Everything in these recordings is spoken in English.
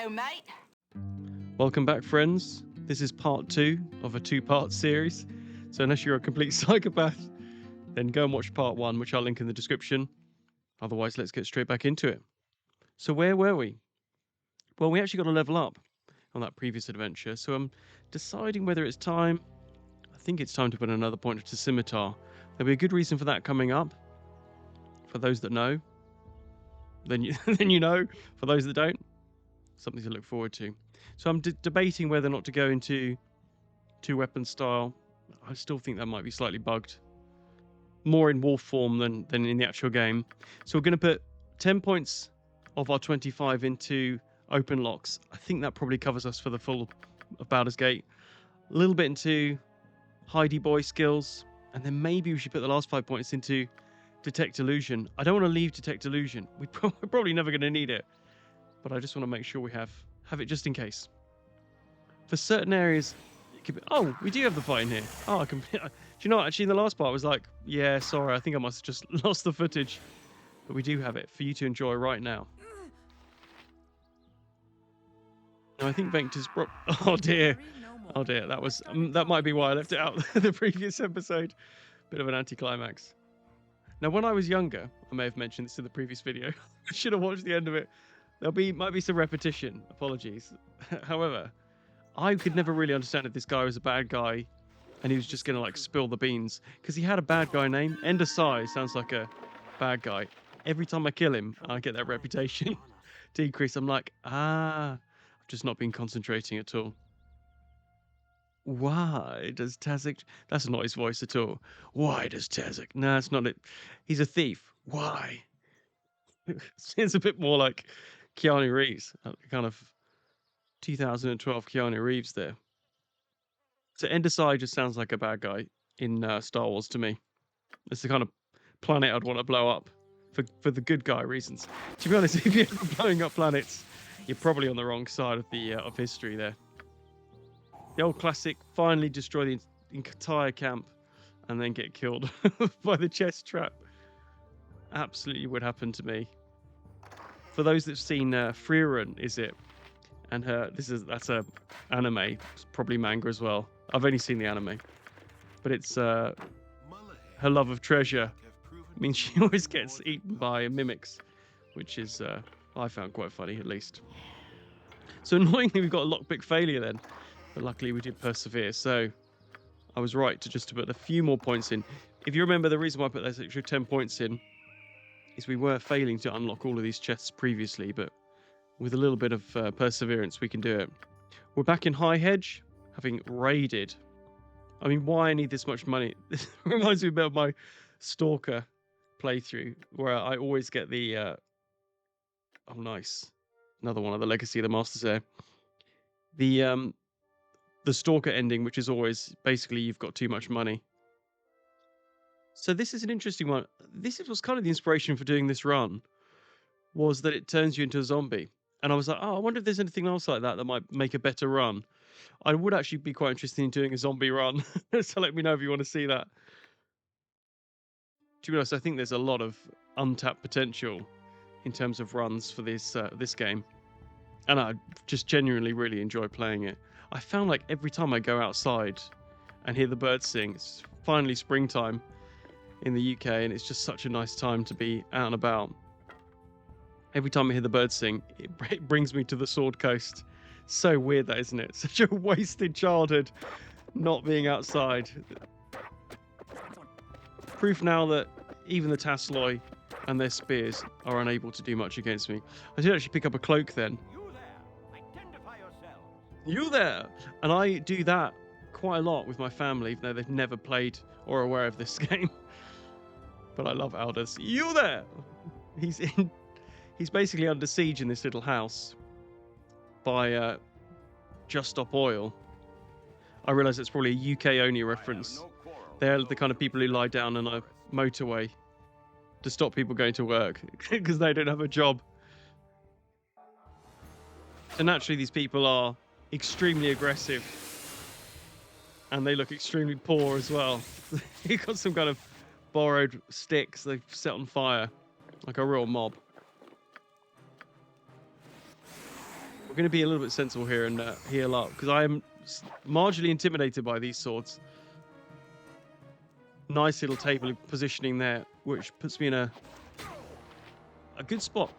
Hello, mate. Welcome back, friends. This is part 2 of a 2-part series. So unless you're a complete psychopath, then go and watch part 1, which I'll link in the description. Otherwise, let's get straight back into it. So where were we? Well, we actually got to level up on that previous adventure. So I'm deciding whether it's time. I think it's time to put another pointer to Scimitar. There'll be a good reason for that coming up. For those that know, then you know. For those that don't, something to look forward to. So I'm debating whether or not to go into 2-weapon style. I still think that might be slightly bugged. More in wolf form than in the actual game. So we're going to put 10 points of our 25 into open locks. I think that probably covers us for the full of Baldurs Gate. A little bit into hidey boy skills. And then maybe we should put the last 5 points into detect illusion. I don't want to leave detect illusion. We're probably never going to need it. But I just want to make sure we have it just in case. For certain areas, it could be, oh, we do have the fight in here. Oh, I can. Do you know what? Actually, in the last part, I was like, yeah, sorry, I think I must have just lost the footage. But we do have it for you to enjoy right now. Now, I think Vector's oh dear. Oh dear, that might be why I left it out the previous episode. Bit of an anticlimax. Now, when I was younger, I may have mentioned this in the previous video. I should have watched the end of it. Might be some repetition. Apologies. However, I could never really understand if this guy was a bad guy and he was just going to like spill the beans. Because he had a bad guy name. Ender Sai sounds like a bad guy. Every time I kill him, I get that reputation decrease. I'm like, I've just not been concentrating at all. Why does Tazek... That's not his voice at all. Why does Tazek... No, it's not it. He's a thief. Why? It's a bit more like Keanu Reeves. Kind of 2012 Keanu Reeves there. So Endosai just sounds like a bad guy in Star Wars to me. It's the kind of planet I'd want to blow up for the good guy reasons. To be honest, if you're blowing up planets, you're probably on the wrong side of the of history there. The old classic, finally destroy the entire camp and then get killed by the chest trap. Absolutely would happen to me. For those that've seen Frieren, is it? And that's a anime, it's probably manga as well. I've only seen the anime, but it's her love of treasure. I mean, she always gets eaten by mimics, which is I found quite funny at least. So annoyingly, we've got a lockpick failure then, but luckily we did persevere. So I was right to put a few more points in. If you remember, the reason why I put those extra 10 points in is we were failing to unlock all of these chests previously, but with a little bit of perseverance, we can do it. We're back in High Hedge, having raided. I mean, why I need this much money? This reminds me a bit of my Stalker playthrough, where I always get the... oh, nice. Another one of the Legacy of the Masters there. The Stalker ending, which is always, basically, you've got too much money. So this is an interesting one. This was kind of the inspiration for doing this run, was that it turns you into a zombie. And I was like, oh, I wonder if there's anything else like that might make a better run. I would actually be quite interested in doing a zombie run. So let me know if you want to see that. To be honest, I think there's a lot of untapped potential in terms of runs for this game. And I just genuinely really enjoy playing it. I found like every time I go outside and hear the birds sing, it's finally springtime in the UK, and it's just such a nice time to be out and about. Every time I hear the birds sing, it brings me to the Sword Coast. So weird that, isn't it? Such a wasted childhood not being outside. Proof now that even the Tasloi and their spears are unable to do much against me. I did actually pick up a cloak then. You there! Identify yourselves! You there! And I do that quite a lot with my family, even though they've never played or are aware of this game. But I love Aldous. You there! He's basically under siege in this little house by Just Stop Oil. I realise it's probably a UK-only reference. They're the kind of people who lie down on a motorway to stop people going to work because they don't have a job. So naturally, these people are extremely aggressive, and they look extremely poor as well. You've got some kind of borrowed sticks they've set on fire, like a real mob. We're going to be a little bit sensible here and heal up, because I am marginally intimidated by these swords. Nice little table positioning there, which puts me in a good spot.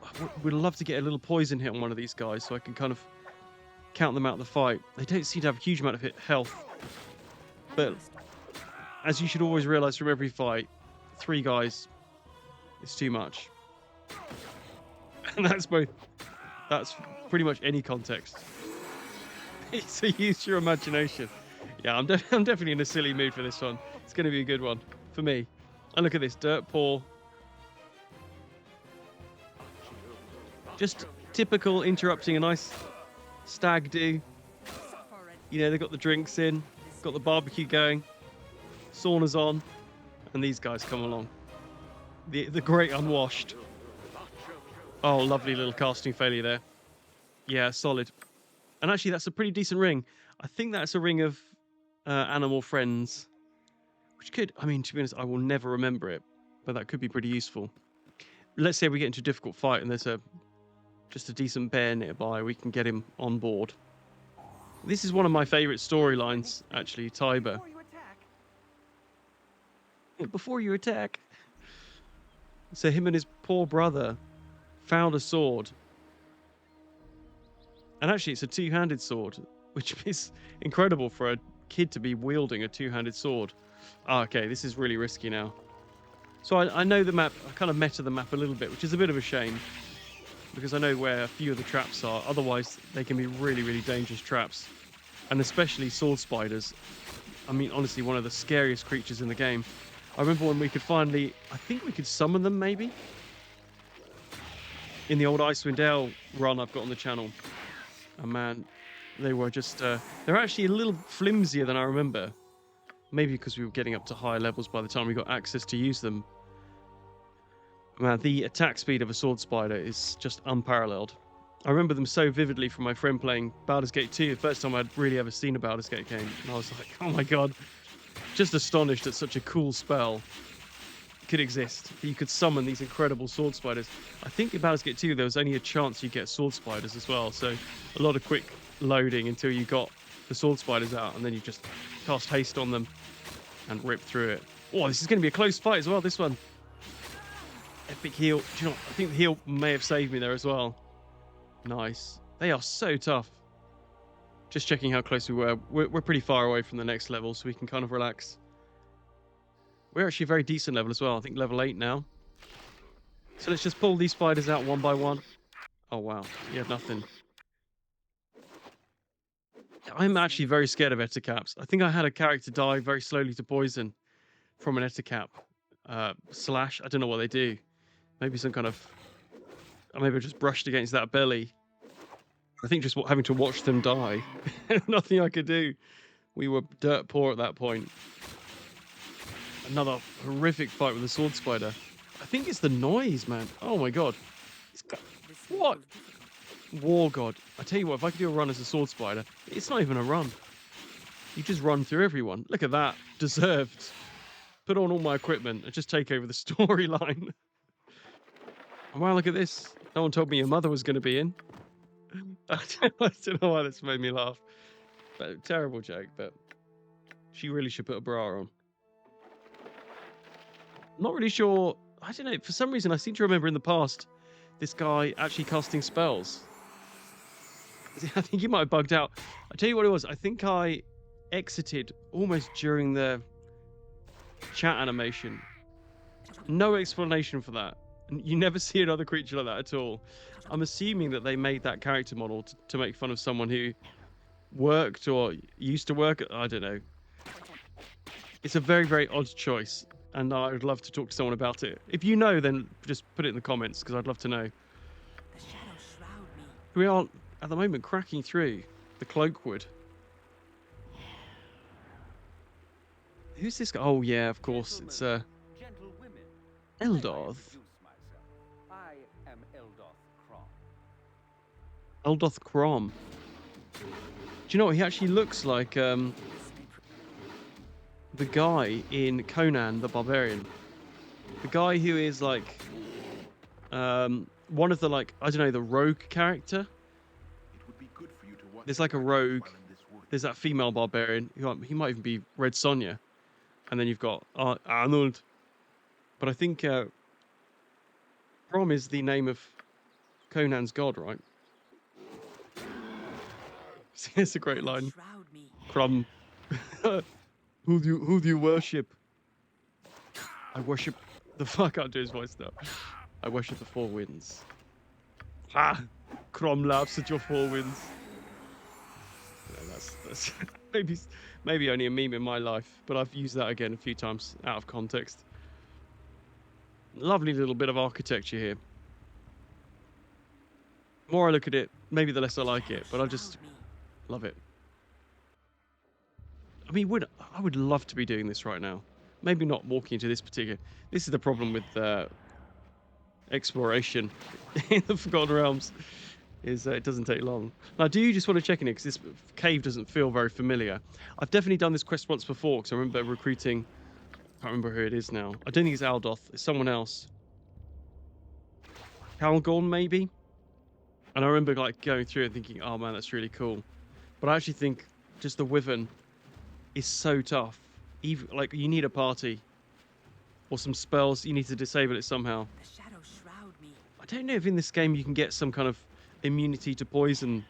Would love to get a little poison hit on one of these guys so I can kind of count them out of the fight. They don't seem to have a huge amount of health, but as you should always realize from every fight, 3 guys is too much. And that's pretty much any context. So use your imagination. Yeah, I'm definitely in a silly mood for this one. It's going to be a good one for me. And look at this, dirt poor. Just typical interrupting a nice stag do. You know, they've got the drinks in, got the barbecue going, saunas on, and these guys come along. The great unwashed. Oh, lovely little casting failure there. Yeah, solid. And actually, that's a pretty decent ring. I think that's a ring of animal friends, which could, I mean, to be honest, I will never remember it, but that could be pretty useful. Let's say we get into a difficult fight and there's just a decent bear nearby, we can get him on board. This is one of my favourite storylines, actually, Tiber. Before you attack. So him and his poor brother found a sword. And actually, it's a 2-handed sword, which is incredible for a kid to be wielding a 2-handed sword. Ah, okay, this is really risky now. So I know the map, I kind of meta the map a little bit, which is a bit of a shame, because I know where a few of the traps are. Otherwise, they can be really, really dangerous traps. And especially sword spiders. I mean, honestly, one of the scariest creatures in the game. I remember when we could finally, I think we could summon them, maybe? In the old Icewind Dale run I've got on the channel. Oh man, they were just, they're actually a little flimsier than I remember. Maybe because we were getting up to higher levels by the time we got access to use them. Man, the attack speed of a sword spider is just unparalleled. I remember them so vividly from my friend playing Baldurs Gate 2, the first time I'd really ever seen a Baldurs Gate game. And I was like, oh my god, just astonished that such a cool spell could exist. You could summon these incredible sword spiders. I think in Baldur's Gate 2 there was only a chance you get sword spiders as well, so a lot of quick loading until you got the sword spiders out, and then you just cast haste on them and rip through it. Oh, this is going to be a close fight as well, this one. Epic heal. Do you know what? I think the heal may have saved me there as well. Nice. They are so tough. Just checking how close we were. We're pretty far away from the next level, so we can kind of relax. We're actually a very decent level as well. I think level 8 now. So let's just pull these spiders out one by one. Oh, wow. You have nothing. I'm actually very scared of Ettercaps. I think I had a character die very slowly to poison from an Ettercap. Slash, I don't know what they do. Maybe some kind of... maybe I just brushed against that belly. I think just having to watch them die. Nothing I could do. We were dirt poor at that point. Another horrific fight with a sword spider. I think it's the noise, man. Oh my god. What? War god. I tell you what, if I could do a run as a sword spider, it's not even a run. You just run through everyone. Look at that. Deserved. Put on all my equipment and just take over the storyline. Wow, look at this. No one told me your mother was going to be in. I don't know why this made me laugh. But terrible joke, but she really should put a bra on. Not really sure. I don't know. For some reason, I seem to remember in the past this guy actually casting spells. I think he might have bugged out. I tell you what it was. I think I exited almost during the chat animation. No explanation for that. And you never see another creature like that at all. I'm assuming that they made that character model to make fun of someone who worked or used to work. I don't know. It's a very, very odd choice. And I would love to talk to someone about it. If you know, then just put it in the comments, because I'd love to know. The shadows shroud me. We are, at the moment, cracking through the cloak wood. Who's this guy? Oh, yeah, of course. It's Eldoth. I am Eldoth Crom. Eldoth Crom. Do you know what? He actually looks like the guy in Conan the Barbarian. The guy who is like one of the, like, I don't know, the rogue character. It would be good for you to watch There's your like a back rogue. while in this wood. There's that female barbarian. He might even be Red Sonja. And then you've got Arnold. But I think Crom is the name of Conan's god, right? It's a great line. Shroud me. Crom. Who do you worship? I worship the fuck. I can't do his voice now. I worship the four winds. Ha! Crom laughs at your four winds. No, that's maybe only a meme in my life, but I've used that again a few times out of context. Lovely little bit of architecture here. The more I look at it, maybe the less I like it, but I just Shroud me. love it. I mean, I would love to be doing this right now. Maybe not walking into this particular. This is the problem with exploration in the Forgotten Realms. Is it doesn't take long. Now, do you just want to check in it? Because this cave doesn't feel very familiar. I've definitely done this quest once before, because I remember recruiting... I can't remember who it is now. I don't think it's Aldoth. It's someone else. Calgorn, maybe? And I remember like going through and thinking, oh man, that's really cool. But I actually think just the Wyvern is so tough. Even, like, you need a party. Or some spells. You need to disable it somehow. The shadows shroud me. I don't know if in this game you can get some kind of immunity to poison,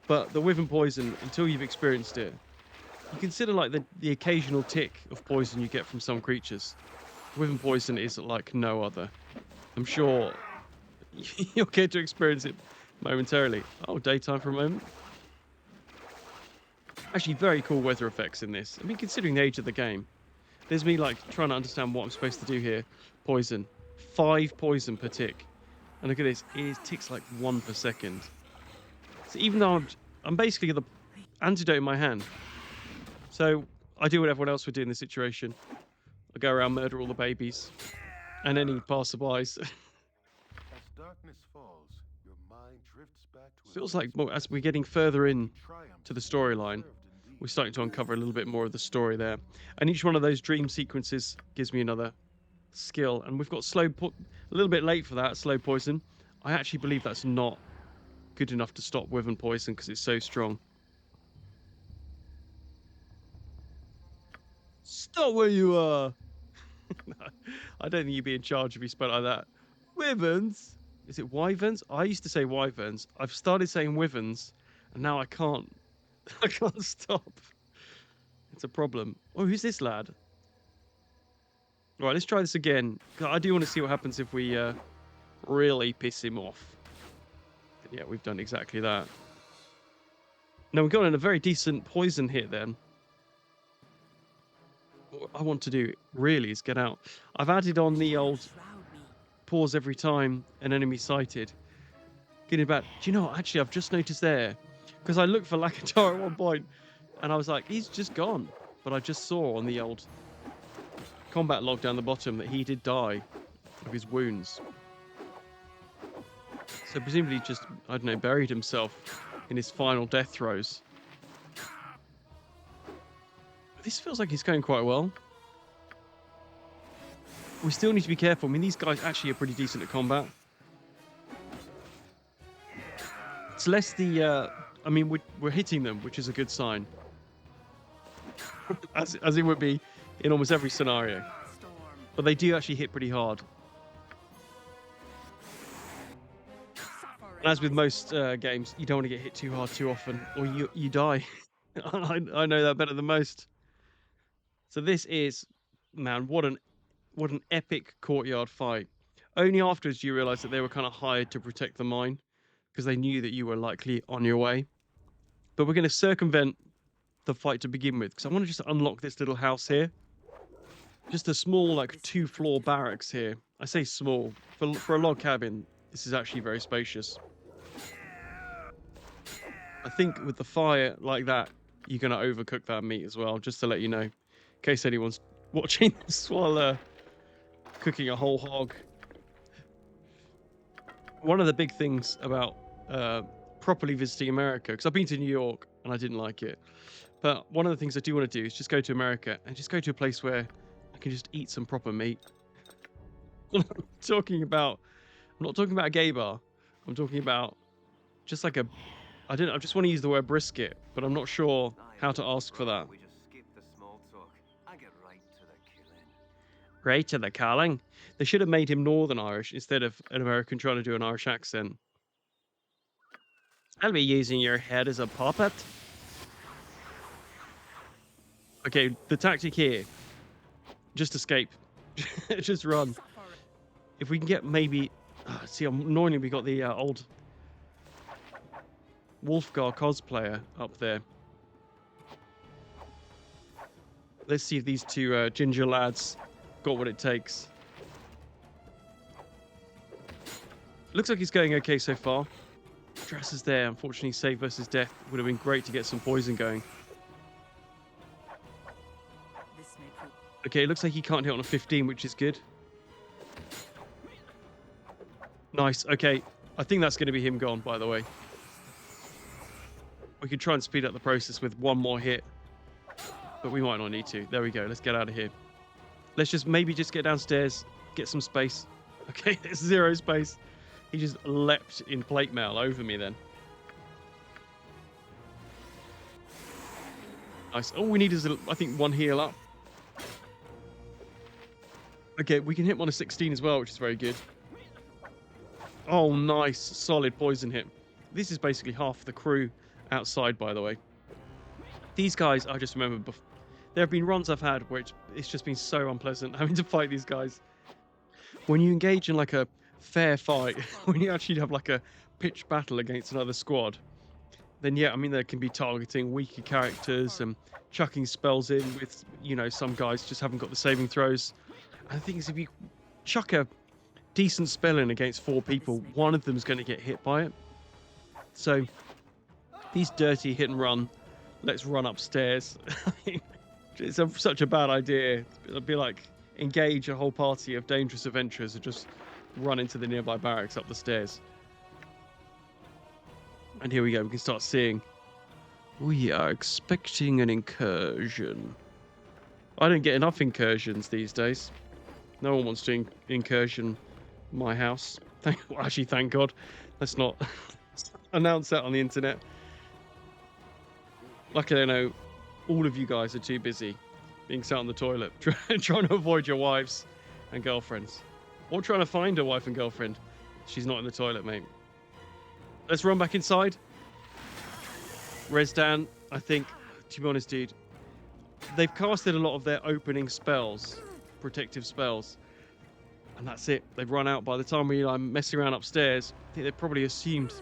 but the Wyvern poison, until you've experienced it, you consider like the occasional tick of poison you get from some creatures. Wyvern poison is like no other. I'm sure you'll get to experience it momentarily. Oh, daytime for a moment. Actually, very cool weather effects in this. I mean, considering the age of the game, there's me like trying to understand what I'm supposed to do here. Poison, 5 poison per tick. And look at this, it ticks like 1 per second. So even though I'm basically got the antidote in my hand. So I do what everyone else would do in this situation. I go around, murder all the babies. And any passerbys. As darkness falls, your mind drifts back to Feels like more, as we're getting further in triumph to the storyline, we're starting to uncover a little bit more of the story there. And each one of those dream sequences gives me another skill. And we've got a little bit late for that, slow poison. I actually believe that's not good enough to stop Wyvern poison because it's so strong. Stop where you are! I don't think you'd be in charge if you spoke like that. Wyverns? Is it wyverns? I used to say wyverns. I've started saying wyverns, and now I can't. I can't stop. It's a problem. Oh, who's this lad? Right, let's try this again. I do want to see what happens if we really piss him off. Yeah, we've done exactly that. Now, we've got in a very decent poison hit then. What I want to do, really, is get out. I've added on the old Shroud me. pause every time an enemy sighted. Getting back. Do you know what? Actually, I've just noticed there. Because I looked for Lakatar at one point, and I was like, he's just gone. But I just saw on the old combat log down the bottom that he did die of his wounds. So presumably just, I don't know, buried himself in his final death throes. This feels like he's going quite well. We still need to be careful. I mean, these guys actually are pretty decent at combat. It's less the, I mean, we're hitting them, which is a good sign. as it would be in almost every scenario. Storm. But they do actually hit pretty hard. And as with most games, you don't want to get hit too hard too often, or you die. I know that better than most. So this is, man, what an epic courtyard fight. Only afterwards do you realise that they were kind of hired to protect the mine, because they knew that you were likely on your way. But we're going to circumvent the fight to begin with, because I want to just unlock this little house here. Just a small, like, 2-floor barracks here. I say small. For a log cabin, this is actually very spacious. I think with the fire like that, you're going to overcook that meat as well, just to let you know. In case anyone's watching this while cooking a whole hog. One of the big things about properly visiting America, because I've been to New York and I didn't like it, but one of the things I do want to do is just go to America and just go to a place where I can just eat some proper meat. I'm not talking about a gay bar. I'm talking about just like a I don't know, I just want to use the word brisket, but I'm not sure Aye, how to ask for that. We just skip the small talk. I get right to the killing. Right to the calling. They should have made him Northern Irish instead of an American trying to do an Irish accent. I'll be using your head as a puppet. Okay, the tactic here. Just escape. Just run. If we can get maybe... see, annoyingly we got the old Wolfgar cosplayer up there. Let's see if these two ginger lads got what it takes. Looks like he's going okay so far. Dress is there. Unfortunately, save versus death would have been great to get some poison going. This may prove Okay, it looks like he can't hit on a 15, which is good. Nice. Okay, I think that's going to be him gone, by the way. We can try and speed up the process with one more hit, but we might not need to. There we go. Let's get out of here. Let's just maybe just get downstairs, get some space. Okay, there's 0 space. He just leapt in plate mail over me then. Nice. All we need is, I think, 1 heal up. Okay, we can hit him on a 16 as well, which is very good. Oh, nice. Solid poison hit. This is basically half the crew outside, by the way. These guys, I just remember, there have been runs I've had where it's just been so unpleasant having to fight these guys. When you engage in like a fair fight, when you actually have like a pitched battle against another squad, then yeah, I mean, there can be targeting weaker characters and chucking spells in with, you know, some guys just haven't got the saving throws. And the thing is, if you chuck a decent spell in against 4 people, one of them's going to get hit by it. So these dirty hit and run, let's run upstairs. It's such a bad idea. It'd be like engage a whole party of dangerous adventurers and just run into the nearby barracks up the stairs. And here we go. We can start seeing. We are expecting an incursion. I don't get enough incursions these days. No one wants to incursion my house. Actually, thank God. Let's not announce that on the internet. Luckily, I know all of you guys are too busy being sat on the toilet trying to avoid your wives and girlfriends. Or trying to find a wife and girlfriend. She's not in the toilet, mate. Let's run back inside. Rezdan, I think, to be honest, dude, they've casted a lot of their opening spells, protective spells, and that's it. They've run out. By the time I'm messing around upstairs, I think they probably assumed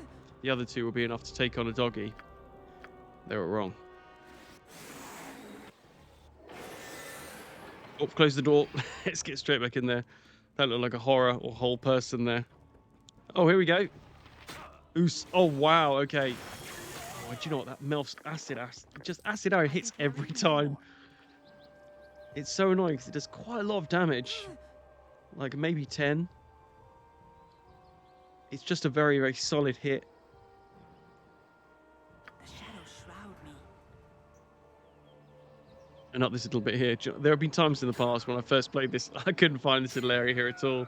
the other 2 will be enough to take on a doggy. They were wrong. Oh, close the door. Let's get straight back in there. That looked like a horror or whole person there. Oh, here we go. Oos. Oh, wow. Okay. Oh, do you know what? That MILF's acid arrow hits every time. It's so annoying because it does quite a lot of damage. Like maybe 10. It's just a very, very solid hit. the shadows shroud me. And up this little bit here. There have been times in the past when I first played this, I couldn't find this little area here at all.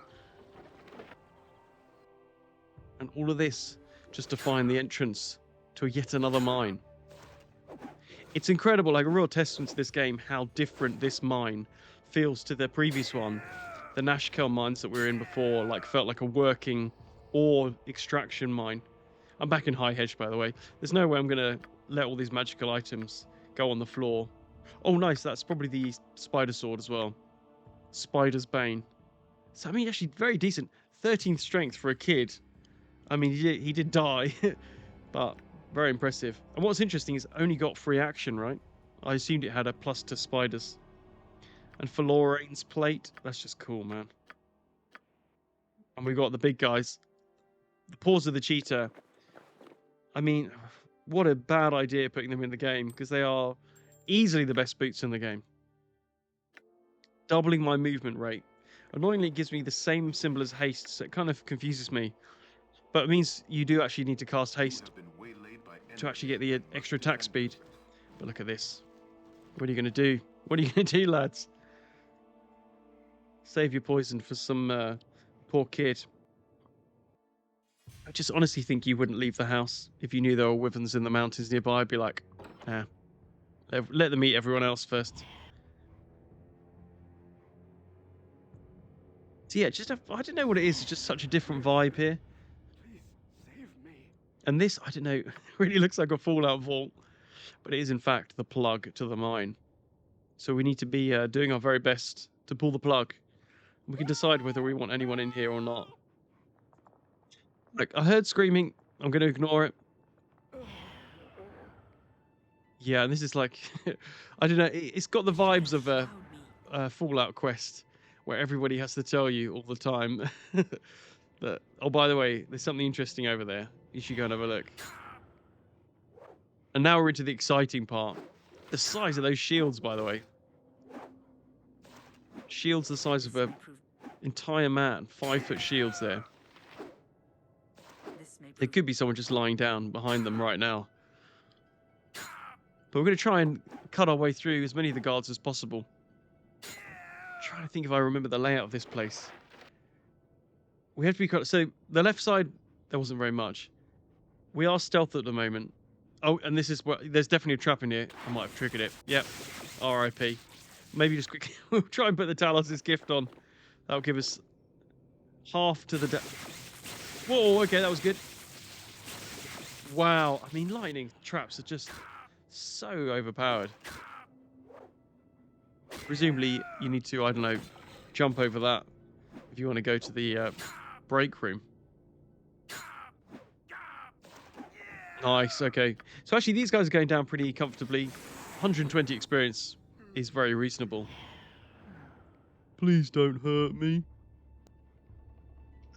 And all of this just to find the entrance to yet another mine. It's incredible, like a real testament to this game, how different this mine feels to the previous one. The Nashkel mines that we were in before, like, felt like a working ore extraction mine. I'm back in High Hedge, by the way. There's no way I'm going to let all these magical items go on the floor. Oh, nice. That's probably the spider sword as well. Spider's Bane. So, I mean, actually, very decent. 13th strength for a kid. I mean, he did die, but very impressive. And what's interesting is it only got free action, right? I assumed it had a plus to spiders. And for Lorraine's plate, that's just cool, man. And we got the big guys. The paws of the cheetah. I mean, what a bad idea putting them in the game, because they are easily the best boots in the game. Doubling my movement rate. Annoyingly, it gives me the same symbol as haste, so it kind of confuses me. But it means you do actually need to cast haste to actually get the extra attack speed. But look at this. What are you going to do? What are you going to do, lads? Save your poison for some poor kid. just honestly think you wouldn't leave the house if you knew there were wyverns in the mountains nearby. I'd be like, let them eat everyone else first. So yeah, I don't know what it is. It's just such a different vibe here. Please save me. And this, I don't know, really looks like a Fallout vault, but it is in fact the plug to the mine. So we need to be doing our very best to pull the plug. We can decide whether we want anyone in here or not. Like, I heard screaming. I'm going to ignore it. Yeah, and this is like, I don't know, it's got the vibes of a Fallout quest where everybody has to tell you all the time that, oh, by the way, there's something interesting over there. You should go and have a look. And now we're into the exciting part. The size of those shields, by the way. Shields the size of an entire man. 5-foot shields there. There could be someone just lying down behind them right now. But we're going to try and cut our way through as many of the guards as possible. I'm trying to think if I remember the layout of this place. We have to be cut. So the left side, there wasn't very much. We are stealth at the moment. Oh, and this is what, there's definitely a trap in here. I might have triggered it. Yep. RIP. Maybe just quickly, we'll try and put the Talos' gift on. That'll give us half to the Whoa, okay, that was good. Wow. I mean, lightning traps are just so overpowered. Presumably, you need to, I don't know, jump over that if you want to go to the break room. Nice, okay. So actually, these guys are going down pretty comfortably. 120 experience is very reasonable. Please don't hurt me.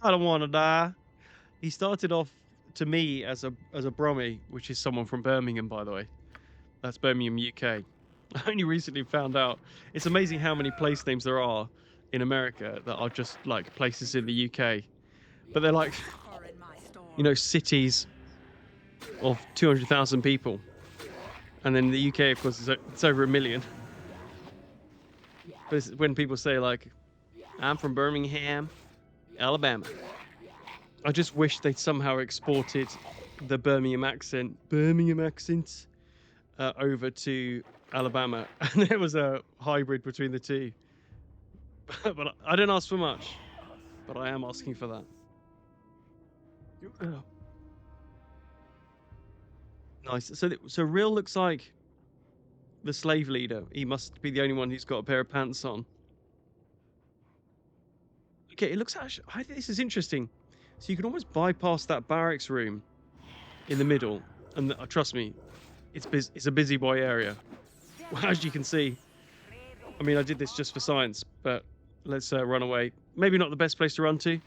I don't want to die. He started off to me as a Brummy, which is someone from Birmingham, by the way. That's Birmingham, UK. I only recently found out. It's amazing how many place names there are in America that are just like places in the UK. But they're like, you know, cities of 200,000 people. And then the UK, of course, it's over 1 million. But when people say like, I'm from Birmingham, Alabama. I just wish they'd somehow exported the Birmingham accent over to Alabama, and there was a hybrid between the two. But I don't ask for much, but I am asking for that. Nice. So Real looks like the slave leader. He must be the only one who's got a pair of pants on. Okay, it looks actually. I think this is interesting. So you can almost bypass that barracks room in the middle, and trust me, it's a busy boy area. Well, as you can see, I mean, I did this just for science, but let's run away. Maybe not the best place to run to.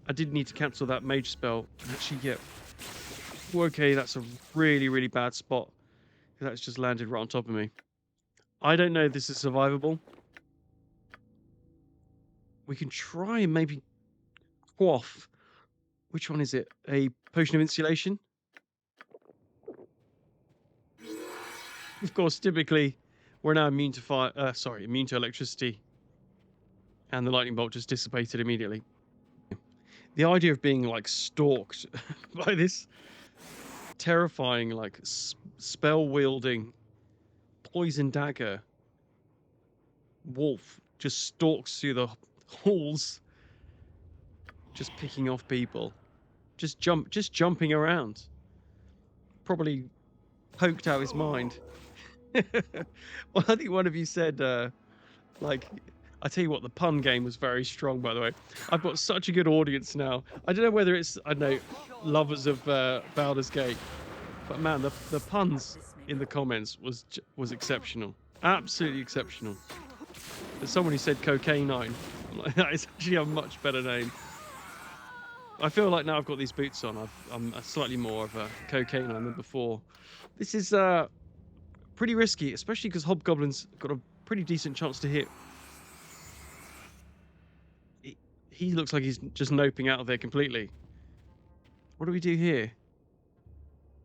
I did need to cancel that mage spell and actually get. Okay, that's a really, really bad spot. That's just landed right on top of me. I don't know if this is survivable. We can try and maybe quaff. Which one is it? A potion of insulation? Of course, typically, we're now immune to fire. Immune to electricity. And the lightning bolt just dissipated immediately. The idea of being, like, stalked by this terrifying, like, spell-wielding, poison dagger wolf just stalks through the halls, just picking off people, just jumping around. Probably poked out his mind. Well, I think one of you said, like, I tell you what, the pun game was very strong, by the way. I've got such a good audience now. I don't know whether it's, I don't know, lovers of Baldurs Gate, but man, the puns in the comments was exceptional, absolutely exceptional. There's someone who said Cocaine-9. Like, that is actually a much better name. I feel like now I've got these boots on, I'm slightly more of a Cocaine-9 than before. This is pretty risky, especially because Hobgoblin's got a pretty decent chance to hit. He looks like he's just noping out of there completely. What do we do here?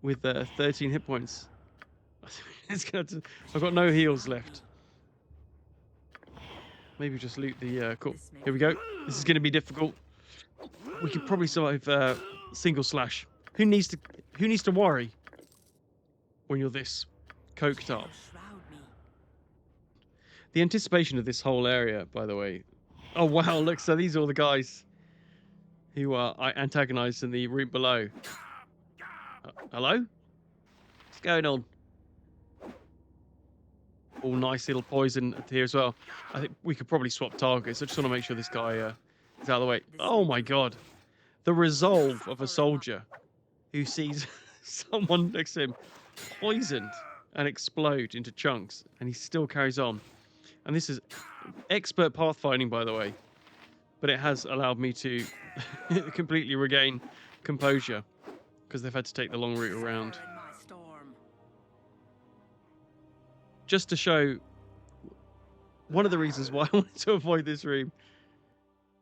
With 13 hit points. I've got no heals left. Maybe just loot the... cool. Here we go. This is going to be difficult. we could probably survive single slash. Who needs to worry when you're this coked up? Shroud me. The anticipation of this whole area, by the way. Oh wow, look, so these are all the guys who are antagonized in the room below. Hello? What's going on? All nice little poison here as well. I think we could probably swap targets. I just want to make sure this guy is out of the way. Oh my god. The resolve of a soldier who sees someone next to him poisoned and explode into chunks, and he still carries on. And this is expert pathfinding, by the way, but it has allowed me to completely regain composure because they've had to take the long route around. Fire in my storm. Just to show one of the reasons why I wanted to avoid this room.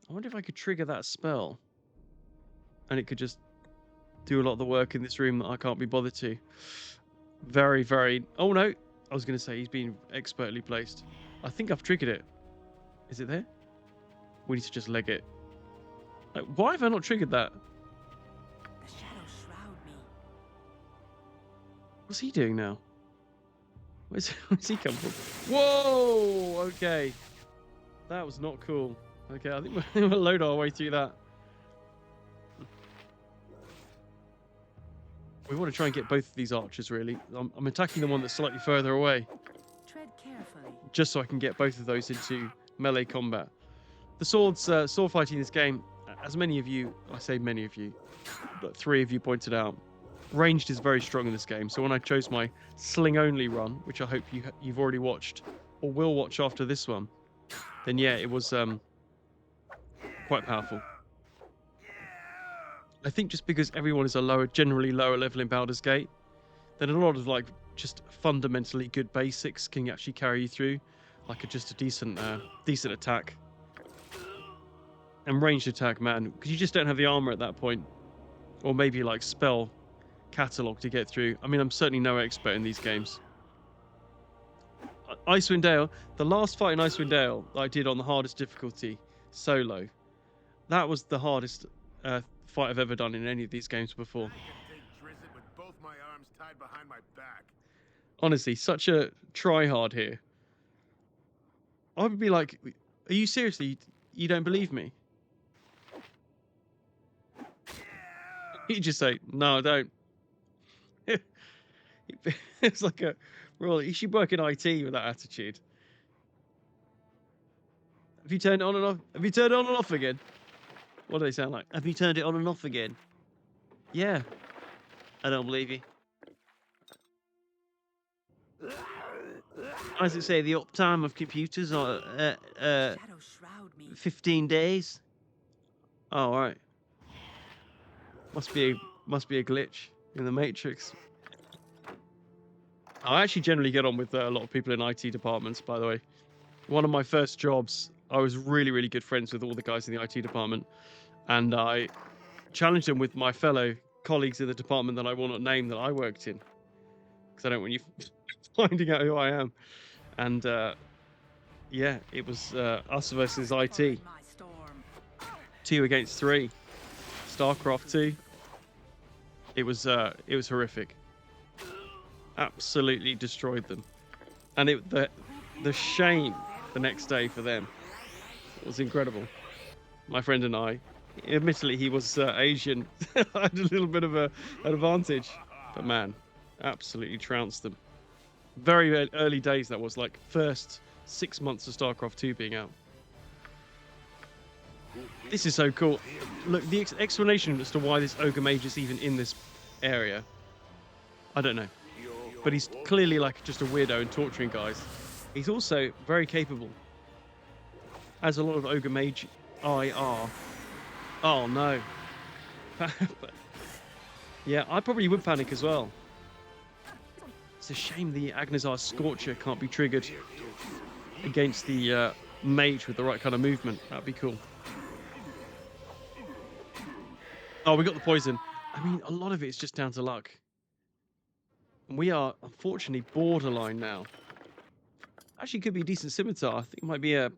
I wonder if I could trigger that spell and it could just do a lot of the work in this room that I can't be bothered to. Very, very... Oh no, I was going to say he's been expertly placed. I think I've triggered it. Is it there? We need to just leg it. Like, why have I not triggered that? The shadows shroud me. What's he doing now? Where's he come from? Whoa! Okay. That was not cool. Okay, I think we'll load our way through that. We want to try and get both of these archers, really. I'm attacking the one that's slightly further away, Tread carefully. just so I can get both of those into melee combat. The sword fighting in this game, as many of you, I say many of you, but 3 of you pointed out, ranged is very strong in this game. So when I chose my sling-only run, which I hope you've already watched, or will watch after this one, then yeah, it was quite powerful. I think just because everyone is generally lower level in Baldurs Gate, then a lot of like just fundamentally good basics can actually carry you through, like just a decent attack and ranged attack, man, because you just don't have the armor at that point, or maybe like spell catalog to get through. I mean, I'm certainly no expert in these games. Icewind Dale, the last fight in Icewind Dale that I did on the hardest difficulty solo, that was the hardest fight I've ever done in any of these games before. I can take Drizzt with both my arms tied behind my back. Honestly, such a try hard here. I would be like, are you seriously, you don't believe me? You just say, no, I don't. It's like a, well, you should work in IT with that attitude. Have you turned it on and off? Have you turned it on and off again? What do they sound like? Have you turned it on and off again? Yeah. I don't believe you. As it say, the uptime of computers are Shadows shroud me. 15 days. Oh, all right. Must be a glitch in the Matrix. I actually generally get on with a lot of people in IT departments, by the way. One of my first jobs, I was really, really good friends with all the guys in the IT department, and I challenged them with my fellow colleagues in the department that I will not name that I worked in, because I don't want you finding out who I am. And yeah, it was us versus Fire IT, in my storm. 2 against 3, StarCraft 2. It was horrific. Absolutely destroyed them, and the shame the next day for them was incredible. My friend and I, admittedly he was Asian, I had a little bit of an advantage, but man, absolutely trounced them. Very early days, that was like first 6 months of StarCraft 2 being out. This is so cool. Look, the explanation as to why this Ogre Mage is even in this area, I don't know. But he's clearly like just a weirdo and torturing guys. He's also very capable, as a lot of Ogre Mage are. Oh no. Yeah, I probably would panic as well. It's a shame the Agnazar Scorcher can't be triggered against the mage with the right kind of movement. That'd be cool. Oh, we got the poison. I mean, a lot of it is just down to luck. And we are, unfortunately, borderline now. Actually, could be a decent scimitar. I think it might be a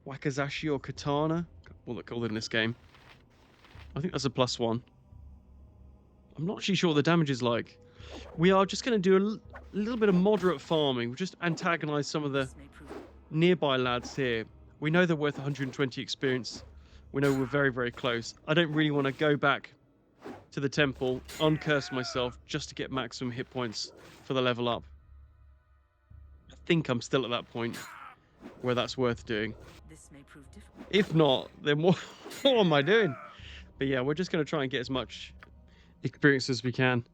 Wakizashi or Katana. What they're called in this game. I think that's a +1. I'm not actually sure what the damage is like. We are just going to do a little bit of moderate farming. We'll just antagonize some of the This may prove nearby lads here. We know they're worth 120 experience. We know we're very, very close. I don't really want to go back to the temple, uncurse myself just to get maximum hit points for the level up. I think I'm still at that point where that's worth doing. this may prove difficult. If not, then what am I doing? But yeah, we're just going to try and get as much experience as we can.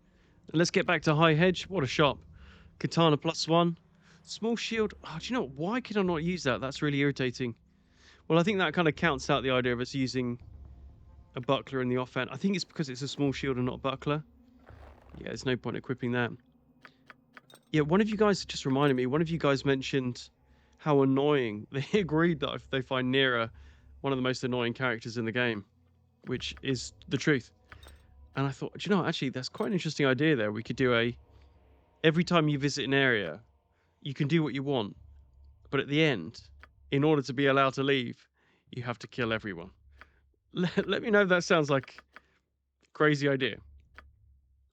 And let's get back to High Hedge. What a shop. Katana +1. Small shield. Oh, do you know what? Why could I not use that? That's really irritating. Well, I think that kind of counts out the idea of us using a buckler in the offhand. I think it's because it's a small shield and not a buckler. Yeah, there's no point equipping that. Yeah, one of you guys just reminded me. One of you guys mentioned how annoying. They agreed that if they find Nera one of the most annoying characters in the game, which is the truth. And I thought, do you know, actually, that's quite an interesting idea there. We could do every time you visit an area, you can do what you want. But at the end, in order to be allowed to leave, you have to kill everyone. Let me know if that sounds like a crazy idea.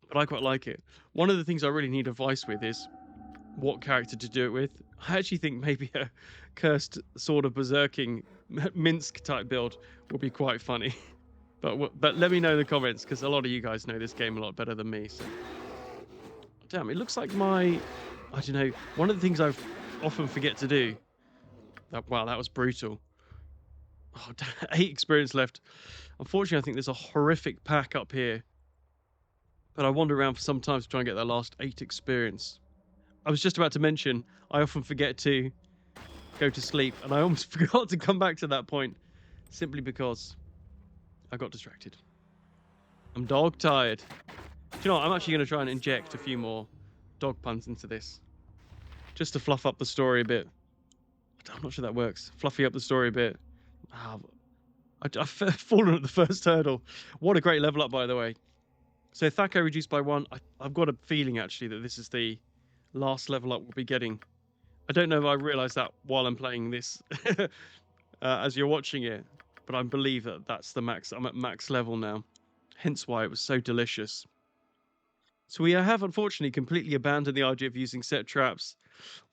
But I quite like it. One of the things I really need advice with is what character to do it with. I actually think maybe a cursed sword of berserking Minsk type build would be quite funny. But let me know in the comments, because a lot of you guys know this game a lot better than me. So. Damn, it looks like I don't know, one of the things I often forget to do. Wow, that was brutal. Oh, 8 experience left. Unfortunately, I think there's a horrific pack up here. But I wander around for some time to try and get that last 8 experience. I was just about to mention, I often forget to go to sleep, and I almost forgot to come back to that point, simply because I got distracted. I'm dog tired. Do you know what? I'm actually going to try and inject a few more dog puns into this, just to fluff up the story a bit. I'm not sure that works. Fluffy up the story a bit. I've fallen at the first hurdle. What a great level up, by the way. So Thaco reduced by 1. I've got a feeling, actually, that this is the last level up we'll be getting. I don't know if I realised that while I'm playing this as you're watching it, but I believe that that's the max. I'm at max level now, hence why it was so delicious. So we have, unfortunately, completely abandoned the idea of using set traps.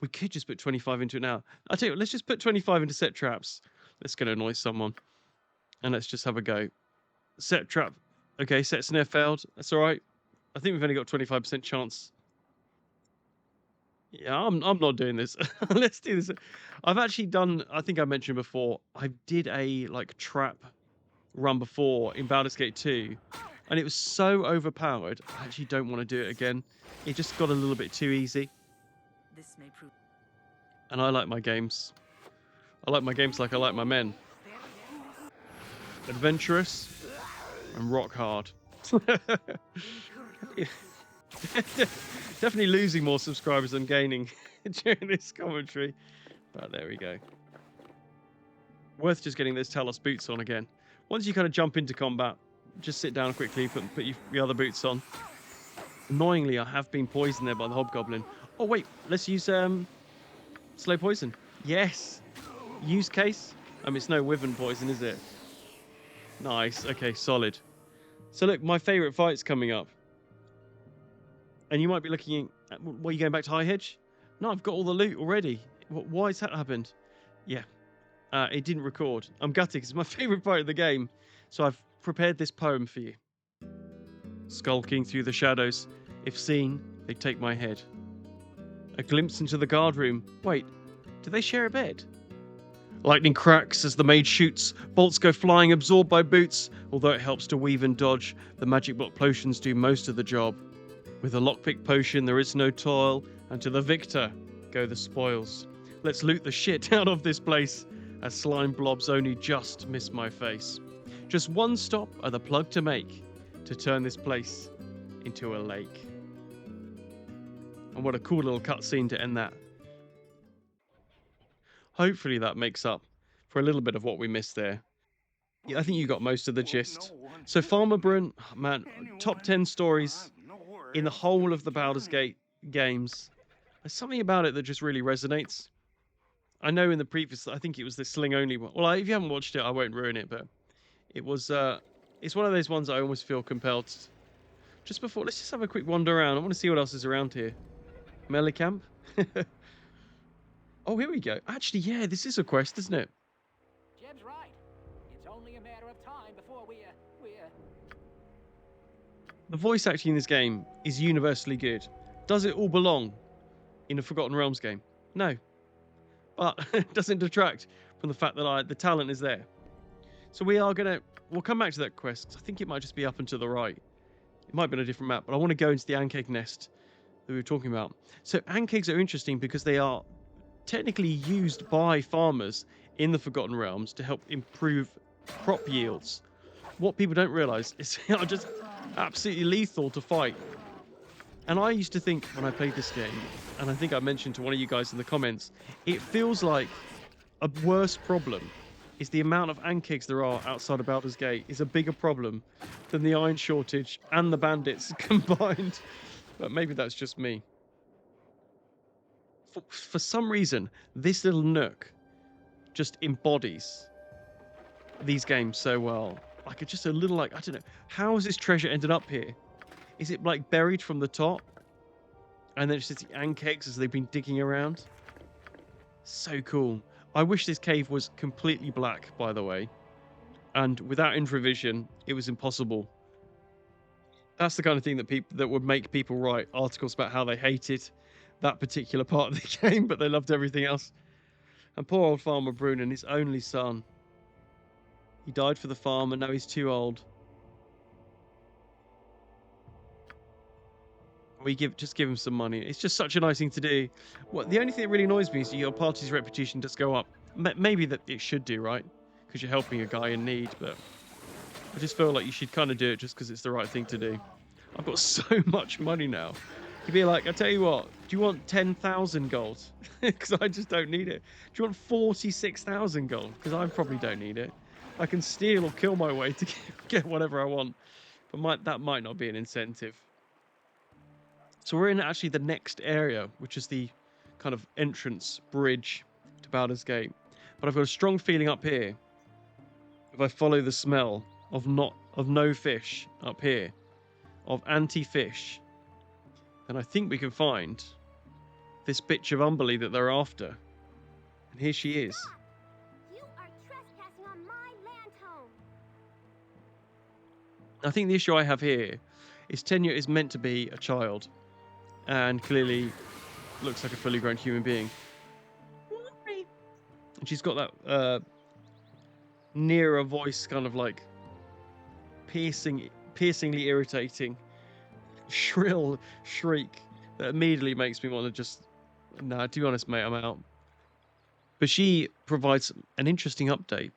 We could just put 25 into it now. I'll tell you what, let's just put 25 into set traps. That's going to annoy someone. And let's just have a go. Set trap. Okay, set snare failed. That's all right. I think we've only got 25% chance. Yeah, I'm not doing this. Let's do this. I've actually done, I think I mentioned before, I did a trap run before in Baldurs Gate 2, and it was so overpowered. I actually don't want to do it again. It just got a little bit too easy. This may prove. And I like my games. I like my games like I like my men. Adventurous and rock hard. Definitely losing more subscribers than gaining during this commentary. But there we go. Worth just getting those Talos boots on again. Once you kind of jump into combat, just sit down quickly, put your other boots on. Annoyingly, I have been poisoned there by the hobgoblin. Oh wait, let's use slow poison. Yes. Use case. It's no wyvern poison, is it? Nice. Okay, solid. So look, my favourite fight's coming up. And you might be looking at, what, are you going back to High Hedge? No, I've got all the loot already. Why has that happened? Yeah, it didn't record. I'm gutted because it's my favourite fight of the game. So I've prepared this poem for you. Skulking through the shadows, if seen, they take my head. A glimpse into the guard room. Wait, do they share a bed? Lightning cracks as the mage shoots. Bolts go flying, absorbed by boots. Although it helps to weave and dodge, the magic block potions do most of the job. With a lockpick potion, there is no toil, and to the victor go the spoils. Let's loot the shit out of this place, as slime blobs only just miss my face. Just one stop at the plug to make, to turn this place into a lake. And what a cool little cutscene to end that. Hopefully that makes up for a little bit of what we missed there. Yeah, I think you got most of the gist. So Farmer Brun, man, top 10 stories in the whole of the Baldurs Gate games. There's something about it that just really resonates. I know in the previous, I think it was the Sling only one. Well, if you haven't watched it, I won't ruin it, but it was It's one of those ones I almost feel compelled. Just before, let's just have a quick wander around. I want to see what else is around here. Melee camp. Oh, here we go. Actually, yeah, this is a quest, isn't it? Jeb's right. It's only a matter of time before we The voice acting in this game is universally good. Does it all belong in a Forgotten Realms game? No. But it doesn't detract from the fact that the talent is there. So we'll come back to that quest. I think it might just be up and to the right. It might be on a different map, but I want to go into the ankheg nest that we were talking about. So ankegs are interesting because they are technically used by farmers in the Forgotten Realms to help improve crop yields. What people don't realize is they are just absolutely lethal to fight. And I used to think when I played this game, and I think I mentioned to one of you guys in the comments, it feels like a worse problem is the amount of ankhegs there are outside of Baldurs Gate is a bigger problem than the iron shortage and the bandits combined. But maybe that's just me. For some reason, this little nook just embodies these games so well. Like it's just a little I don't know. How has this treasure ended up here? Is it like buried from the top? And then it's just the ankhegs as they've been digging around? So cool. I wish this cave was completely black, by the way. And without infravision, it was impossible. That's the kind of thing that would make people write articles about how they hated that particular part of the game, but they loved everything else. And poor old Farmer Brunan, his only son. He died for the farm, and now he's too old. Just give him some money. It's just such a nice thing to do. The only thing that really annoys me is your party's reputation does go up. Maybe that it should do, right? Because you're helping a guy in need, but I just feel like you should kind of do it just because it's the right thing to do. I've got so much money now. You'd be like, I tell you what, do you want 10,000 gold? Because I just don't need it. Do you want 46,000 gold? Because I probably don't need it. I can steal or kill my way to get whatever I want. But that might not be an incentive. So we're in actually the next area, which is the kind of entrance bridge to Baldur's Gate. But I've got a strong feeling up here, if I follow the smell of no fish up here, of anti-fish, then I think we can find this bitch of Umberly that they're after. And here she is. You are trespassing on my land home. I think the issue I have here is Tenya is meant to be a child. And clearly looks like a fully grown human being. And she's got that nearer voice, kind of like piercingly irritating, shrill shriek that immediately makes me want to just... Nah, to be honest, mate, I'm out. But she provides an interesting update.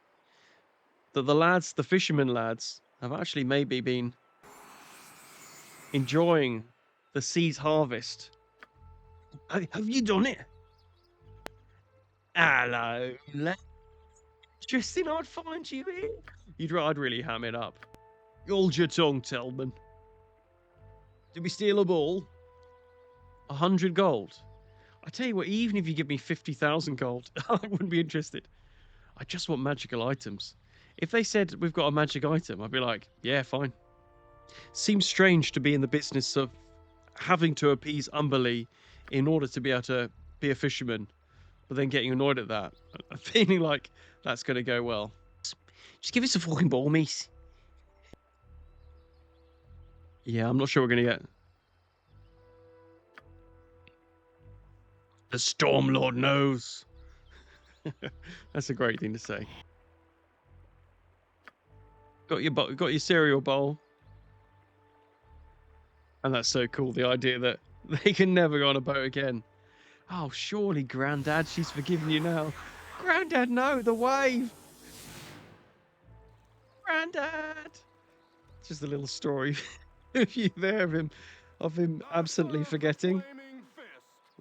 That the fishermen lads, have actually maybe been enjoying the sea's harvest. Have you done it? Hello, Interesting, I'd find you here. I'd really ham it up. Hold your tongue, Telman. Did we steal a ball? 100 gold. I tell you what, even if you give me 50,000 gold, I wouldn't be interested. I just want magical items. If they said we've got a magic item, I'd be like, yeah, fine. Seems strange to be in the business of having to appease Umberly in order to be able to be a fisherman, but then getting annoyed at that. I'm feeling like that's going to go well. Just give us a fucking ball, mate. Yeah, I'm not sure we're going to get... The Stormlord knows. That's a great thing to say. Got your cereal bowl. And that's so cool, the idea that they can never go on a boat again. Oh, surely, Grandad, she's forgiven you now. Grandad, no, the wave. Grandad. Just a little story of you there of him absently forgetting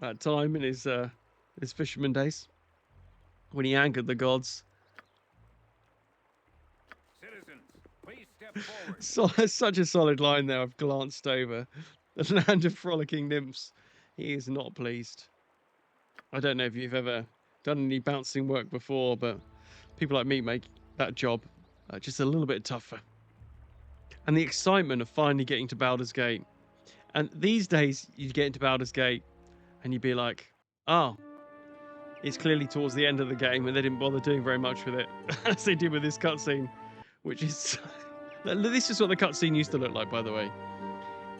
that time in his fisherman days when he angered the gods. Citizens, please step forward. So, such a solid line there. I've glanced over. The land of frolicking nymphs. He is not pleased. I don't know if you've ever done any bouncing work before, but people like me make that job just a little bit tougher. and the excitement of finally getting to Baldur's Gate. And these days, you get into Baldur's Gate and you'd be like, oh, it's clearly towards the end of the game and they didn't bother doing very much with it, as they did with this cutscene, which is... This is what the cutscene used to look like, by the way.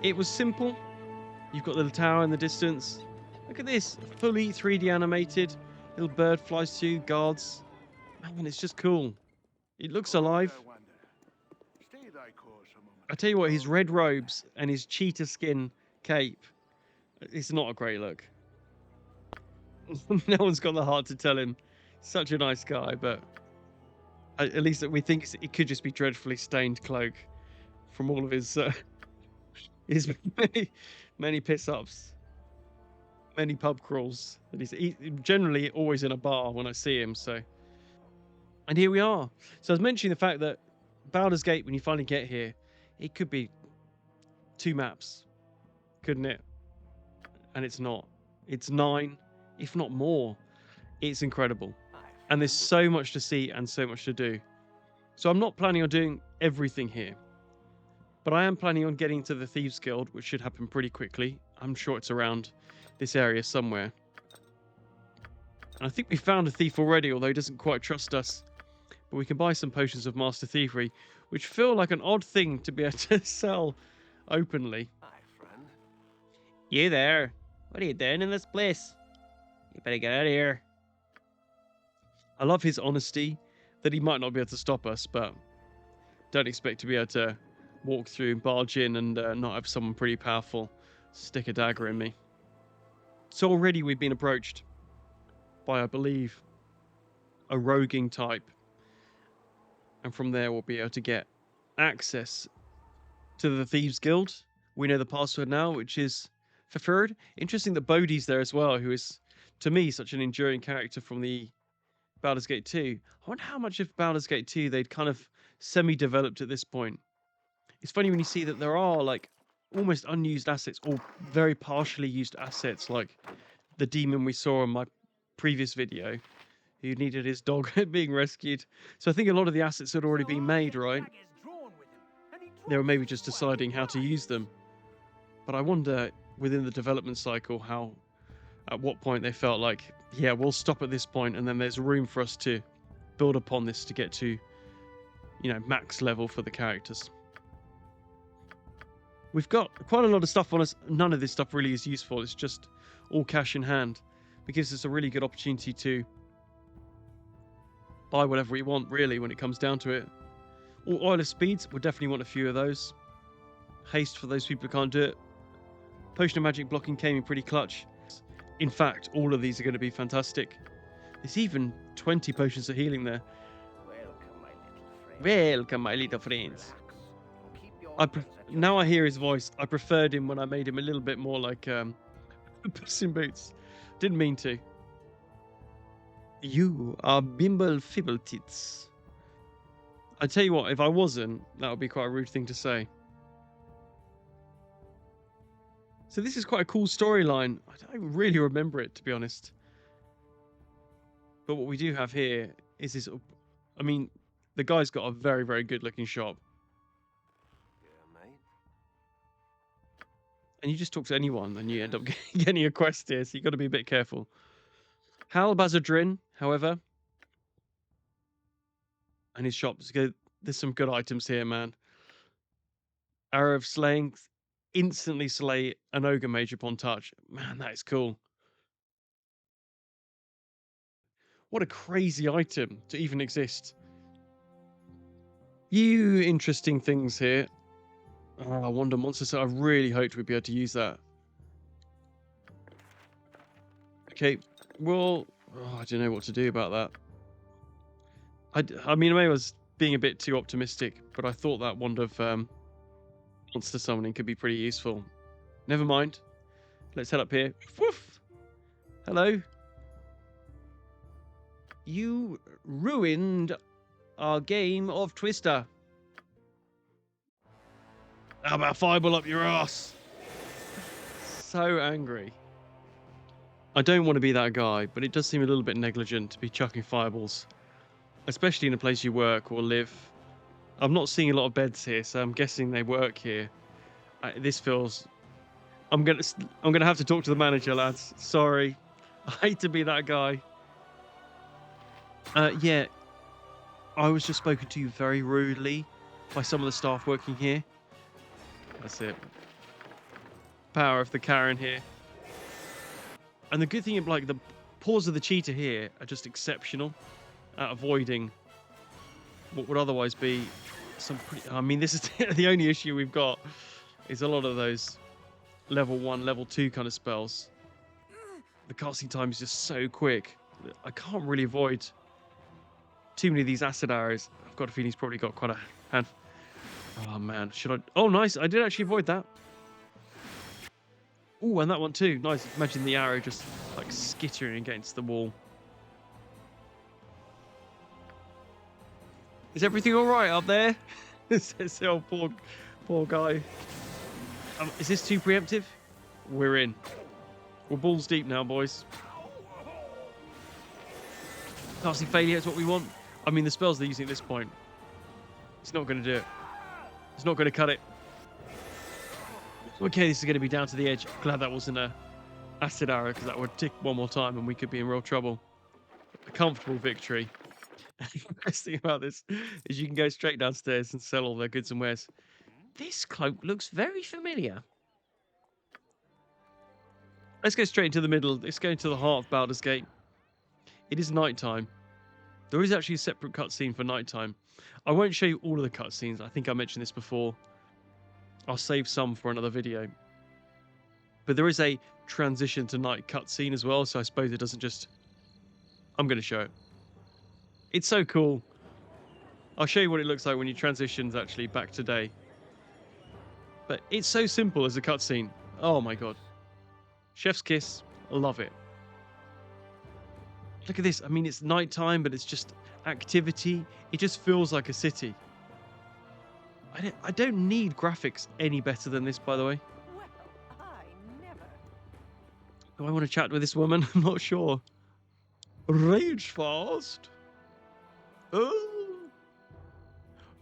It was simple. You've got the little tower in the distance. Look at this, fully 3D animated. Little bird flies to you, guards. Man, it's just cool. It looks alive. I tell you what, his red robes and his cheetah skin cape, it's not a great look. No one's got the heart to tell him. Such a nice guy, but at least we think it could just be dreadfully stained cloak from all of his many piss-ups, many pub crawls. That he's generally always in a bar when I see him. So, and here we are. So I was mentioning the fact that Baldur's Gate, when you finally get here, it could be 2 maps, couldn't it? And it's not. It's 9, if not more. It's incredible. And there's so much to see and so much to do. So I'm not planning on doing everything here. But I am planning on getting to the Thieves Guild, which should happen pretty quickly. I'm sure it's around this area somewhere. And I think we found a thief already, although he doesn't quite trust us. But we can buy some potions of Master Thievery, which feel like an odd thing to be able to sell openly. Hi, friend. You there? What are you doing in this place? You better get out of here. I love his honesty, that he might not be able to stop us, but don't expect to be able to walk through, barge in, and not have someone pretty powerful stick a dagger in me. So already we've been approached by, I believe, a roguing type. And from there we'll be able to get access to the Thieves Guild. We know the password now, which is Furry. Interesting that Bodhi's there as well, who is, to me, such an enduring character from the Baldur's Gate 2. I wonder how much of Baldur's Gate 2 they'd kind of semi-developed at this point. It's funny when you see that there are like almost unused assets or very partially used assets, like the demon we saw in my previous video, who needed his dog being rescued. So I think a lot of the assets had already been made, right? They were maybe just deciding how to use them. But I wonder within the development cycle how, at what point they felt like, yeah, we'll stop at this point and then there's room for us to build upon this to get to, you know, max level for the characters. We've got quite a lot of stuff on us. None of this stuff really is useful. It's just all cash in hand. It gives us a really good opportunity to buy whatever we want, really, when it comes down to it. All Oil of Speeds, we'll definitely want a few of those. Haste for those people who can't do it. Potion of Magic blocking came in pretty clutch. In fact, all of these are going to be fantastic. There's even 20 potions of healing there. Welcome, my little friends. Now I hear his voice. I preferred him when I made him a little bit more like Puss in Boots. Didn't mean to. You are Bimble Fibbletits. I tell you what, if I wasn't, that would be quite a rude thing to say. So this is quite a cool storyline. I don't really remember it, to be honest. But what we do have here is this... I mean, the guy's got a very, very good looking shop. Yeah, mate. And you just talk to anyone and you end up getting a quest here, so you've got to be a bit careful. Howl Bazadrin, however, and his shops, there's some good items here, man. Arrow of Slaying, instantly slay an ogre mage upon touch. Man, that is cool. What a crazy item to even exist. You interesting things here. Oh, Wonder Monster, so I really hoped we'd be able to use that. Okay, well, I don't know what to do about that. I mean, maybe I was being a bit too optimistic, but I thought that wand of monster summoning could be pretty useful. Never mind. Let's head up here. Woof! Hello. You ruined our game of Twister. How about fireball up your ass? So angry. I don't want to be that guy, but it does seem a little bit negligent to be chucking fireballs, especially in a place you work or live. I'm not seeing a lot of beds here, so I'm guessing they work here. This feels... I'm gonna have to talk to the manager, lads. Sorry. I hate to be that guy. Yeah. I was just spoken to very rudely by some of the staff working here. That's it. Power of the Karen here. And the good thing, like, the paws of the cheetah here are just exceptional at avoiding what would otherwise be some pretty... I mean, this is the only issue we've got is a lot of those level 1, level 2 kind of spells. The casting time is just so quick. I can't really avoid too many of these acid arrows. I've got a feeling he's probably got quite a hand. Oh, man. Should I... Oh, nice. I did actually avoid that. Oh, and that one too. Nice. Imagine the arrow just like skittering against the wall. Is everything all right up there? Says the old poor guy. Is this too preemptive? We're in. We're balls deep now, boys. Casting failure is what we want. I mean, the spells they're using at this point. It's not going to do it. It's not going to cut it. Okay, this is going to be down to the edge. Glad that wasn't a acid arrow, because that would tick one more time and we could be in real trouble. A comfortable victory. The best thing about this is you can go straight downstairs and sell all their goods and wares. This cloak looks very familiar. Let's go straight into the middle. Let's go into the heart of Baldurs Gate. It is nighttime. There is actually a separate cutscene for nighttime. I won't show you all of the cutscenes. I think I mentioned this before. I'll save some for another video. But there is a transition to night cutscene as well, so I suppose it doesn't just... I'm going to show it. It's so cool. I'll show you what it looks like when you transition actually back to day. But it's so simple as a cutscene. Oh my god. Chef's kiss. Love it. Look at this. I mean, it's nighttime, but it's just activity. It just feels like a city. I don't need graphics any better than this, by the way. Well, I never. Do I want to chat with this woman? I'm not sure. Rage fast. Oh.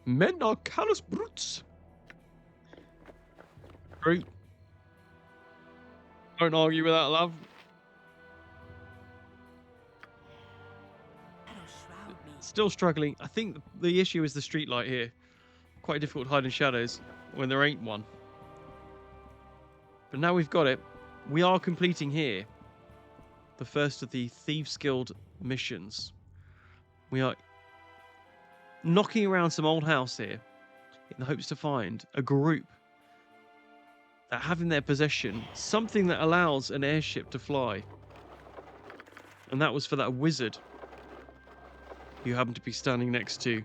Men are callous brutes. Great. Don't argue with that, love. Still struggling. I think the issue is the street light here. Quite difficult to hide in shadows when there ain't one. But now we've got it. We are completing here the first of the Thieves Guild missions. We are knocking around some old house here in the hopes to find a group that have in their possession something that allows an airship to fly. And that was for that wizard who happened to be standing next to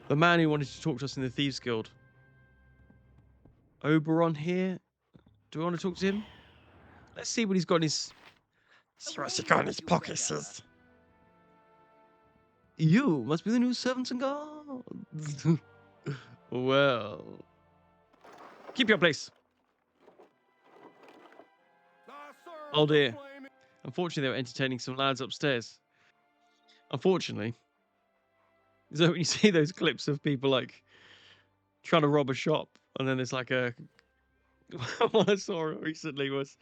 the man who wanted to talk to us in the Thieves Guild. Oberon here. Do we want to talk to him? Let's see what he's got in his... See what he's got in his pockets. You must be the new servants and guards. Well... Keep your place. Oh dear. Unfortunately, they were entertaining some lads upstairs. Unfortunately. So when you see those clips of people like trying to rob a shop, and then there's like a... What I saw recently was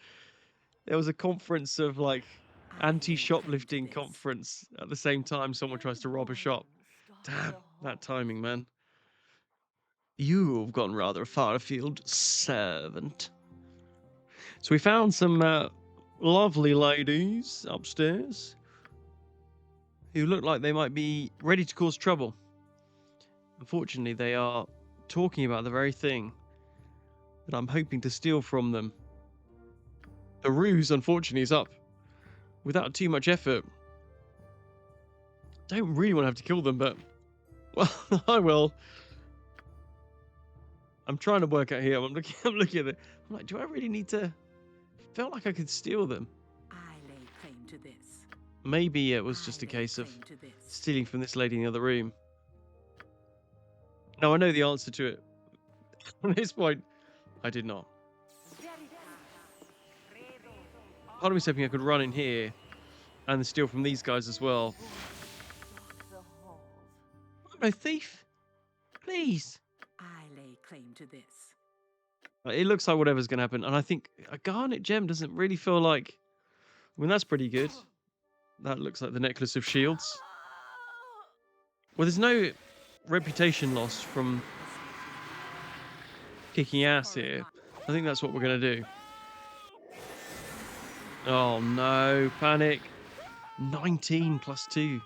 there was a conference of like anti-shoplifting conference at the same time someone tries to rob a shop. Damn, that timing, man. You've gone rather far afield, servant. So we found some lovely ladies upstairs who look like they might be ready to cause trouble. Unfortunately, they are talking about the very thing that I'm hoping to steal from them. The ruse, unfortunately, is up. Without too much effort. Don't really want to have to kill them, but... Well, I will. I'm trying to work out here. I'm looking at it. I'm like, do I really need to... Felt like I could steal them. I lay claim to this. Maybe it was just a case of stealing from this lady in the other room. No, I know the answer to it. At this point, I did not. Part of me hoping I could run in here and steal from these guys as well. I'm no thief. Please. I lay claim to this. It looks like whatever's going to happen. And I think a garnet gem doesn't really feel like... I mean, that's pretty good. That looks like the necklace of shields. Well, there's no reputation loss from kicking ass here. I think that's what we're going to do. Oh, no. Panic. 19 plus 2.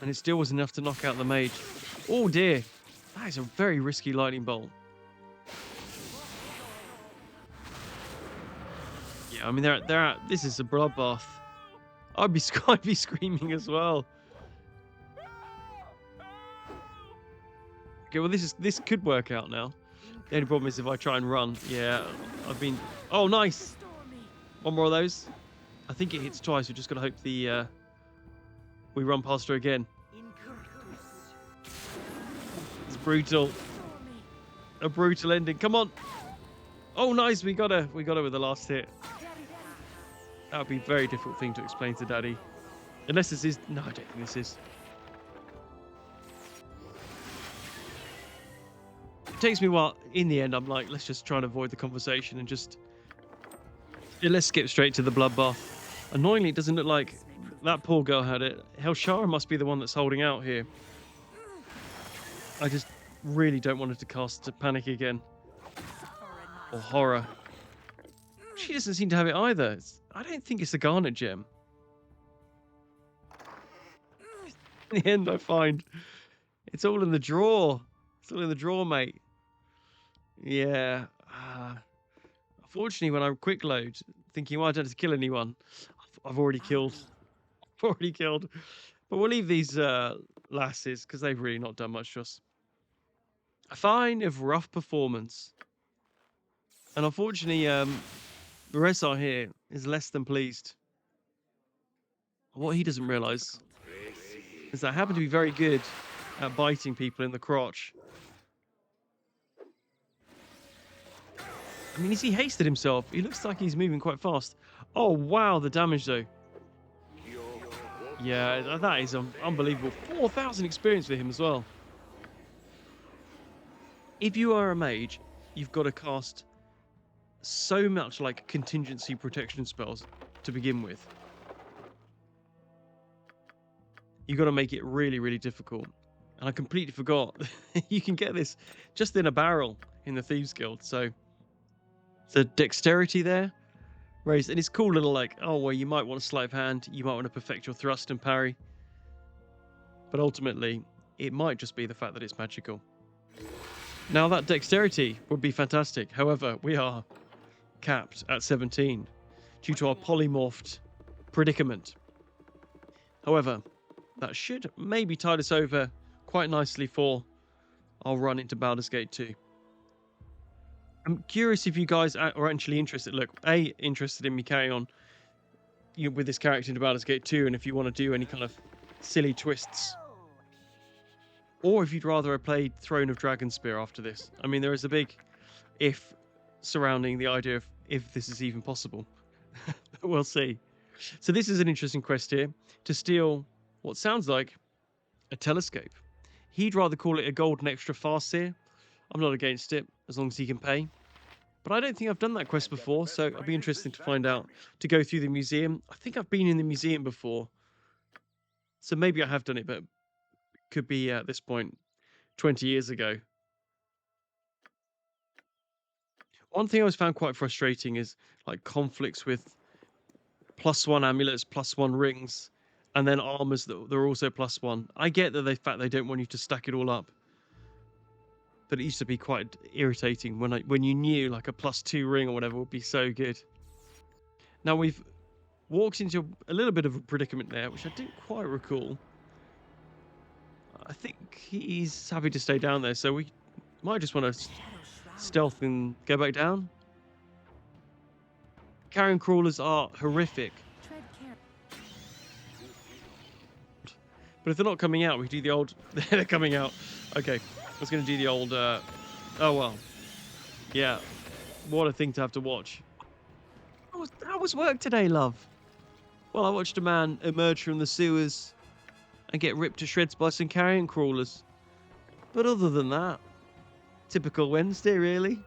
And it still was enough to knock out the mage. Oh, dear. That is a very risky lightning bolt. Yeah, I mean, this is a bloodbath. I'd be screaming as well. Okay, well, this could work out now. The only problem is if I try and run. Yeah, I've been... Oh, nice. One more of those. I think it hits twice. We've just got to hope we run past her again. It's brutal. A brutal ending. Come on. Oh, nice. We got her with the last hit. That would be a very difficult thing to explain to Daddy. Unless this is... No, I don't think this is. It takes me a while. In the end, I'm like, let's just try and avoid the conversation and just... Yeah, let's skip straight to the bloodbath. Annoyingly, it doesn't look like that poor girl had it. Helshara must be the one that's holding out here. I just really don't want her to cast to panic again. Or horror. She doesn't seem to have it either. I don't think it's a garnet gem. In the end, I find it's all in the drawer. It's all in the drawer, mate. Yeah. Unfortunately, when I quick load, thinking, well, I don't have to kill anyone, I've already killed. I've already killed. But we'll leave these lasses because they've really not done much to us. A fine of rough performance. And unfortunately, Resar here is less than pleased. What he doesn't realise is that I happen to be very good at biting people in the crotch. I mean, has he hasted himself? He looks like he's moving quite fast. Oh, wow, the damage, though. Yeah, that is unbelievable. 4,000 experience for him as well. If you are a mage, you've got to cast so much like contingency protection spells to begin with. You've got to make it really, really difficult. And I completely forgot. You can get this just in a barrel in the Thieves Guild. So the dexterity there raised, and it's cool little like, oh, well, you might want a sleight of hand, you might want to perfect your thrust and parry. But ultimately, it might just be the fact that it's magical. Now that dexterity would be fantastic. However, we are capped at 17 due to our polymorphed predicament. However, that should maybe tide us over quite nicely for our run into Baldurs Gate 2. I'm curious if you guys are actually interested. Look, interested in me carrying on with this character into Baldurs Gate 2, and if you want to do any kind of silly twists. Or if you'd rather I played Throne of Dragonspear after this. I mean, there is a big if surrounding the idea of if this is even possible. We'll see. So this is an interesting quest here. To steal what sounds like a telescope. He'd rather call it a golden extra fast here. I'm not against it, as long as he can pay. But I don't think I've done that quest before, so it'll be interesting to find out. To go through the museum. I think I've been in the museum before. So maybe I have done it, but could be at this point 20 years ago. One thing I always found quite frustrating is like conflicts with +1 amulets, +1 rings, and then armors that they're also +1. I get that they don't want you to stack it all up, but it used to be quite irritating when you knew like a +2 ring or whatever would be so good. Now we've walked into a little bit of a predicament there, which I didn't quite recall. I think he's happy to stay down there, so we might just want to stealth and go back down. Carrion crawlers are horrific. But if they're not coming out, we do the old... They're coming out. Okay, I was going to do the old... Oh, well. Yeah, what a thing to have to watch. How was work today, love? Well, I watched a man emerge from the sewers and get ripped to shreds by some carrion crawlers. But other than that, typical Wednesday, really.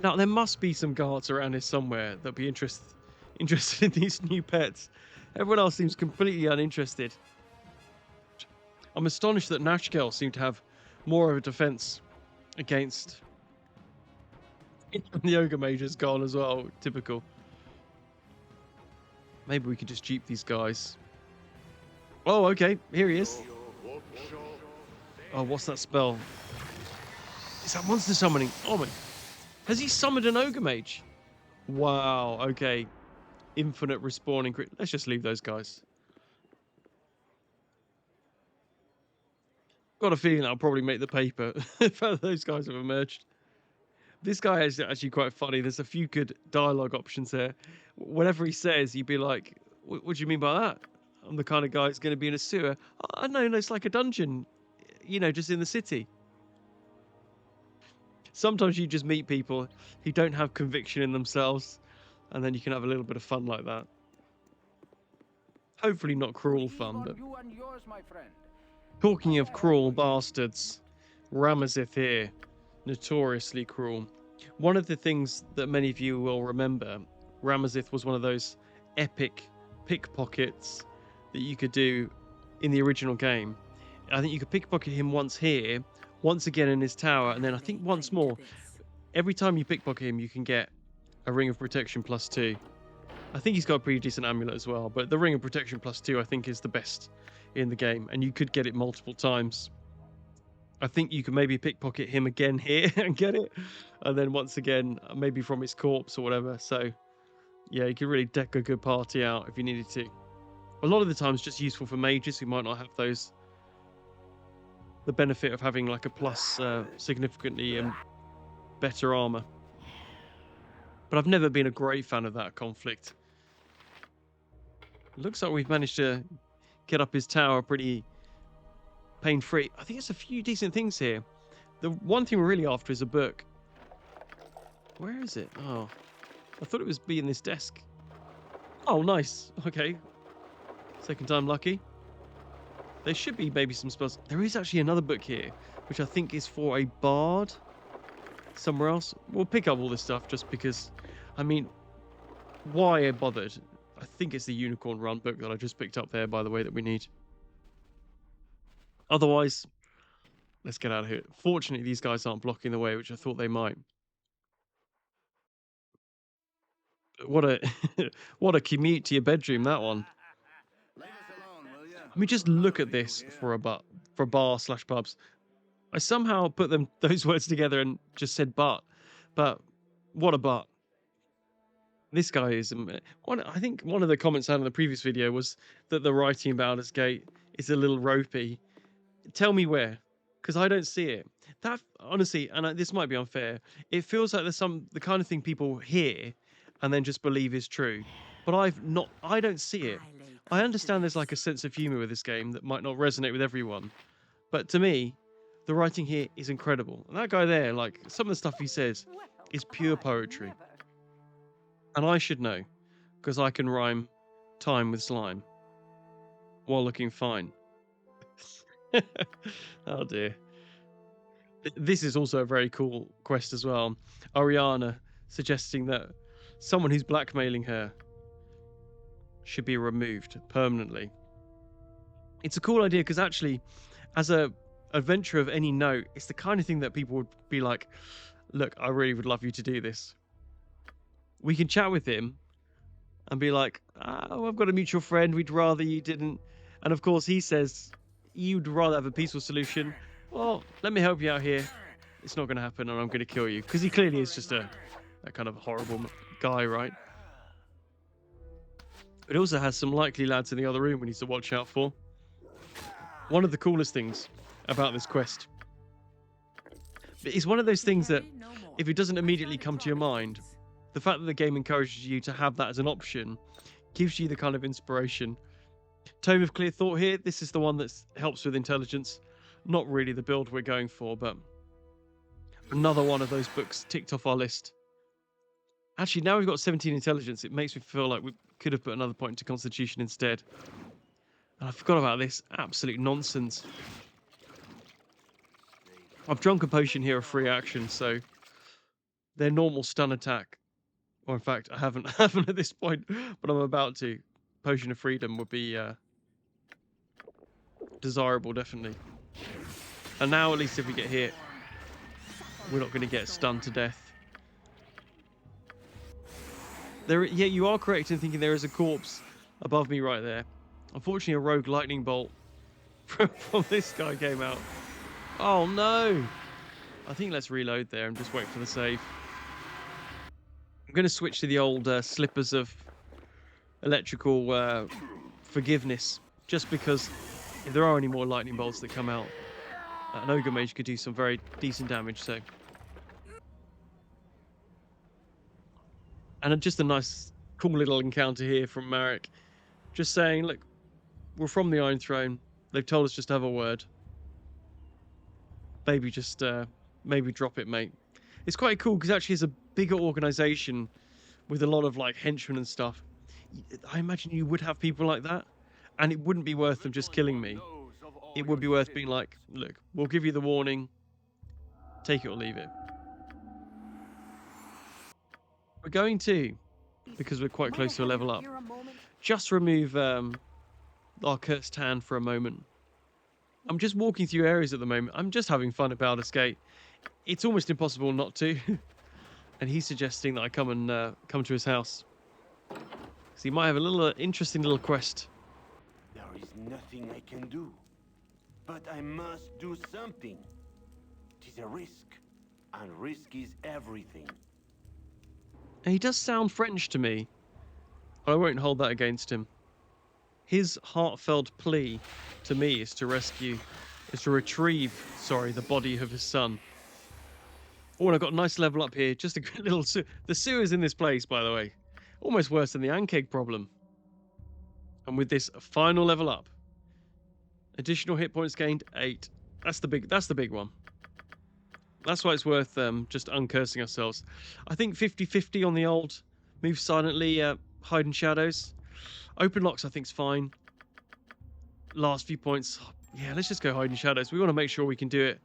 Now, there must be some guards around here somewhere that'd be interested in these new pets. Everyone else seems completely uninterested. I'm astonished that Nashkel seem to have more of a defense against... The Ogre Mage is gone as well. Typical. Maybe we could just jeep these guys. Oh, okay. Here he is. Oh, what's that spell? Is that monster summoning? Oh my... Has he summoned an Ogre Mage? Wow, okay. Infinite respawning. Let's just leave those guys. Got a feeling I'll probably make the paper if those guys have emerged. This guy is actually quite funny. There's a few good dialogue options there. Whatever he says, you'd be like, what do you mean by that? I'm the kind of guy who's going to be in a sewer. Oh, no, it's like a dungeon, you know, just in the city. Sometimes you just meet people who don't have conviction in themselves, and then you can have a little bit of fun like that. Hopefully not cruel fun, but... Talking of cruel bastards, Ramazith here, notoriously cruel. One of the things that many of you will remember, Ramazith was one of those epic pickpockets that you could do in the original game. I think you could pickpocket him once here, once again in his tower, and then I think once more. Every time you pickpocket him, you can get a Ring of Protection +2. I think he's got a pretty decent amulet as well, but the Ring of Protection +2 I think is the best in the game, and you could get it multiple times. I think you could maybe pickpocket him again here and get it, and then once again, maybe from his corpse or whatever. So, yeah, you could really deck a good party out if you needed to. A lot of the time, it's just useful for mages who might not have those... the benefit of having like a plus significantly better armor. But I've never been a great fan of that conflict. Looks like we've managed to get up his tower pretty pain-free. I think it's a few decent things here. The one thing we're really after is a book. Where is it? Oh, I thought it was in this desk. Oh, nice. Okay. Second time lucky. There should be maybe some spells. There is actually another book here, which I think is for a bard somewhere else. We'll pick up all this stuff just because, I mean, why I bothered? I think it's the Unicorn Run book that I just picked up there, by the way, that we need. Otherwise, let's get out of here. Fortunately, these guys aren't blocking the way, which I thought they might. What a what a commute to your bedroom, that one. I mean, just look at this for a bar/pubs. I somehow put those words together and just said but what a but. This guy is I think one of the comments I had in the previous video was that the writing in Baldurs Gate is a little ropey. Tell me where, because I don't see it. That honestly, and this might be unfair, it feels like there's the kind of thing people hear and then just believe is true. But I don't see it. I understand there's like a sense of humor with this game that might not resonate with everyone, but to me, the writing here is incredible. And that guy there, like some of the stuff he says is pure poetry. And I should know, because I can rhyme time with slime while looking fine. Oh dear. This is also a very cool quest as well. Ariana suggesting that someone who's blackmailing her should be removed permanently. It's a cool idea because actually, as a adventurer of any note, it's the kind of thing that people would be like, look, I really would love you to do this. We can chat with him and be like, oh, I've got a mutual friend, we'd rather you didn't. And of course he says, you'd rather have a peaceful solution. Well, let me help you out here. It's not going to happen and I'm going to kill you. Because he clearly is just a kind of horrible guy, right? It also has some likely lads in the other room we need to watch out for. One of the coolest things about this quest is one of those things that if it doesn't immediately come to your mind, the fact that the game encourages you to have that as an option gives you the kind of inspiration. Tome of Clear Thought here, this is the one that helps with intelligence. Not really the build we're going for, but another one of those books ticked off our list. Actually, now we've got 17 intelligence, it makes me feel like we could have put another point into Constitution instead. I forgot about this. Absolute nonsense. I've drunk a potion here of free action, so their normal stun attack, or in fact, I haven't at this point, but I'm about to. Potion of freedom would be desirable, definitely. And now, at least, if we get hit, we're not going to get stunned to death. Yeah, you are correct in thinking there is a corpse above me right there. Unfortunately, a rogue lightning bolt from this guy came out. Oh no! I think let's reload there and just wait for the save. I'm going to switch to the old slippers of electrical forgiveness, just because if there are any more lightning bolts that come out, an ogre mage could do some very decent damage. So, and just a nice, cool little encounter here from Marek, just saying, look, we're from the Iron Throne. They've told us just to have a word. Maybe just maybe drop it, mate. It's quite cool because actually it's a bigger organization with a lot of like henchmen and stuff. I imagine you would have people like that, and it wouldn't be worth them just killing me. It would be worth being like, look, we'll give you the warning, take it or leave it. We're going to, because we're quite close to a level up, just remove our cursed hand for a moment. I'm just walking through areas at the moment. I'm just having fun at Baldurs Gate. It's almost impossible not to. And he's suggesting that I come to his house. So he might have a little interesting little quest. There is nothing I can do, but I must do something. It is a risk, and risk is everything. And he does sound French to me, but I won't hold that against him. His heartfelt plea to me is to retrieve, the body of his son. Oh, and I've got a nice level up here. Just a good little the sewers in this place, by the way, almost worse than the ankheg problem. And with this final level up, additional hit points gained 8. That's the big one. That's why it's worth just uncursing ourselves. I think 50-50 on the old move silently, hide in shadows. Open locks I think's fine. Last few points, yeah, let's just go hide in shadows. We want to make sure we can do it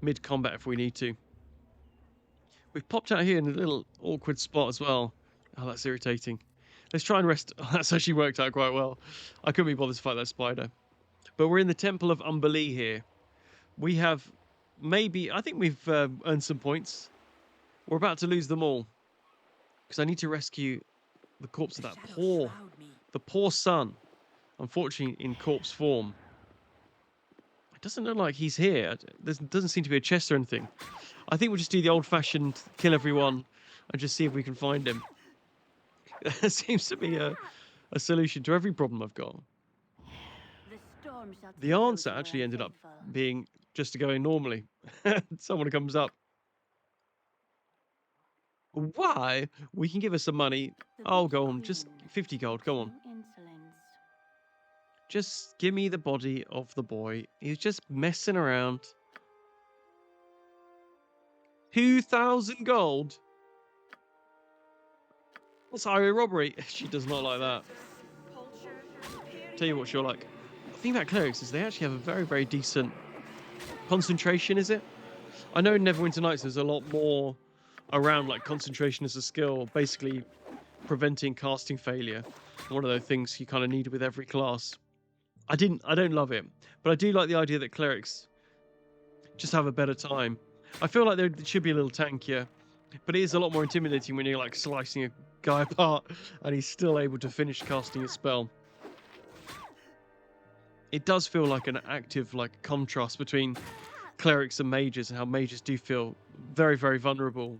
mid combat if we need to. We've popped out here in a little awkward spot as well. Oh, that's irritating. Let's try and rest. Oh, that's actually worked out quite well. I couldn't be bothered to fight that spider. But we're in the Temple of Underellar here. We have I think we've earned some points. We're about to lose them all. Because I need to rescue the corpse of that poor son. Unfortunately, in corpse form. It doesn't look like he's here. There doesn't seem to be a chest or anything. I think we'll just do the old-fashioned kill everyone and just see if we can find him. There seems to be a solution to every problem I've got. The answer actually ended up being just to go in normally. Someone comes up. Why? We can give us some money. Oh, go on. Just 50 gold. Go on. Just give me the body of the boy. He's just messing around. 2,000 gold? That's highway robbery. She does not like that. Tell you what she'll like. The thing about clerics is they actually have a very, very decent concentration, is it? I know in Neverwinter Nights there's a lot more around like concentration as a skill, basically preventing casting failure. One of those things you kind of need with every class. I don't love it, but I do like the idea that clerics just have a better time. I feel like there should be a little tankier, but it is a lot more intimidating when you're like slicing a guy apart and he's still able to finish casting a spell. It does feel like an active like contrast between clerics and mages, and how mages do feel very, very vulnerable,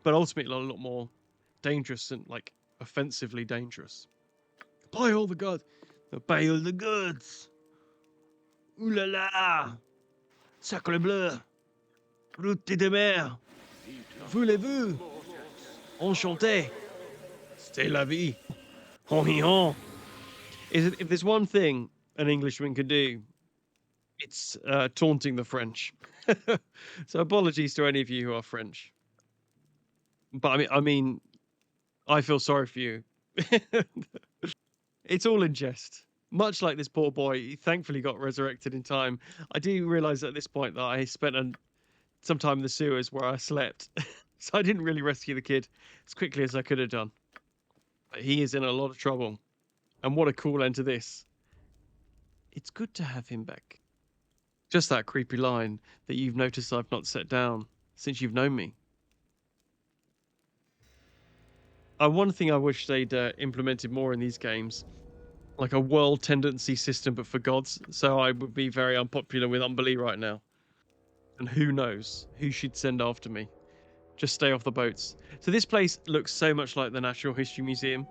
but ultimately a lot more dangerous and like offensively dangerous. Buy all the goods. Buy all the goods. Ouh la la. Sacre bleu. Route de mer. Voulez-vous? Enchanté. C'est la vie. If there's one thing an Englishman can do, it's taunting the French. So apologies to any of you who are French. But I mean, I feel sorry for you. It's all in jest. much like this poor boy, he thankfully got resurrected in time. I do realise at this point that I spent some time in the sewers where I slept. So I didn't really rescue the kid as quickly as I could have done. But he is in a lot of trouble. And what a cool end to this. It's good to have him back. Just that creepy line that you've noticed I've not set down since you've known me. One thing I wish they'd implemented more in these games, like a world tendency system, but for gods. So I would be very unpopular with Umberlee right now. And who knows who she'd send after me. Just stay off the boats. So this place looks so much like the Natural History Museum,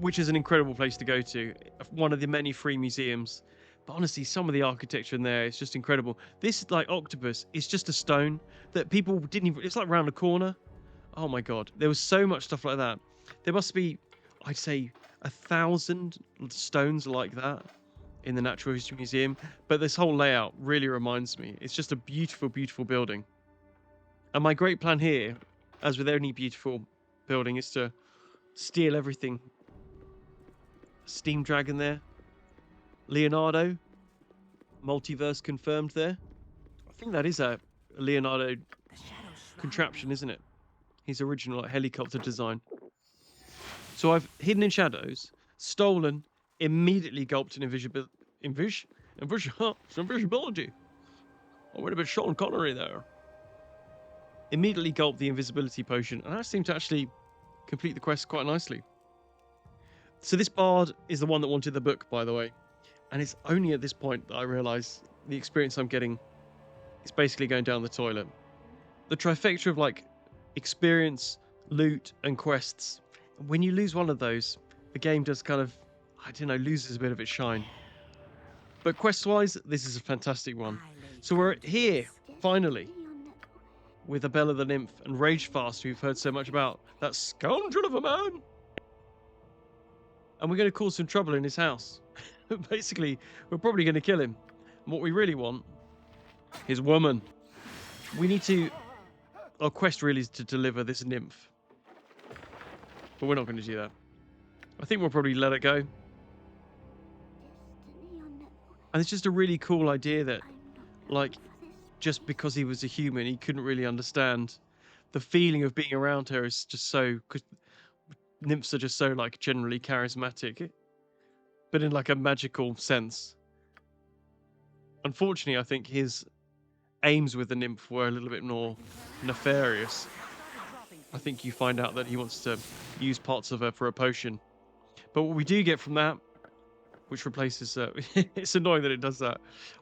which is an incredible place to go to. One of the many free museums. But honestly, some of the architecture in there is just incredible. This, like, octopus is just a stone that people didn't even... It's like round the corner. Oh my god. There was so much stuff like that. There must be, I'd say, 1,000 stones like that in the Natural History Museum. But this whole layout really reminds me. It's just a beautiful, beautiful building. And my great plan here, as with any beautiful building, is to steal everything. Steam Dragon there. Leonardo. Multiverse confirmed there. I think that is a Leonardo contraption, isn't it? His original helicopter design. So I've hidden in shadows, stolen, immediately gulped an invisibility. I went a bit Sean Connery there. Immediately gulped the invisibility potion, and that seemed to actually complete the quest quite nicely. So this bard is the one that wanted the book, by the way. And it's only at this point that I realise the experience I'm getting is basically going down the toilet. The trifecta of, like, experience, loot, and quests. When you lose one of those, the game does kind of, I don't know, loses a bit of its shine. But quest-wise, this is a fantastic one. So we're here, finally, with Abella the Nymph and Ragefast, who we've heard so much about. That scoundrel of a man! And we're going to cause some trouble in his house. Basically, we're probably going to kill him. And what we really want is woman. We need to... Our quest really is to deliver this nymph. But we're not going to do that. I think we'll probably let it go. And it's just a really cool idea that, like, just because he was a human, he couldn't really understand the feeling of being around her is just so... Cause nymphs are just so, like, generally charismatic. But in, like, a magical sense. Unfortunately, I think his aims with the nymph were a little bit more nefarious. I think you find out that he wants to use parts of her for a potion. But what we do get from that, which replaces... it's annoying that it does that.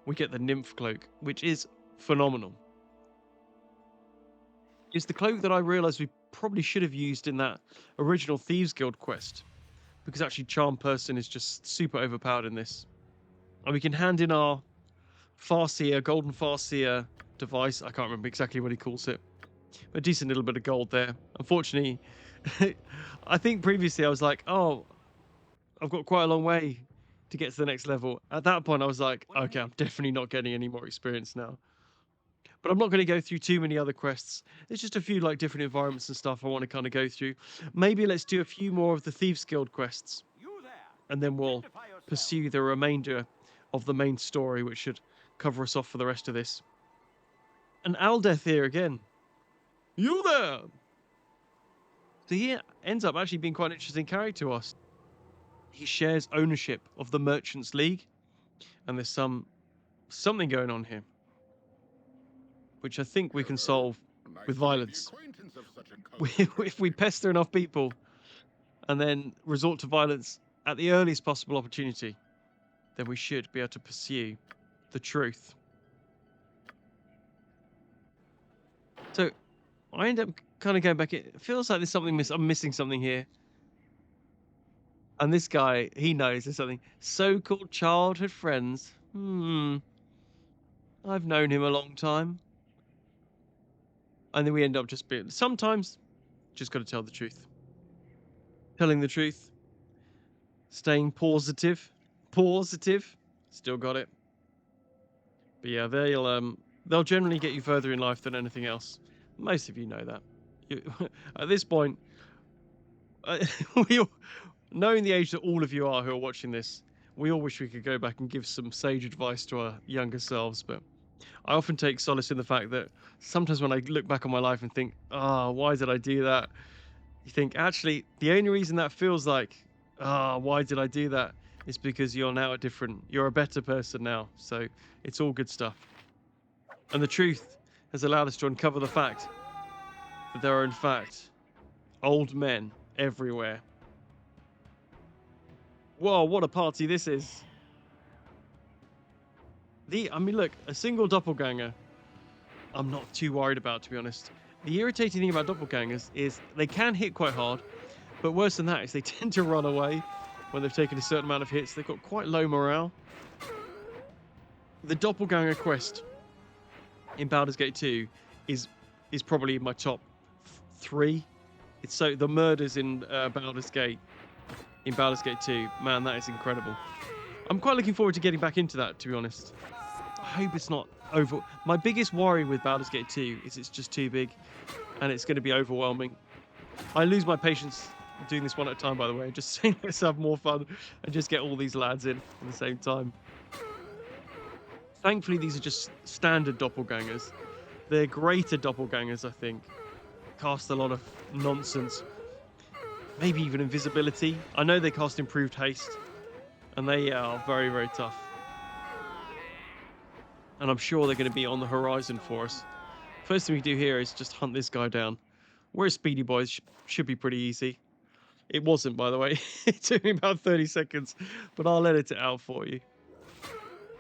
We get the nymph cloak, which is phenomenal. It's the cloak that I realised we probably should have used in that original Thieves Guild quest. Because actually Charm Person is just super overpowered in this. And we can hand in our Farseer, Golden Farseer device. I can't remember exactly what he calls it. But a decent little bit of gold there. Unfortunately, I think previously I was like, oh, I've got quite a long way to get to the next level. At that point, I was like, okay, I'm definitely not getting any more experience now. But I'm not going to go through too many other quests. There's just a few, like, different environments and stuff I want to kind of go through. Maybe let's do a few more of the Thieves Guild quests. And then we'll pursue the remainder of the main story, which should cover us off for the rest of this. And Aldeth here again. You there! So he ends up actually being quite an interesting character to us. He shares ownership of the Merchants League. And there's something going on here, which I think we can solve with violence. If we pester enough people and then resort to violence at the earliest possible opportunity, then we should be able to pursue the truth. So I end up kind of going back. It feels like there's something I'm missing something here. And this guy, he knows there's something. So-called childhood friends. I've known him a long time. And then we end up just being... Sometimes, just got to tell the truth. Telling the truth. Staying positive. Still got it. But yeah, they'll generally get you further in life than anything else. Most of you know that. At this point, knowing the age that all of you are who are watching this, We all wish we could go back and give some sage advice to our younger selves, but I often take solace in the fact that sometimes when I look back on my life and think, why did I do that? You think, actually, the only reason that feels like, why did I do that? Is because you're now you're a better person now. So it's all good stuff. And the truth has allowed us to uncover the fact that there are, in fact, old men everywhere. Whoa, what a party this is. I mean, look, a single doppelganger, I'm not too worried about, to be honest. The irritating thing about doppelgangers is they can hit quite hard, but worse than that is they tend to run away when they've taken a certain amount of hits. They've got quite low morale. The doppelganger quest in Baldurs Gate 2 is probably my top 3. It's so the murders in Baldur's Gate 2, man, that is incredible. I'm quite looking forward to getting back into that, to be honest. I hope it's not over. My biggest worry with Baldur's Gate 2 is it's just too big and it's going to be overwhelming. I lose my patience doing this one at a time, by the way. Just saying, let's have more fun and just get all these lads in at the same time. Thankfully, these are just standard doppelgangers. They're greater doppelgangers, I think. Cast a lot of nonsense. Maybe even invisibility. I know they cast improved haste. And they are very, very tough. And I'm sure they're going to be on the horizon for us. First thing we do here is just hunt this guy down. We're speedy boys. Should be pretty easy. It wasn't, by the way. It took me about 30 seconds. But I'll edit it out for you.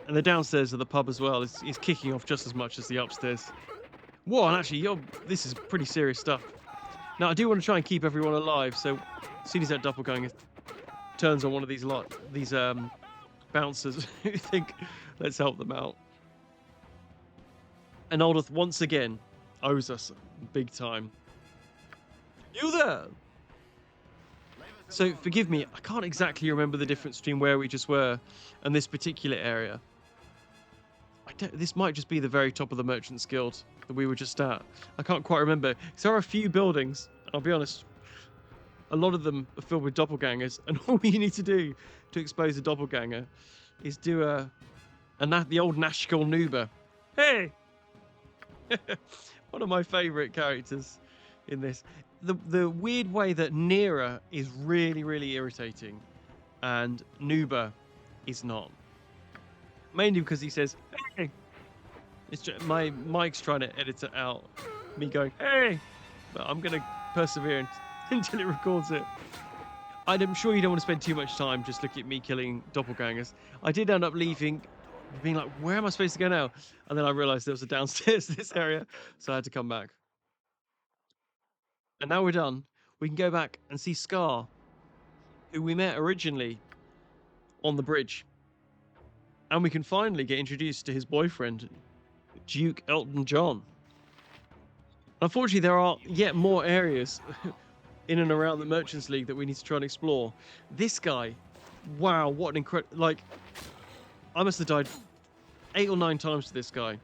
And the downstairs of the pub as well is kicking off just as much as the upstairs. Whoa, and actually, this is pretty serious stuff. Now, I do want to try and keep everyone alive. So as soon as that doppelganger turns on one of these bouncers who think, let's help them out. And Aldous once again owes us big time. You there? So forgive me, I can't exactly remember the difference between where we just were and this particular area. This might just be the very top of the Merchants Guild that we were just at. I can't quite remember. There are a few buildings, I'll be honest. A lot of them are filled with doppelgangers, and all you need to do to expose a doppelganger is do the old Nashkel Nuba. Hey! One of my favourite characters in this. The weird way that Nera is really, really irritating, and Nuba is not. Mainly because he says, hey! It's just, my mic's trying to edit it out. Me going, hey! But I'm going to persevere until it records it. I'm sure you don't want to spend too much time just looking at me killing doppelgangers. I did end up leaving, being like, where am I supposed to go now? And then I realised there was a downstairs this area, so I had to come back. And now we're done. We can go back and see Scar, who we met originally on the bridge. And we can finally get introduced to his boyfriend, Duke Elton John. Unfortunately, there are yet more areas in and around the Merchants League that we need to try and explore. This guy, wow, what an incredible... Like, I must have died 8 or 9 times to this guy.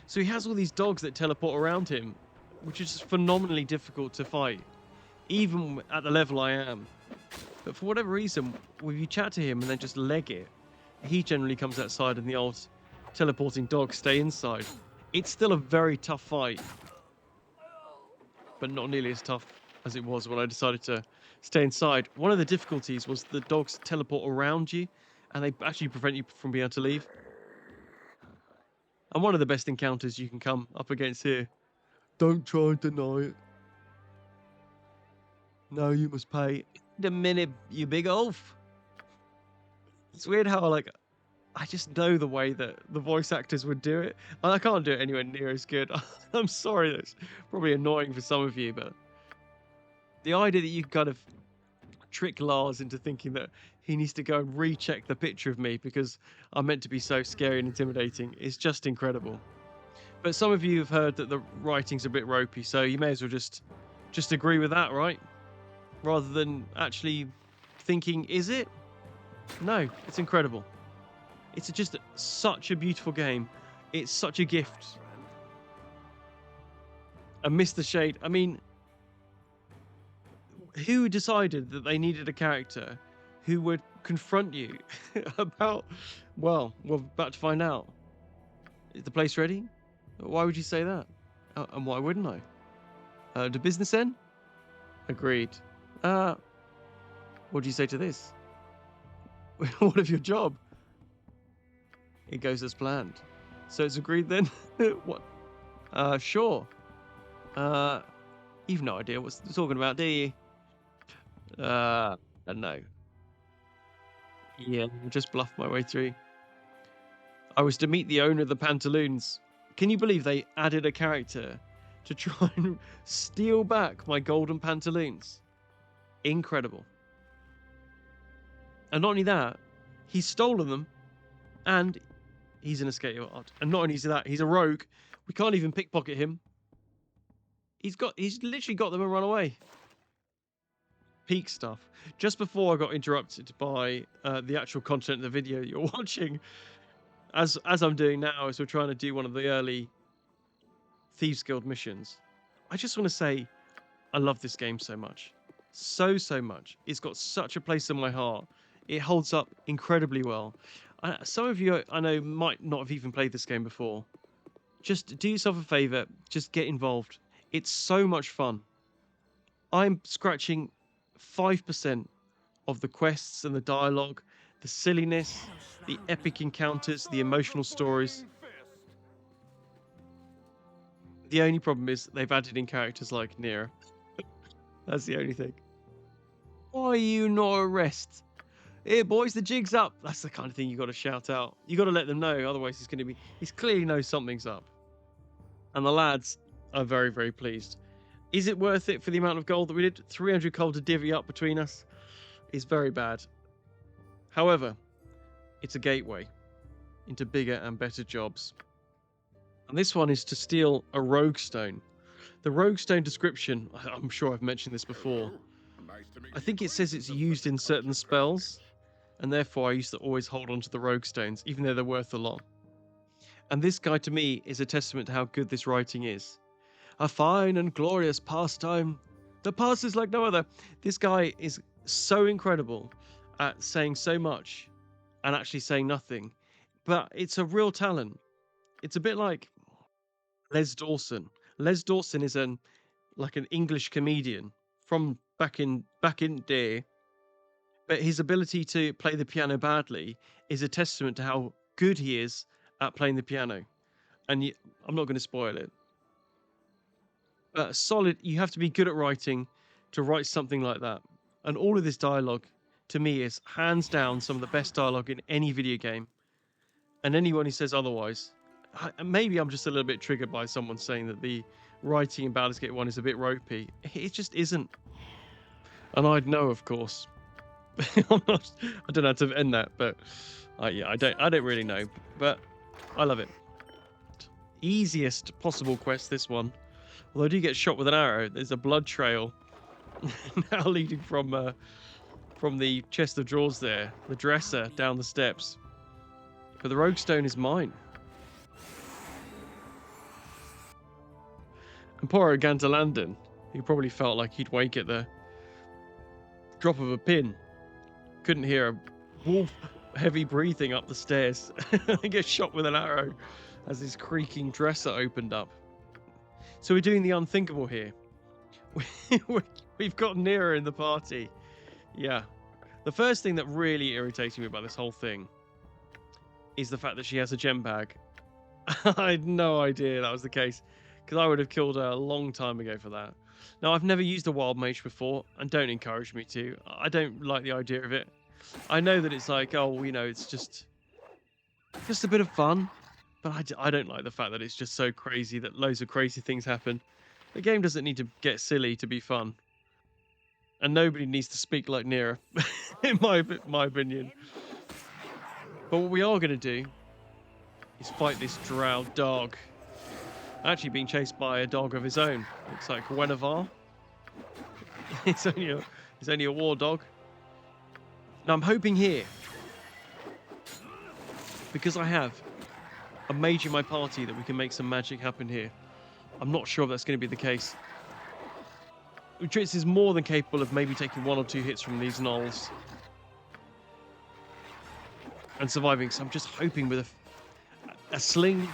So he has all these dogs that teleport around him, which is just phenomenally difficult to fight, even at the level I am. But for whatever reason, when you chat to him and then just leg it, he generally comes outside and the old teleporting dogs stay inside. It's still a very tough fight, but not nearly as tough as it was when I decided to stay inside. One of the difficulties was the dogs teleport around you and they actually prevent you from being able to leave. And one of the best encounters you can come up against here. Don't try and deny it. No, you must pay. The minute, you big oaf. It's weird how, like, I just know the way that the voice actors would do it. And I can't do it anywhere near as good. I'm sorry, that's probably annoying for some of you, but the idea that you can kind of trick Lars into thinking that he needs to go and recheck the picture of me because I'm meant to be so scary and intimidating is just incredible. But some of you have heard that the writing's a bit ropey, so you may as well just agree with that, right? Rather than actually thinking, is it? No, it's incredible. It's just such a beautiful game. It's such a gift. And Mr. Shade, I mean, who decided that they needed a character who would confront you about, well, we're about to find out. Is the place ready? Why would you say that? And why wouldn't I? Do business end? Agreed. What do you say to this? What of your job? It goes as planned. So it's agreed then? What? Sure. You've no idea what you're talking about, do you? No. Yeah, I just bluffed my way through. I was to meet the owner of the pantaloons. Can you believe they added a character to try and steal back my golden pantaloons? Incredible. And not only that, he's stolen them, and he's an escape artist. And not only is that, he's a rogue. We can't even pickpocket him. He's literally got them and run away. Peak stuff. Just before I got interrupted by the actual content of the video that you're watching, as I'm doing now, as we're trying to do one of the early Thieves Guild missions, I just want to say I love this game so much. So much. It's got such a place in my heart. It holds up incredibly well. Some of you, I know, might not have even played this game before. Just do yourself a favor. Just get involved. It's so much fun. I'm scratching 5% of the quests and the dialogue, the silliness, the epic encounters, the emotional stories. The only problem is they've added in characters like Nira. That's the only thing. Why are you not arrest? Here, boys, the jig's up. That's the kind of thing you got to shout out. You got to let them know, otherwise he's clearly knows something's up. And the lads are very, very pleased. Is it worth it for the amount of gold that we did? 300 gold to divvy up between us is very bad. However, it's a gateway into bigger and better jobs. And this one is to steal a rogue stone. The rogue stone description, I'm sure I've mentioned this before. I think it says it's used in certain spells, and therefore I used to always hold on to the rogue stones, even though they're worth a lot. And this guy, to me, is a testament to how good this writing is. A fine and glorious pastime that passes like no other. This guy is so incredible at saying so much and actually saying nothing. But it's a real talent. It's a bit like Les Dawson. Les Dawson is like an English comedian from back in day. But his ability to play the piano badly is a testament to how good he is at playing the piano. And I'm not going to spoil it. Solid, you have to be good at writing to write something like that. And all of this dialogue, to me, is hands down some of the best dialogue in any video game. And anyone who says otherwise, maybe I'm just a little bit triggered by someone saying that the writing in Baldurs Gate 1 is a bit ropey. It just isn't. And I'd know, of course. I don't know how to end that, but yeah, I don't really know. But I love it. Easiest possible quest, this one. Although I do get shot with an arrow, there's a blood trail now leading from the chest of drawers there, the dresser, down the steps. But the rogue stone is mine. And poor Gantalandon, he probably felt like he'd wake at the drop of a pin. Couldn't hear a wolf heavy breathing up the stairs and get shot with an arrow as this creaking dresser opened up. So we're doing the unthinkable here. We've got Nira in the party. Yeah. The first thing that really irritated me about this whole thing is the fact that she has a gem bag. I had no idea that was the case, because I would have killed her a long time ago for that. Now, I've never used a wild mage before, and don't encourage me to. I don't like the idea of it. I know that it's like, oh, you know, it's just a bit of fun. But I don't like the fact that it's just so crazy that loads of crazy things happen. The game doesn't need to get silly to be fun. And nobody needs to speak like Nira, in my opinion. But what we are going to do is fight this drow dog. Actually being chased by a dog of his own. Looks like Guinevere. It's only a war dog. Now I'm hoping here, because I have a mage in my party, that we can make some magic happen here. I'm not sure if that's going to be the case. Drizzt is more than capable of maybe taking 1 or 2 hits from these gnolls. and surviving. So I'm just hoping with a sling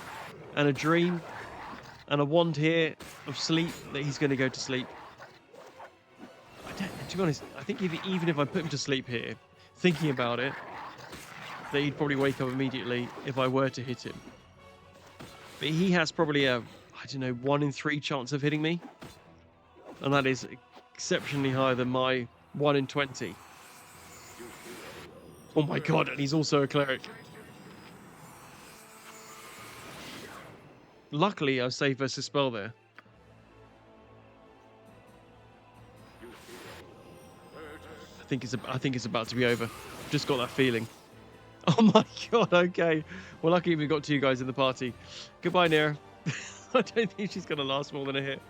and a dream and a wand here of sleep that he's going to go to sleep. To be honest, I think even if I put him to sleep here, thinking about it, that he'd probably wake up immediately if I were to hit him. But he has probably a, I don't know, 1 in 3 chance of hitting me. And that is exceptionally higher than my 1 in 20. Oh my god, and he's also a cleric. Luckily, I was safe versus spell there. I think it's about to be over. Just got that feeling. Oh my god, okay. Well, lucky we got 2 guys in the party. Goodbye, Nera. I don't think she's going to last more than a hit.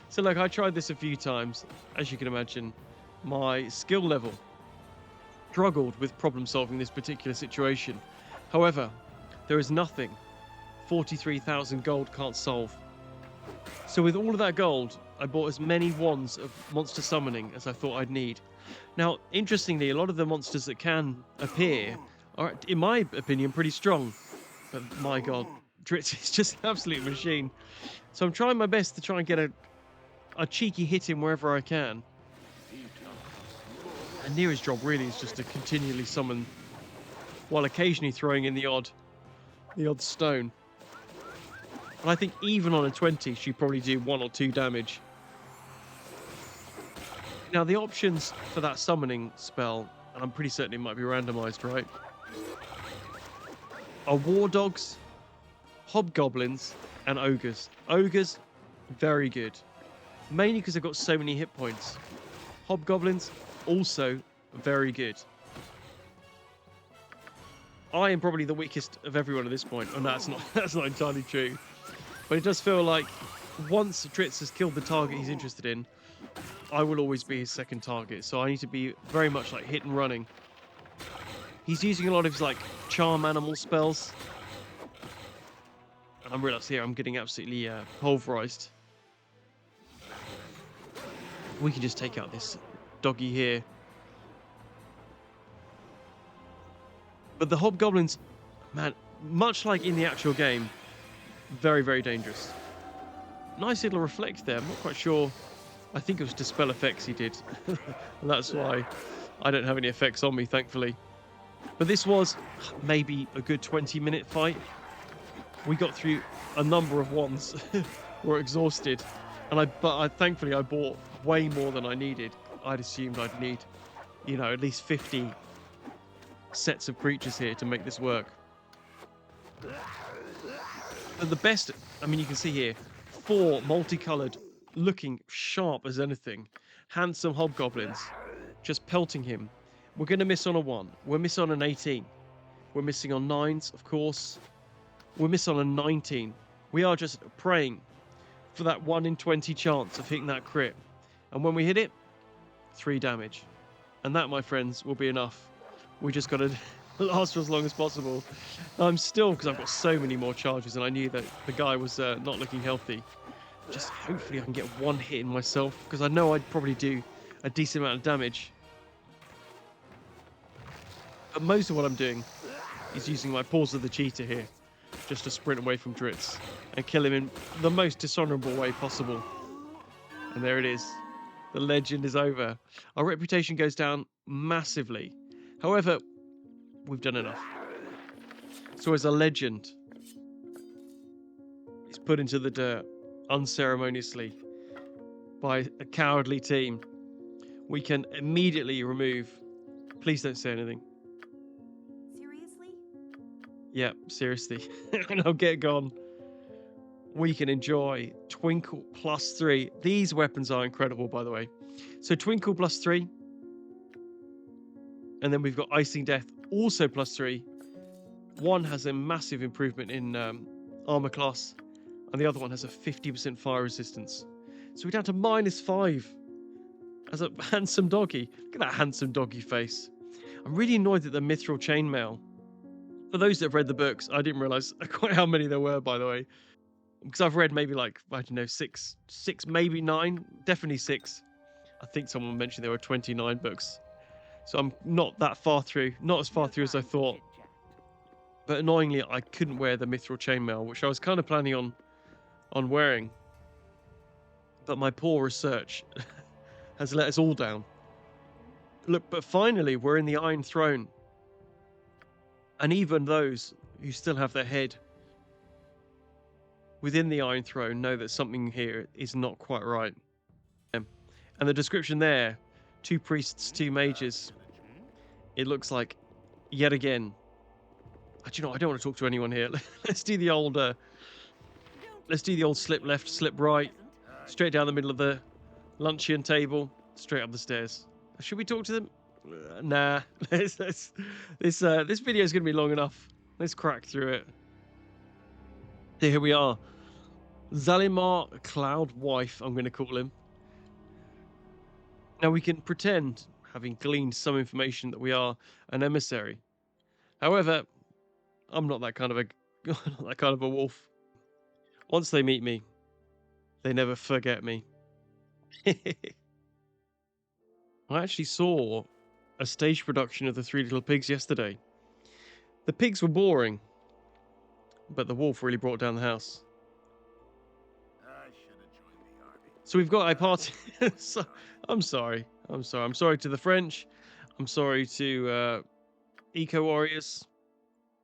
So, look, I tried this a few times. As you can imagine, my skill level struggled with problem solving this particular situation. However, there is nothing 43,000 gold can't solve. So with all of that gold, I bought as many wands of monster summoning as I thought I'd need. Now, interestingly, a lot of the monsters that can appear are, in my opinion, pretty strong. But my god, Drizzt is just an absolute machine. So I'm trying my best to try and get a cheeky hit in wherever I can. And Nera's job really is just to continually summon, while occasionally throwing in the odd stone. And I think even on a 20, she'd probably do 1 or 2 damage. Now, the options for that summoning spell, and I'm pretty certain it might be randomized, right? Are war dogs, hobgoblins, and ogres. Ogres, very good. Mainly because they've got so many hit points. Hobgoblins, also very good. I am probably the weakest of everyone at this point, and that's not entirely true. But it does feel like once Drizzt has killed the target he's interested in, I will always be his second target. So I need to be very much like hit and running. He's using a lot of his like charm animal spells. And I'm realizing here I'm getting absolutely pulverized. We can just take out this doggy here. But the hobgoblins, man, much like in the actual game, very, very dangerous. Nice little reflect there. I'm not quite sure. I think it was dispel effects he did. And that's why I don't have any effects on me, thankfully. But this was maybe a good 20-minute fight. We got through a number of ones. We're exhausted. And thankfully I bought way more than I needed. I'd assumed I'd need, at least 50 sets of creatures here to make this work. But the best, you can see here, 4 multicolored, looking sharp as anything, handsome hobgoblins, just pelting him. We're going to miss on a 1. We're missing on an 18. We're missing on 9s, of course. We're missing on a 19. We are just praying for that 1 in 20 chance of hitting that crit. And when we hit it, 3 damage. And that, my friends, will be enough. We just got to last for as long as possible. I'm still, because I've got so many more charges, and I knew that the guy was not looking healthy. Just hopefully I can get 1 hit in myself, because I know I'd probably do a decent amount of damage. But most of what I'm doing is using my Paws of the Cheetah here, just to sprint away from Drizzt and kill him in the most dishonorable way possible. And there it is. The legend is over. Our reputation goes down massively. However, we've done enough. So as a legend is put into the dirt unceremoniously by a cowardly team, we can immediately remove... Please don't say anything. Seriously? Yeah, seriously. And I'll get gone. We can enjoy Twinkle +3. These weapons are incredible, by the way. So Twinkle +3. And then we've got Icing Death, also +3. One has a massive improvement in armor class, and the other one has a 50% fire resistance. So we're down to -5 as a handsome doggy. Look at that handsome doggy face. I'm really annoyed that the Mithril Chainmail. For those that have read the books, I didn't realize quite how many there were, by the way. Because I've read maybe like, I don't know, 6, maybe 9, definitely 6. I think someone mentioned there were 29 books. So I'm not that far through, not as far through as I thought. But annoyingly, I couldn't wear the mithril chainmail, which I was kind of planning on wearing. But my poor research has let us all down. Look, but finally, we're in the Iron Throne. And even those who still have their head within the Iron Throne know that something here is not quite right. And the description there, 2 priests, 2 mages. It looks like, yet again, do you know, I don't want to talk to anyone here. Let's do the old, slip left, slip right, straight down the middle of the luncheon table, straight up the stairs. Should we talk to them? Nah. This video is going to be long enough. Let's crack through it. Here we are. Zalimar Cloud Wife, I'm going to call him. Now we can pretend, having gleaned some information, that we are an emissary. However, I'm not that kind of a wolf. Once they meet me, they never forget me. I actually saw a stage production of The Three Little Pigs yesterday. The pigs were boring, but the wolf really brought down the house. I should have joined the army. So we've got a party. I'm sorry. I'm sorry to the French. I'm sorry to eco warriors.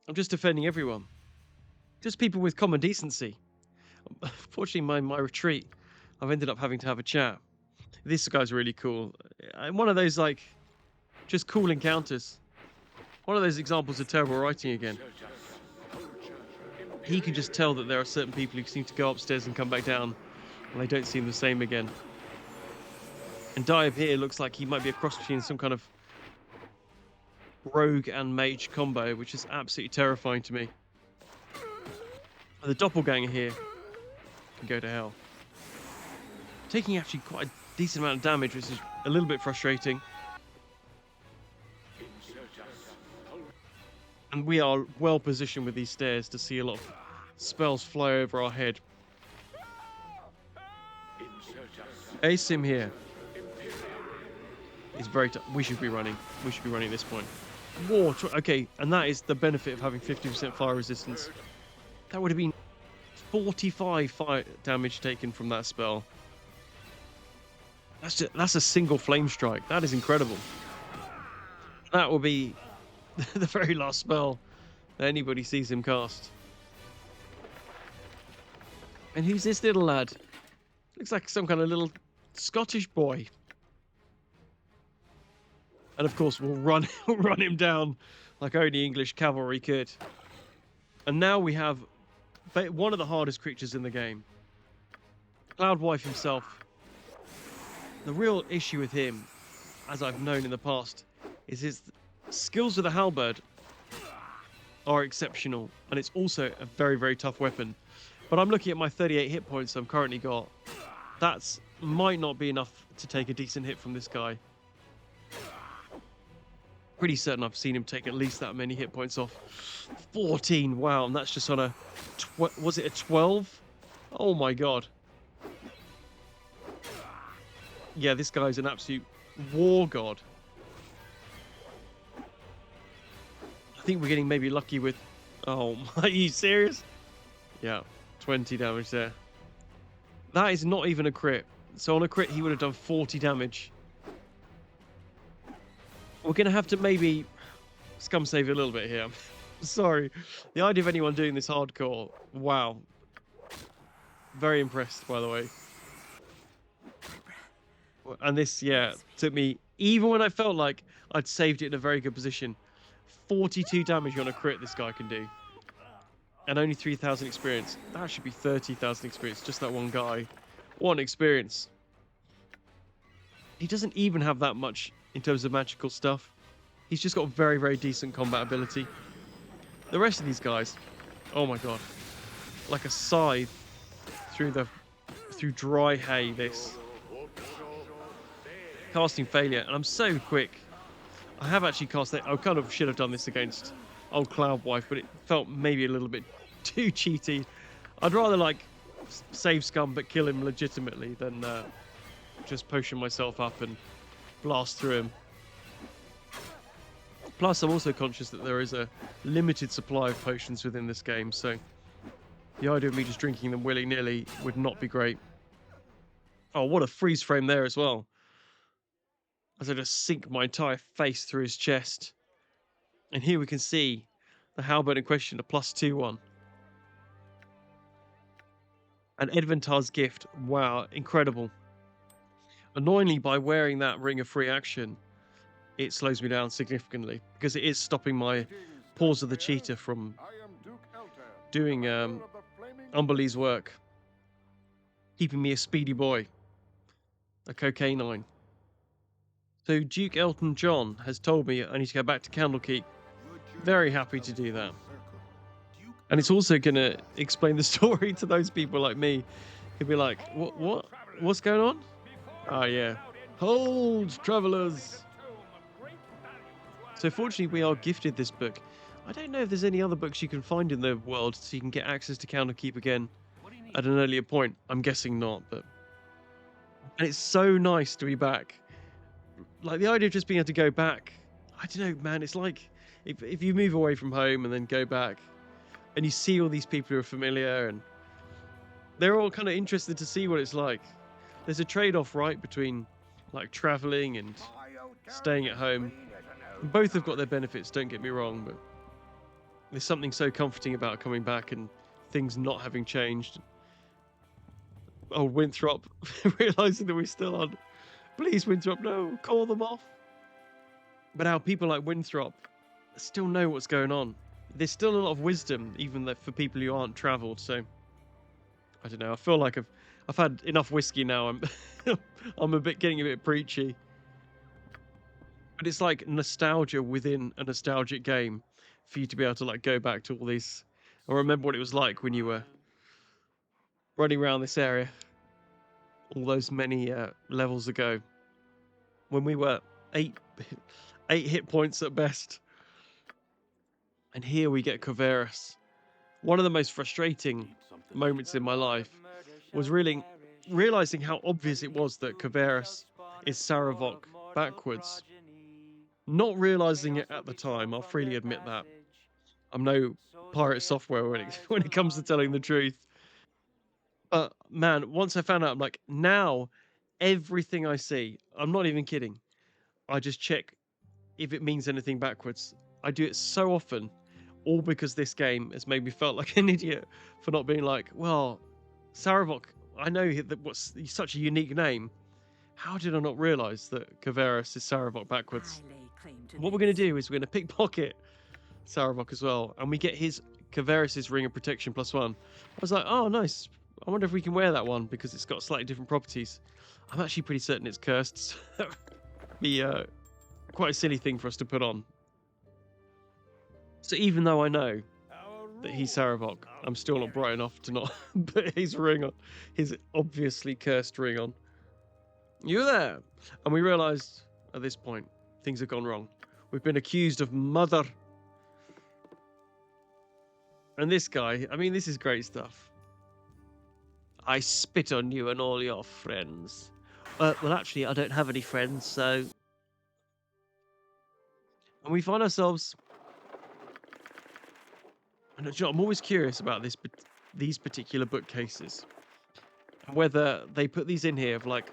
I'm just defending everyone. Just people with common decency. Fortunately, my retreat, I've ended up having to have a chat. This guy's really cool. And one of those, like, just cool encounters. One of those examples of terrible writing again. He can just tell that there are certain people who seem to go upstairs and come back down, and they don't seem the same again. And Diab here looks like he might be a cross between some kind of rogue and mage combo, which is absolutely terrifying to me. And the doppelganger here can go to hell. Taking actually quite a decent amount of damage, which is a little bit frustrating. And we are well positioned with these stairs to see a lot of spells fly over our head. Ace him here. It's very tough. We should be running. We should be running at this point. Okay, and that is the benefit of having 50% fire resistance. That would have been 45 fire damage taken from that spell. That's a single flame strike. That is incredible. That will be the very last spell that anybody sees him cast. And who's this little lad? Looks like some kind of little Scottish boy. And of course, we'll run him down like only English cavalry could. And now we have one of the hardest creatures in the game. Cloudwife himself. The real issue with him, as I've known in the past, is his skills with the halberd are exceptional. And it's also a very, very tough weapon. But I'm looking at my 38 hit points I've currently got. That's might not be enough to take a decent hit from this guy. Pretty certain I've seen him take at least that many hit points off. 14, wow, and that's just on a... was it a 12? Oh my god. Yeah, this guy's an absolute war god. I think we're getting maybe lucky with... Oh, are you serious? Yeah, 20 damage there. That is not even a crit. So on a crit, he would have done 40 damage. We're going to have to maybe scum save a little bit here. Sorry. The idea of anyone doing this hardcore, wow. Very impressed, by the way. And this, yeah, took me, even when I felt like I'd saved it in a very good position, 42 damage on a crit this guy can do. And only 3,000 experience. That should be 30,000 experience, just that one guy. One experience. He doesn't even have that much in terms of magical stuff. He's just got very, very decent combat ability. The rest of these guys, oh my god. Like a scythe through dry hay, this. Casting failure, and I'm so quick. I have actually cast it. I kind of should have done this against old Cloudwife, but it felt maybe a little bit too cheaty. I'd rather like save scum but kill him legitimately than just potion myself up and blast through him. Plus, I'm also conscious that there is a limited supply of potions within this game, so the idea of me just drinking them willy-nilly would not be great. Oh, what a freeze frame there as well. As I just sink my entire face through his chest. And here we can see the halberd in question, a +2 one. And Edventar's gift, wow, incredible. Annoyingly, by wearing that ring of free action, it slows me down significantly because it is stopping my Paws of the Cheetah from doing Umberlee's work, keeping me a speedy boy, a cocaine-9. So Duke Elton John has told me I need to go back to Candlekeep. Very happy to do that. And it's also going to explain the story to those people like me who'd be like, what's going on? Ah, yeah. Hold, travelers. So fortunately, we are gifted this book. I don't know if there's any other books you can find in the world so you can get access to Candlekeep again at an earlier point. I'm guessing not, but... And it's so nice to be back. Like, the idea of just being able to go back, I don't know, man, it's like if you move away from home and then go back and you see all these people who are familiar and they're all kind of interested to see what it's like. There's a trade-off, right, between like traveling and staying at home. Both have got their benefits, don't get me wrong, but there's something so comforting about coming back and things not having changed. Oh, Winthrop, realizing that we're still on. Please, Winthrop, no, call them off. But how people like Winthrop still know what's going on. There's still a lot of wisdom, even for people who aren't travelled. So, I don't know. I feel like I've had enough whiskey now. I'm getting a bit preachy. But it's like nostalgia within a nostalgic game for you to be able to like go back to all these. I remember what it was like when you were running around this area all those many levels ago, when we were 8 hit points at best. And here we get Kvaris. One of the most frustrating moments in my life was really realizing how obvious it was that Kvaris is Saravok backwards. Not realizing it at the time, I'll freely admit that. I'm no pirate software when it comes to telling the truth. But man, once I found out, I'm like, now everything I see, I'm not even kidding, I just check if it means anything backwards. I do it so often, all because this game has made me felt like an idiot for not being like, well, Saravok, I know that what's such a unique name. How did I not realize that Kvaris is Saravok backwards? What we're going to do is we're going to pickpocket Saravok as well, and we get his Kvaris's Ring of Protection +1. I was like, oh, nice. I wonder if we can wear that one because it's got slightly different properties. I'm actually pretty certain it's cursed. So that would be quite a silly thing for us to put on. So even though I know that he's Saravok, I'm still not bright enough to not put his ring on, his obviously cursed ring on. You there? And we realised at this point things have gone wrong. We've been accused of murder. And this guy, I mean, this is great stuff. I spit on you and all your friends. Well, actually, I don't have any friends, so... And we find ourselves... And I'm always curious about these particular bookcases. Whether they put these in here of like,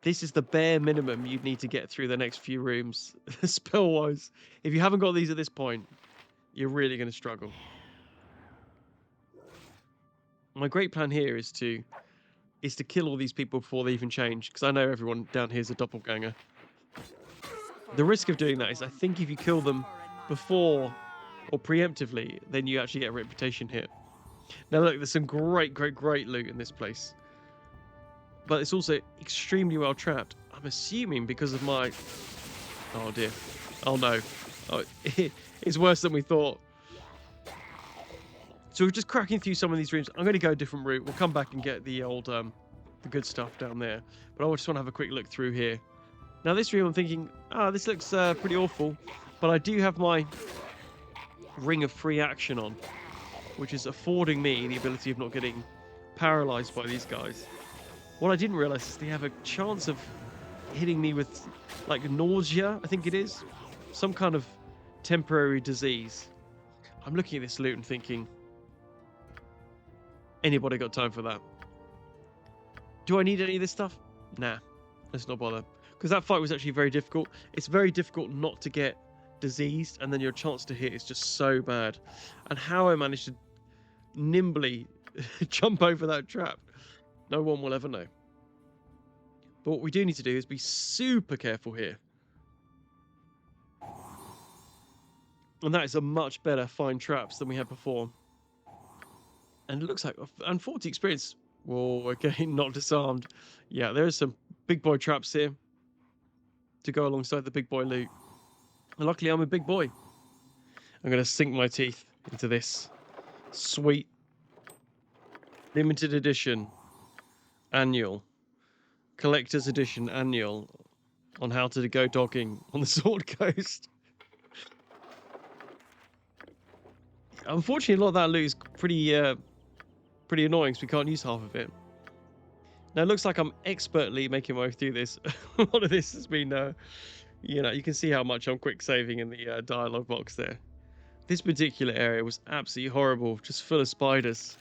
this is the bare minimum you'd need to get through the next few rooms, spell-wise. If you haven't got these at this point, you're really going to struggle. My great plan here is to kill all these people before they even change, because I know everyone down here is a doppelganger. The risk of doing that is I think if you kill them before or preemptively, then you actually get a reputation hit. Now look, there's some great loot in this place. But it's also extremely well trapped. I'm assuming because of my... Oh dear. Oh no. Oh, it's worse than we thought. So we're just cracking through some of these rooms. I'm going to go a different route. We'll come back and get the old, the good stuff down there. But I just want to have a quick look through here. Now this room, I'm thinking, this looks pretty awful. But I do have my ring of free action on, which is affording me the ability of not getting paralyzed by these guys. What I didn't realize is they have a chance of hitting me with, like, nausea, I think it is. Some kind of temporary disease. I'm looking at this loot and thinking, anybody got time for that? Do I need any of this stuff? Nah, let's not bother. Because that fight was actually very difficult. It's very difficult not to get diseased, and then your chance to hit is just so bad. And how I managed to nimbly jump over that trap, no one will ever know. But what we do need to do is be super careful here. And that is a much better find traps than we had before. And it looks like, and 40 experience. Whoa, okay, not disarmed. Yeah, there's some big boy traps here to go alongside the big boy loot. And luckily I'm a big boy. I'm going to sink my teeth into this sweet limited edition annual collector's edition annual on how to go dogging on the Sword Coast. Unfortunately, a lot of that loot is pretty annoying, so we can't use half of it. Now, it looks like I'm expertly making my way through this. A lot of this has been, you know, you can see how much I'm quick saving in the dialogue box there. This particular area was absolutely horrible, just full of spiders.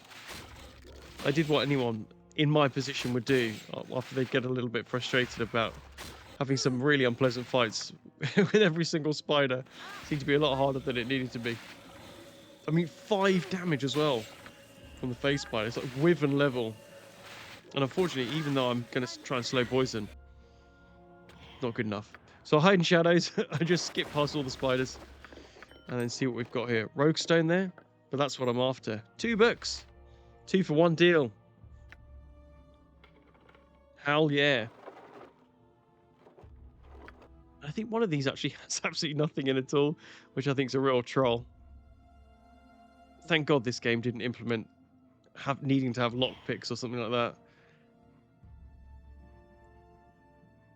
I did what anyone in my position would do after they get a little bit frustrated about having some really unpleasant fights with every single spider. It seemed to be a lot harder than it needed to be. I mean, 5 damage as well from the face spider. It's like Wyvern level. And unfortunately, even though I'm going to try and slow poison, not good enough. So I hide in shadows. I just skip past all the spiders and then see what we've got here. Rogue stone there, but that's what I'm after. 2 books. 2 for 1 deal. Howl, yeah. I think one of these actually has absolutely nothing in at all, which I think is a real troll. Thank God this game didn't implement needing to have lockpicks or something like that.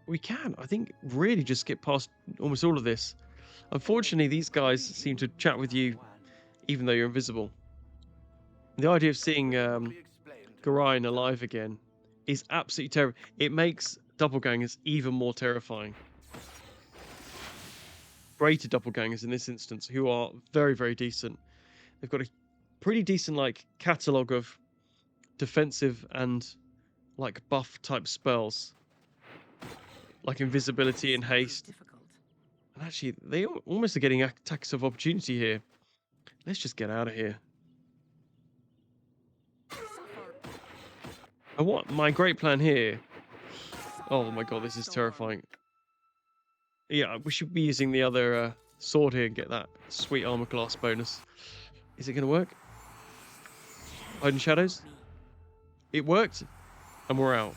We can, I think, really just skip past almost all of this. Unfortunately, these guys seem to chat with you even though you're invisible. The idea of seeing Gorion alive again is absolutely terrible. It makes doppelgangers even more terrifying. Greater doppelgangers in this instance, who are very, very decent. They've got a pretty decent like catalogue of defensive and like buff type spells, like invisibility and haste. And actually, they almost are getting attacks of opportunity here. Let's just get out of here. And what my great plan here? Oh my god, this is terrifying. Yeah, we should be using the other sword here and get that sweet armor class bonus. Is it going to work? Hidden shadows? It worked, and we're out.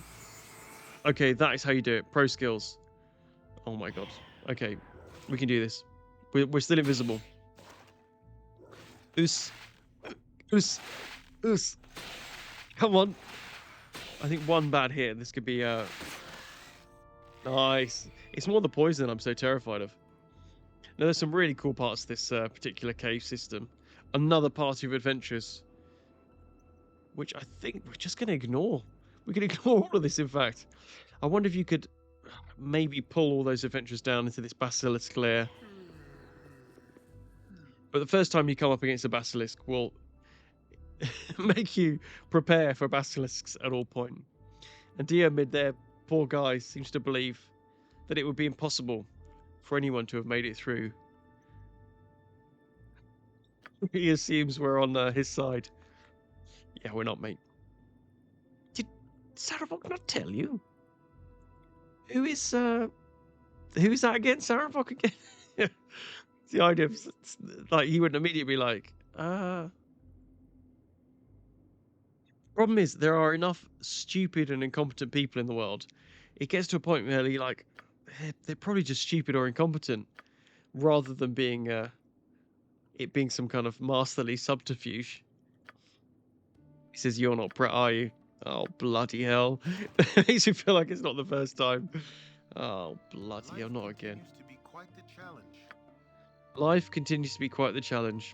Okay, that is how you do it. Pro skills. Oh my god. Okay, we can do this. We're still invisible. Oos. Oos. Oos. Come on. I think one bad hit. This could be nice. It's more the poison I'm so terrified of. Now, there's some really cool parts to this particular cave system. Another party of adventurers, which I think we're just going to ignore. We can ignore all of this, in fact. I wonder if you could maybe pull all those adventurers down into this basilisk lair. But the first time you come up against a basilisk will make you prepare for basilisks at all point. And Diarmid there, poor guy, seems to believe that it would be impossible for anyone to have made it through. He assumes we're on his side. Yeah, we're not, mate. Did Saravok not tell you? Who is that again? Saravok again? It's the idea of, like, he wouldn't immediately be like, Problem is, there are enough stupid and incompetent people in the world. It gets to a point where you're like, they're probably just stupid or incompetent, rather than being it being some kind of masterly subterfuge. He says, "You're not Brett, are you?" Oh, bloody hell. Makes me feel like it's not the first time. Oh, bloody hell, not again. Life continues to be quite the challenge.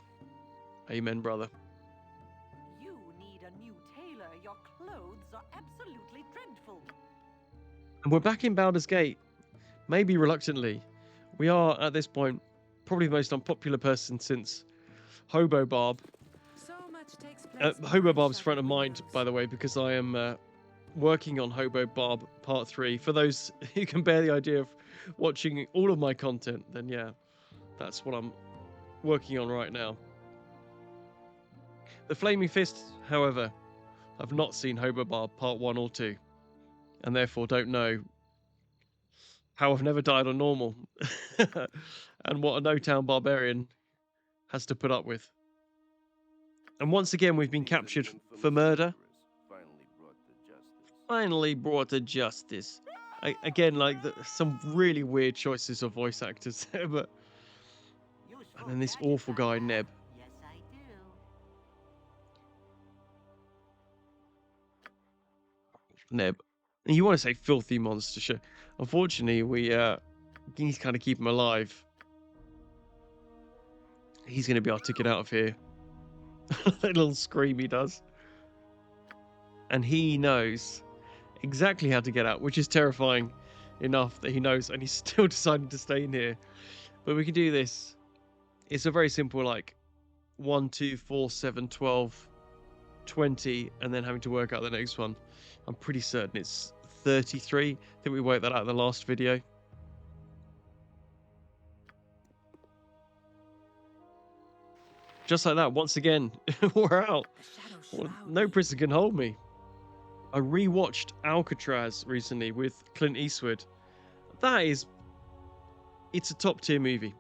Amen, brother. You need a new tailor. Your clothes are absolutely dreadful. And we're back in Baldurs Gate. Maybe reluctantly. We are, at this point, probably the most unpopular person since Hobo Barb. So much takes place Hobo behind Barb's front of shuttered mind, windows. by the way, because I am working on Hobo Barb Part 3. For those who can bear the idea of watching all of my content, then yeah, that's what I'm working on right now. The Flaming Fist, however, I've not seen Hobo Barb Part 1 or 2, and therefore don't know how I've never died on normal, and what a no-town barbarian has to put up with. And once again, we've been captured for murder. Finally brought to justice. Again, like some really weird choices of voice actors there, but and then this awful guy Neb. Yes, I do. Neb. And you want to say filthy monster shit. Unfortunately, we need to kind of keep him alive. He's going to be our ticket out of here. That little scream he does. And he knows exactly how to get out, which is terrifying enough that he knows, and he's still deciding to stay in here. But we can do this. It's a very simple, like, 1, 2, 4, 7, 12, 20, and then having to work out the next one. I'm pretty certain it's 33. I think we worked that out in the last video. Just like that, once again, we're out. The shadow Well, shroud no me. prison can hold me. I rewatched Alcatraz recently with Clint Eastwood. It's a top tier movie.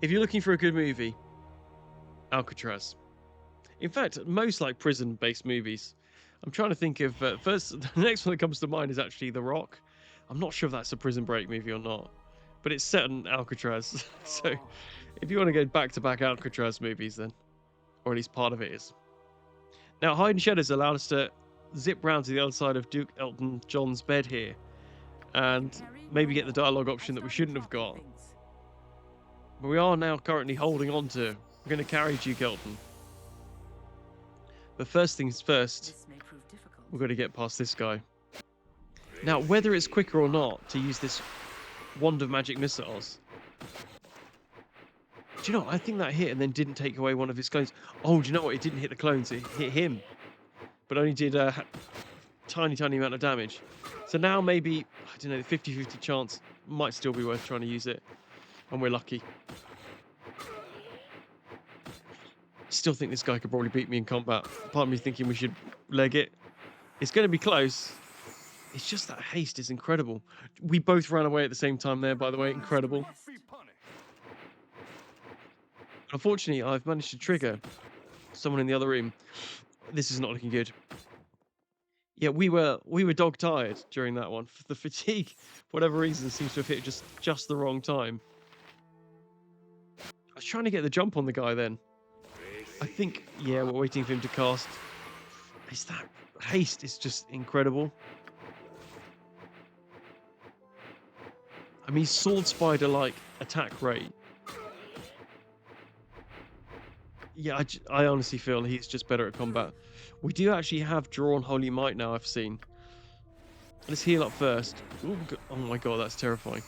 If you're looking for a good movie, Alcatraz. In fact, most like prison based movies. I'm trying to think of first. The next one that comes to mind is actually The Rock. I'm not sure if that's a Prison Break movie or not, but it's set in Alcatraz. So, if you want to go back to back Alcatraz movies, then, or at least part of it is. Now, Hide and Shadows allowed us to zip round to the other side of Duke Elton John's bed here, and maybe get the dialogue option that we shouldn't have got. But we are now currently holding on to. We're going to carry Duke Elton. But first things first, This may prove difficult. we've got to get past this guy. Now, whether it's quicker or not to use this wand of magic missiles. Do you know, I think that hit and then didn't take away one of his clones. Oh, do you know what? It didn't hit the clones, it hit him. But only did a tiny amount of damage. So now maybe, I don't know, the 50-50 chance might still be worth trying to use it. And we're lucky. Still think this guy could probably beat me in combat. Part of me thinking we should leg it. It's going to be close. It's just that haste is incredible. We both ran away at the same time there, by the way. Incredible. Be punished. Unfortunately, I've managed to trigger someone in the other room. This is not looking good. Yeah, we were dog tired during that one. The fatigue, for whatever reason, seems to have hit just the wrong time. I was trying to get the jump on the guy then. I think, yeah, we're waiting for him to cast. Is that haste is just incredible. I mean, sword spider like attack rate. Yeah, I honestly feel he's just better at combat. We do actually have drawn Holy Might now, I've seen. Let's heal up first. Ooh, oh my god, that's terrifying.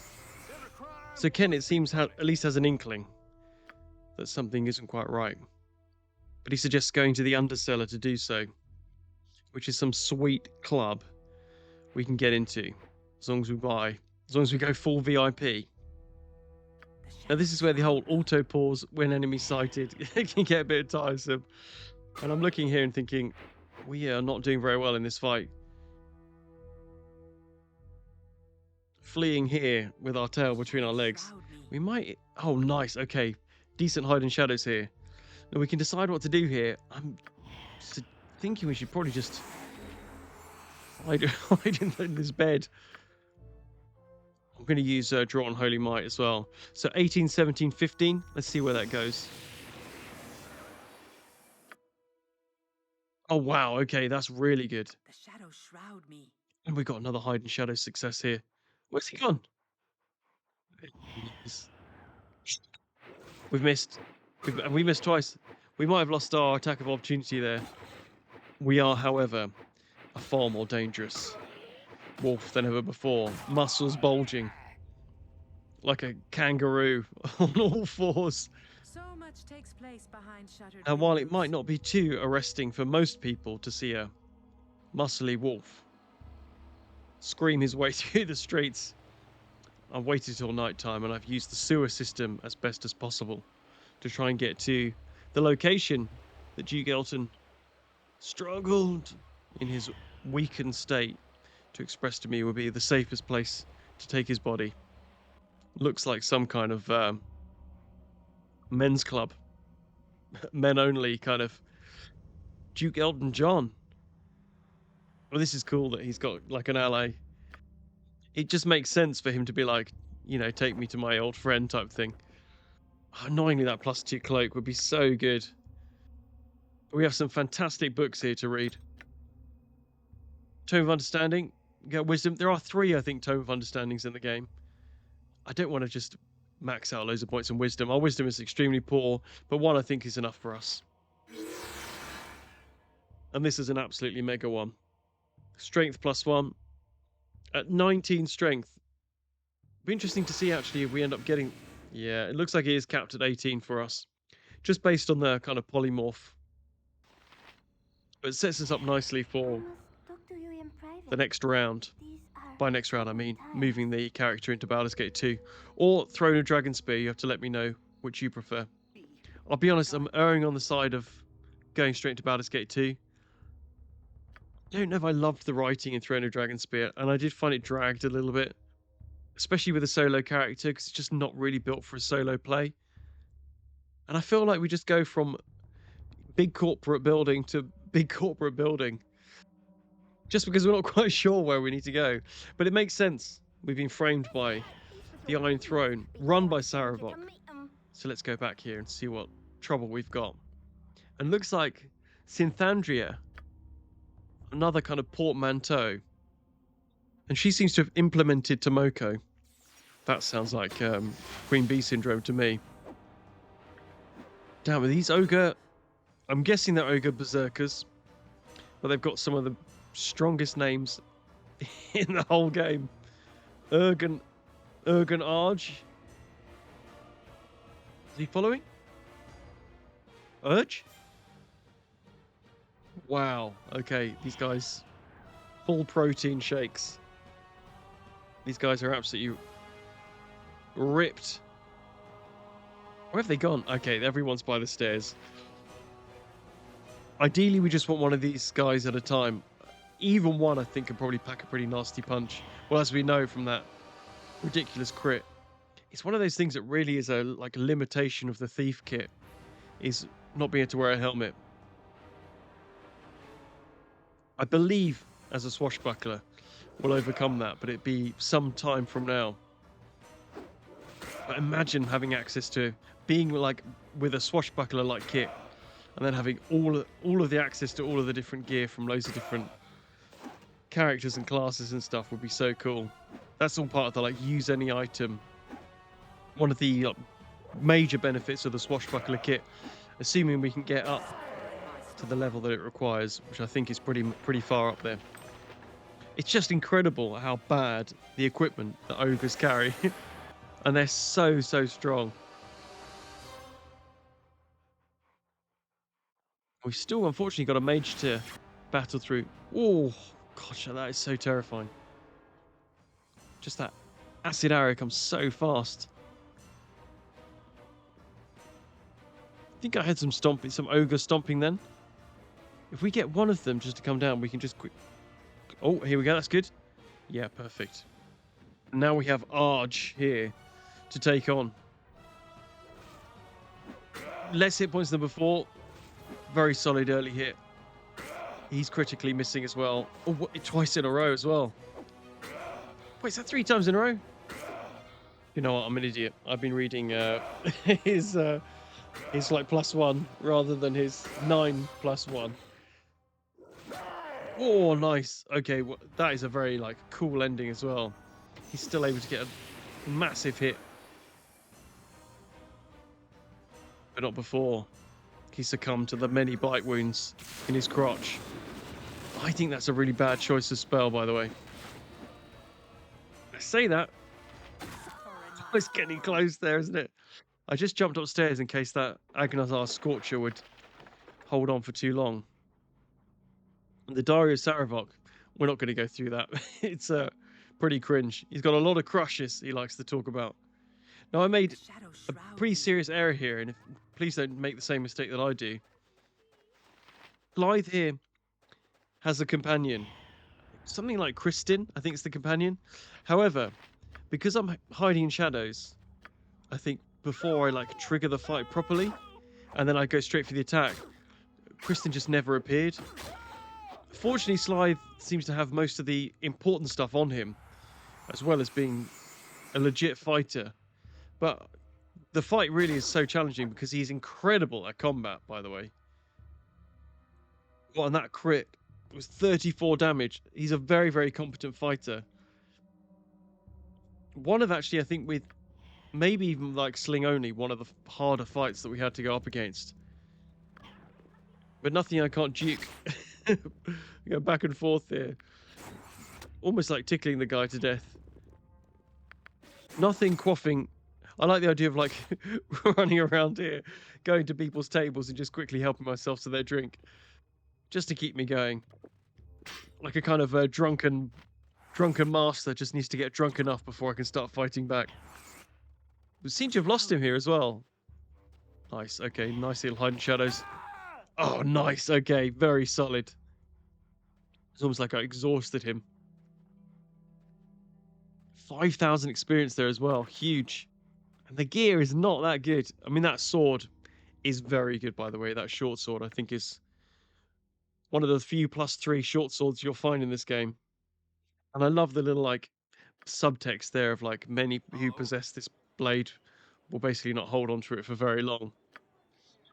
So Ken, it seems, at least has an inkling that something isn't quite right. But he suggests going to the Underellar to do so, which is some sweet club we can get into, as long as we go full VIP. Now this is where the whole auto pause when enemy sighted can get a bit tiresome. And I'm looking here and thinking, we are not doing very well in this fight. Fleeing here with our tail between our legs. We might... Oh, nice. Okay. Decent hide and shadows here. Now we can decide what to do here. I'm thinking we should probably just hide in this bed. I'm going to use Drawn Holy Might as well. So 18, 17, 15. Let's see where that goes. Oh, wow. Okay, that's really good. The shadow shroud me. And we got another hide and shadow success here. Where's he gone? We've missed. We missed twice. We might have lost our attack of opportunity there. We are, however, a far more dangerous wolf than ever before. Muscles bulging. like a kangaroo on all fours. So much takes place behind shuttered And while it windows. might not be too arresting for most people to see a muscly wolf scream his way through the streets, I've waited till night time and I've used the sewer system as best as possible to try and get to the location that Duke Elton struggled in his weakened state to express to me would be the safest place to take his body. Looks like some kind of men's club. Men only kind of Duke Elton John. Well, this is cool that he's got like an ally. It just makes sense for him to be like, you know, take me to my old friend type thing. Annoyingly, that +2 cloak would be so good. We have some fantastic books here to read. Tome of Understanding, get Wisdom. There are 3, I think, Tome of Understandings in the game. I don't want to just max out loads of points on Wisdom. Our Wisdom is extremely poor, but 1 I think is enough for us. And this is an absolutely mega one. Strength +1. At 19 strength. Be interesting to see actually if we end up getting... Yeah, it looks like it is capped at 18 for us. Just based on the kind of polymorph. But it sets us up nicely for the next round. By next round, I mean moving the character into Baldurs Gate 2. Or Throne of Dragon Spear. You have to let me know which you prefer. I'll be honest, I'm erring on the side of going straight to Baldurs Gate 2. I don't know if I loved the writing in Throne of Dragon Spear, and I did find it dragged a little bit. Especially with a solo character, because it's just not really built for a solo play. And I feel like we just go from big corporate building to big corporate building. Just because we're not quite sure where we need to go. But it makes sense. We've been framed by the Iron Throne, run by Saravok. So let's go back here and see what trouble we've got. And looks like Synthandria, another kind of portmanteau. And she seems to have implemented Tomoko. That sounds like Queen Bee syndrome to me. Damn, are these ogre... I'm guessing they're ogre berserkers. But they've got some of the strongest names in the whole game. Urgen Arge. Is he following? Urge? Wow. Okay, these guys... Full protein shakes. These guys are absolutely ripped. Where have they gone? Okay, everyone's by the stairs. Ideally, we just want one of these guys at a time. Even one, I think, could probably pack a pretty nasty punch. Well, as we know from that ridiculous crit. It's one of those things that really is a limitation of the thief kit, is not being able to wear a helmet. I believe, as a swashbuckler, we'll overcome that, but it'd be some time from now. But imagine having access to being like with a swashbuckler-like kit, and then having all of the access to all of the different gear from loads of different characters and classes and stuff would be so cool. That's all part of the use any item. One of the major benefits of the swashbuckler kit, assuming we can get up to the level that it requires, which I think is pretty far up there. It's just incredible how bad the equipment that ogres carry. And they're so strong. We've still unfortunately got a mage to battle through. Oh gosh, that is so terrifying. Just that acid arrow comes so fast. I think I had some ogre stomping then. If we get one of them just to come down, we can just quick... Oh, here we go. That's good. Yeah, perfect. Now we have Arge here to take on. Less hit points than before. Very solid early hit. He's critically missing as well. Oh, twice in a row as well. Wait, is that 3 times in a row? You know what? I'm an idiot. I've been reading his +1 rather than his 9+1. Oh, nice. Okay, well, that is a very cool ending as well. He's still able to get a massive hit. But not before he succumbed to the many bite wounds in his crotch. I think that's a really bad choice of spell, by the way. I say that. It's getting close there, isn't it? I just jumped upstairs in case that Agnazar Scorcher would hold on for too long. And the Diary of Saravok, we're not going to go through that. It's pretty cringe. He's got a lot of crushes he likes to talk about. Now, I made a pretty serious error here, and please don't make the same mistake that I do. Blythe here has a companion. Something like Kristin, I think it's the companion. However, because I'm hiding in shadows, I think before I trigger the fight properly, and then I go straight for the attack, Kristin just never appeared. Fortunately, Slythe seems to have most of the important stuff on him, as well as being a legit fighter. But the fight really is so challenging because he's incredible at combat, by the way. Well, and that crit was 34 damage. He's a very, very competent fighter. One of actually, I think, with maybe even Sling only, one of the harder fights that we had to go up against. But nothing I can't juke. Go back and forth here. Almost like tickling the guy to death. Nothing quaffing. I like the idea of running around here, going to people's tables and just quickly helping myself to their drink. Just to keep me going. Like a kind of drunken master just needs to get drunk enough before I can start fighting back. We seem to have lost him here as well. Nice, okay, nice little hiding shadows. Oh, nice, okay, very solid. It's almost like I exhausted him. 5,000 experience there as well, huge. And the gear is not that good. I mean, that sword is very good, by the way. That short sword, I think, is one of the few +3 short swords you'll find in this game. And I love the little, subtext there of, many who possess this blade will basically not hold on to it for very long.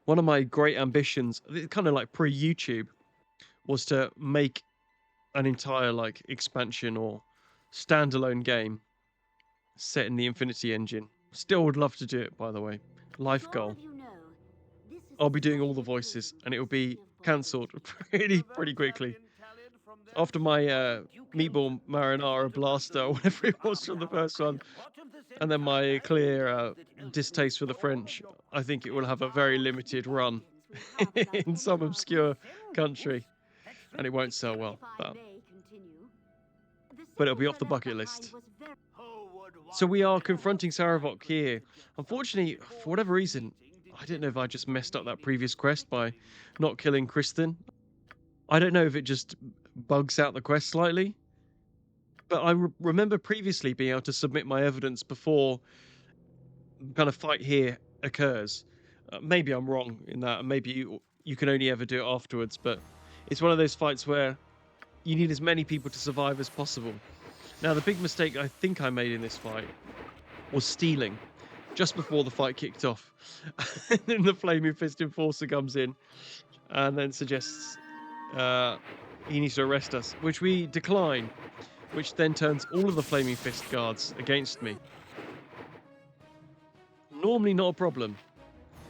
One of my great ambitions, kind of pre-YouTube, was to make an entire, expansion or standalone game set in the Infinity Engine. Still would love to do it, by the way. Life goal. I'll be doing all the voices, and it will be cancelled pretty quickly. After my meatball marinara blaster, or whatever it was from the first one, and then my clear distaste for the French, I think it will have a very limited run in some obscure country, and it won't sell well. But it'll be off the bucket list. So we are confronting Sarevok here. Unfortunately, for whatever reason, I don't know if I just messed up that previous quest by not killing Kristin. I don't know if it just bugs out the quest slightly. But I remember previously being able to submit my evidence before the kind of fight here occurs. Maybe I'm wrong in that. Maybe you can only ever do it afterwards. But it's one of those fights where you need as many people to survive as possible. Now, the big mistake I think I made in this fight was stealing just before the fight kicked off. And then the Flaming Fist Enforcer comes in and then suggests he needs to arrest us, which we decline, which then turns all of the Flaming Fist guards against me. Normally not a problem,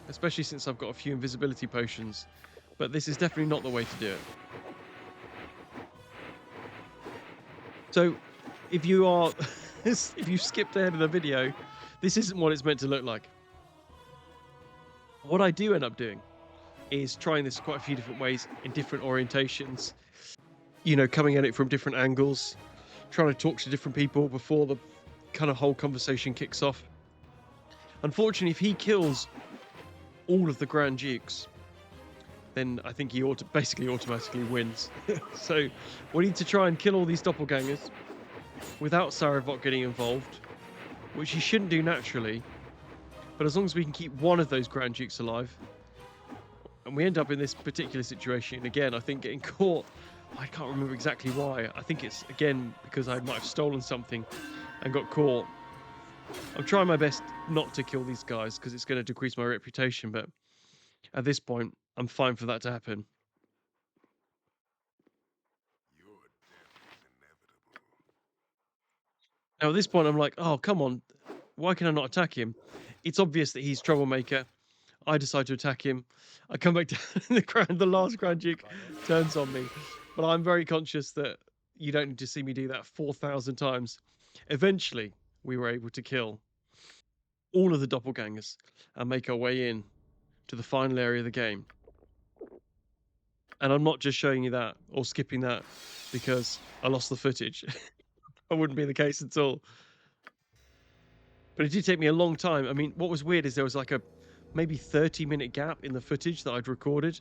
especially since I've got a few invisibility potions, but this is definitely not the way to do it. So, if you skipped ahead of the video, this isn't what it's meant to look like. What I do end up doing is trying this quite a few different ways in different orientations, coming at it from different angles, trying to talk to different people before the kind of whole conversation kicks off. Unfortunately, if he kills all of the Grand Dukes, then I think he basically automatically wins. So we need to try and kill all these doppelgangers without Saravok getting involved, which he shouldn't do naturally. But as long as we can keep one of those Grand Dukes alive, and we end up in this particular situation again, I think getting caught, I can't remember exactly why. I think it's, again, because I might have stolen something and got caught. I'm trying my best not to kill these guys because it's going to decrease my reputation, but at this point, I'm fine for that to happen. Now, at this point, I'm like, oh, come on. Why can I not attack him? It's obvious that he's troublemaker. I decide to attack him. I come back down in the ground. The last Grand Duke turns on me. But I'm very conscious that you don't need to see me do that 4,000 times. Eventually, we were able to kill all of the doppelgangers and make our way in to the final area of the game. And I'm not just showing you that or skipping that because I lost the footage. That wouldn't be the case at all. But it did take me a long time. I mean, what was weird is there was like a maybe 30-minute gap in the footage that I'd recorded.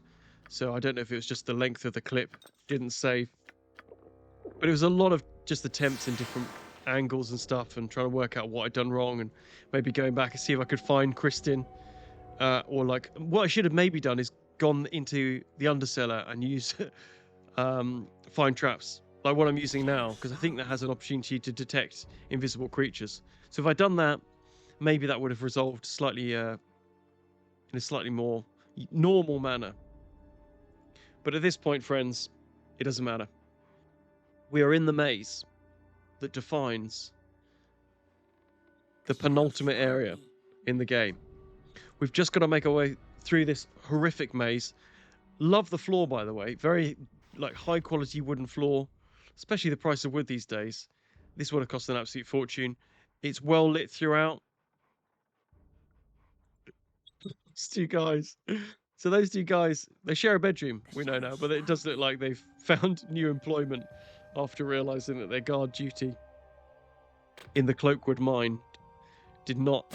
So I don't know if it was just the length of the clip didn't save. But it was a lot of just attempts in different angles and stuff and trying to work out what I'd done wrong and maybe going back and see if I could find Kristin. Or like, what I should have maybe done is gone into the Undercellar and use find traps. Like what I'm using now, because I think that has an opportunity to detect invisible creatures. So if I'd done that, maybe that would have resolved slightly in a slightly more normal manner. But at this point, friends, it doesn't matter. We are in the maze that defines the penultimate area in the game. We've just got to make our way through this horrific maze. Love the floor, by the way. Very like high quality wooden floor, especially the price of wood these days. This would have cost an absolute fortune. It's well lit throughout. These two guys. So those two guys, they share a bedroom, we know now, but it does look like they've found new employment after realizing that their guard duty in the Cloakwood mine did not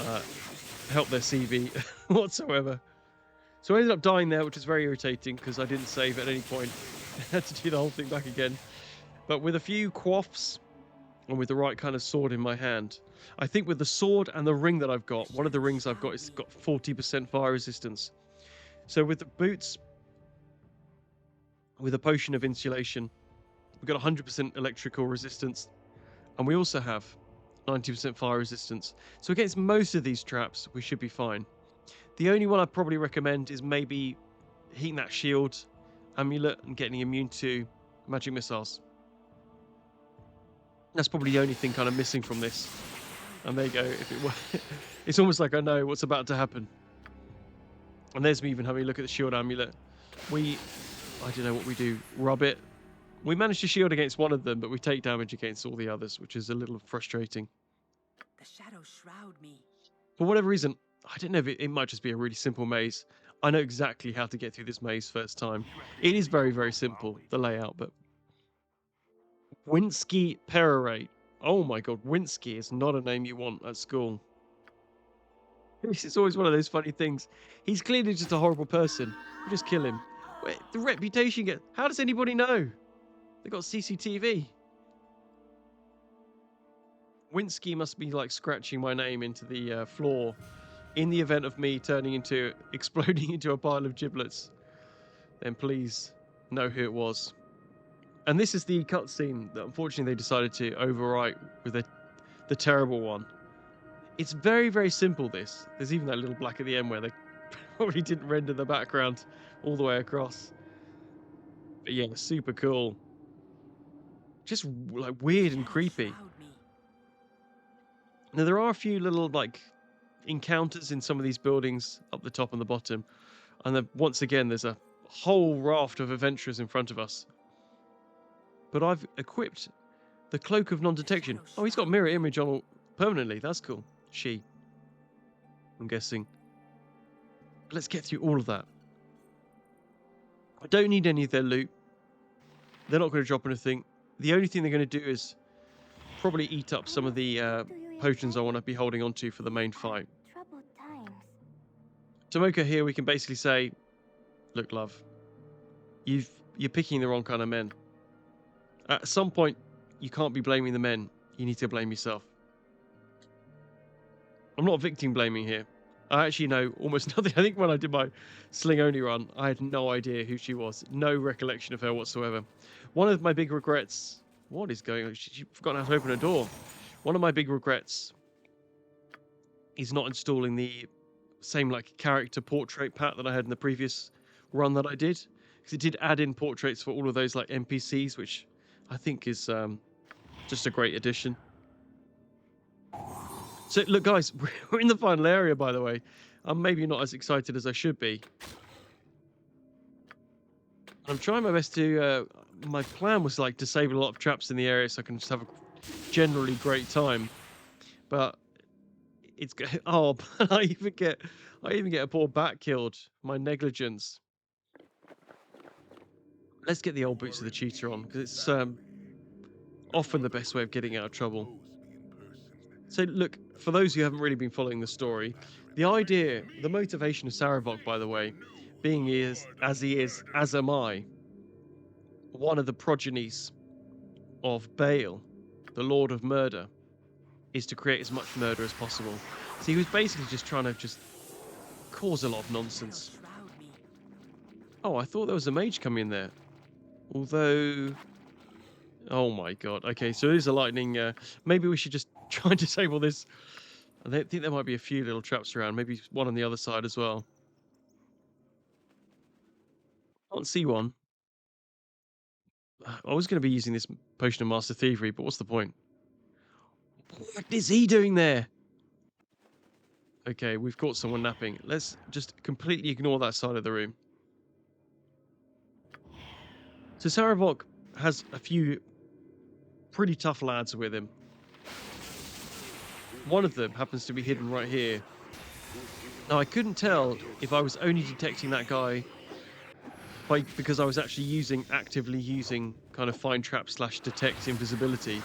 help their CV whatsoever. So I ended up dying there, which was very irritating because I didn't save at any point. I had to do the whole thing back again. But with a few quaffs and with the right kind of sword in my hand, I think with the sword and the ring that I've got, one of the rings I've got is got 40% fire resistance. So with the boots, with a potion of insulation, we've got 100% electrical resistance, and we also have 90% fire resistance. So against most of these traps, we should be fine. The only one I'd probably recommend is maybe heating that shield amulet and getting immune to magic missiles. That's probably the only thing kind of missing from this. And there you go. If it were, it's almost like I know what's about to happen. And there's me even having a look at the shield amulet. I don't know what we do. Rub it. We managed to shield against one of them, but we take damage against all the others, which is a little frustrating. The shadows shroud me. For whatever reason, I don't know if it might just be a really simple maze. I know exactly how to get through this maze first time. It is very, very simple, the layout, but... Winsky Perorate. Oh my god, Winsky is not a name you want at school. This is always one of those funny things. He's clearly just a horrible person. We just kill him. Wait, the reputation gets... How does anybody know? They got CCTV. Winsky must be like scratching my name into the floor in the event of me exploding into a pile of giblets. Then please know who it was. And this is the cutscene that unfortunately they decided to overwrite with the terrible one. It's very, very simple, this. There's even that little black at the end where they probably didn't render the background all the way across. But yeah, super cool. Just like weird and creepy. Now there are a few little like encounters in some of these buildings up the top and the bottom. And then once again, there's a whole raft of adventurers in front of us. But I've equipped the cloak of non-detection. Oh, he's got mirror image on permanently. That's cool. I'm guessing. Let's get through all of that. I don't need any of their loot. They're not going to drop anything. The only thing they're going to do is probably eat up some of the potions I want to be holding on to for the main fight. Tomoka here, we can basically say, look, love, you're picking the wrong kind of men. At some point, you can't be blaming the men. You need to blame yourself. I'm not victim blaming here. I actually know almost nothing. I think when I did my sling only run, I had no idea who she was. No recollection of her whatsoever. One of my big regrets... What is going on? She forgot how to open a door. One of my big regrets is not installing the same like character portrait pack that I had in the previous run that I did. Because it did add in portraits for all of those like NPCs, which I think is just a great addition. So, look, guys, we're in the final area, by the way. I'm maybe not as excited as I should be. I'm trying my best to... my plan was, like, disable a lot of traps in the area so I can just have a generally great time. But It's oh, but I even get a poor bat killed. My negligence. Let's get the old boots of the cheater on, because it's often the best way of getting out of trouble. So look, for those who haven't really been following the story, the idea, the motivation of Saravok, by the way, being as he is, as am I, one of the progenies of Baal, the Lord of Murder, is to create as much murder as possible. So he was basically just trying to just cause a lot of nonsense. Oh, I thought there was a mage coming in there. Although... Oh my god. Okay, so it is a lightning... maybe we should just try and disable this. I think there might be a few little traps around. Maybe one on the other side as well. I can't see one. I was going to be using this potion of Master Thievery, but what's the point? What is he doing there? Okay, we've caught someone napping. Let's just completely ignore that side of the room. So Saravok has a few pretty tough lads with him. One of them happens to be hidden right here. Now, I couldn't tell if I was only detecting that guy because I was actually actively using kind of find trap / detect invisibility.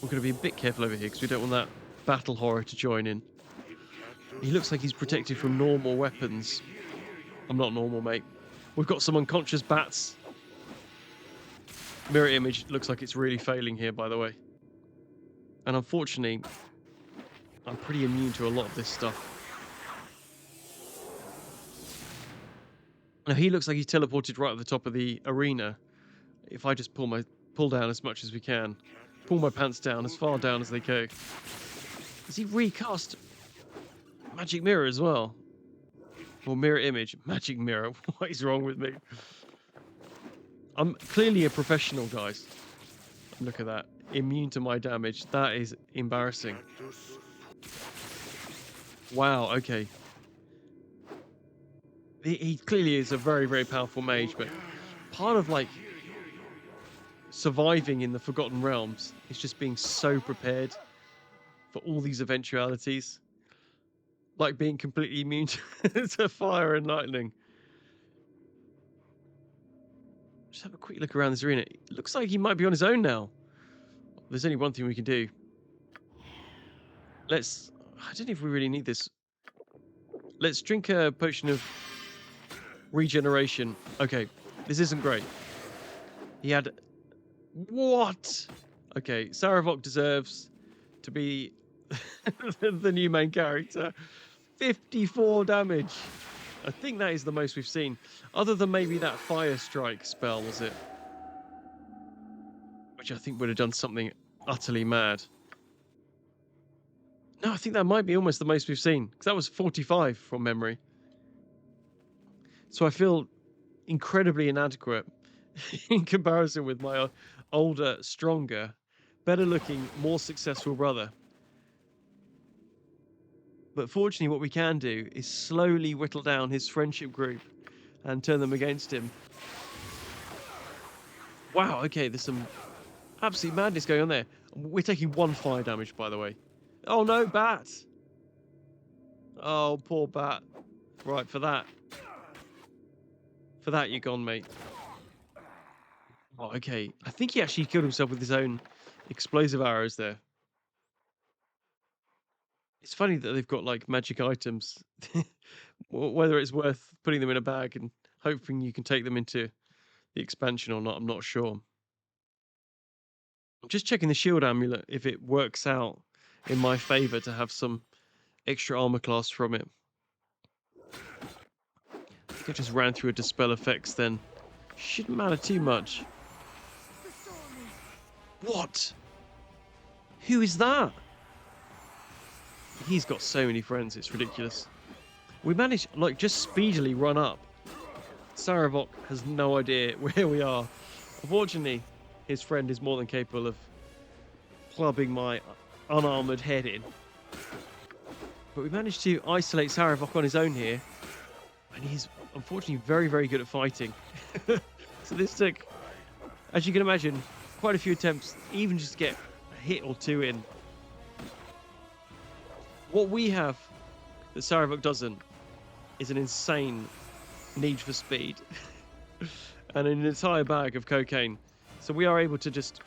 We're going to be a bit careful over here because we don't want that battle horror to join in. He looks like he's protected from normal weapons. I'm not normal, mate. We've got some unconscious bats. Mirror image looks like it's really failing here, by the way. And unfortunately, I'm pretty immune to a lot of this stuff. Now, he looks like he's teleported right at the top of the arena. If I just pull down as much as we can, pull my pants down as far down as they go. Has he recast Magic Mirror as well? Or Mirror Image? Magic Mirror. What is wrong with me? I'm clearly a professional, guys. Look at that. Immune to my damage. That is embarrassing. Wow, okay. He clearly is a very, very powerful mage, but part of, like, surviving in the Forgotten Realms is just being so prepared for all these eventualities. Like being completely immune to fire and lightning. Just have a quick look around this arena. It looks like he might be on his own now. There's only one thing we can do. I don't know if we really need this. Let's drink a potion of regeneration. Okay, this isn't great. He had... What? Okay, Saravok deserves to be the new main character. 54 damage. I think that is the most we've seen. Other than maybe that fire strike spell, was it? Which I think would have done something utterly mad. No, I think that might be almost the most we've seen. Because that was 45 from memory. So I feel incredibly inadequate in comparison with my older, stronger, better looking, more successful brother. But fortunately, what we can do is slowly whittle down his friendship group and turn them against him. Wow, okay, there's some absolute madness going on there. We're taking 1 fire damage, by the way. Oh no, bat! Oh, poor bat. Right, for that. For that, you're gone, mate. Oh, okay. I think he actually killed himself with his own explosive arrows there. It's funny that they've got, like, magic items. Whether it's worth putting them in a bag and hoping you can take them into the expansion or not, I'm not sure. I'm just checking the shield amulet if it works out in my favour to have some extra armor class from it. I think I just ran through a dispel effects then. Shouldn't matter too much. What? Who is that? He's got so many friends, it's ridiculous. We managed, like, just speedily run up. Saravok has no idea where we are. Unfortunately, his friend is more than capable of clubbing my unarmoured head in. But we managed to isolate Saravok on his own here. And he's, unfortunately, very, very good at fighting. So this took, as you can imagine, quite a few attempts, even just to get a hit or two in. What we have that Saravok doesn't is an insane need for speed and an entire bag of cocaine. So we are able to just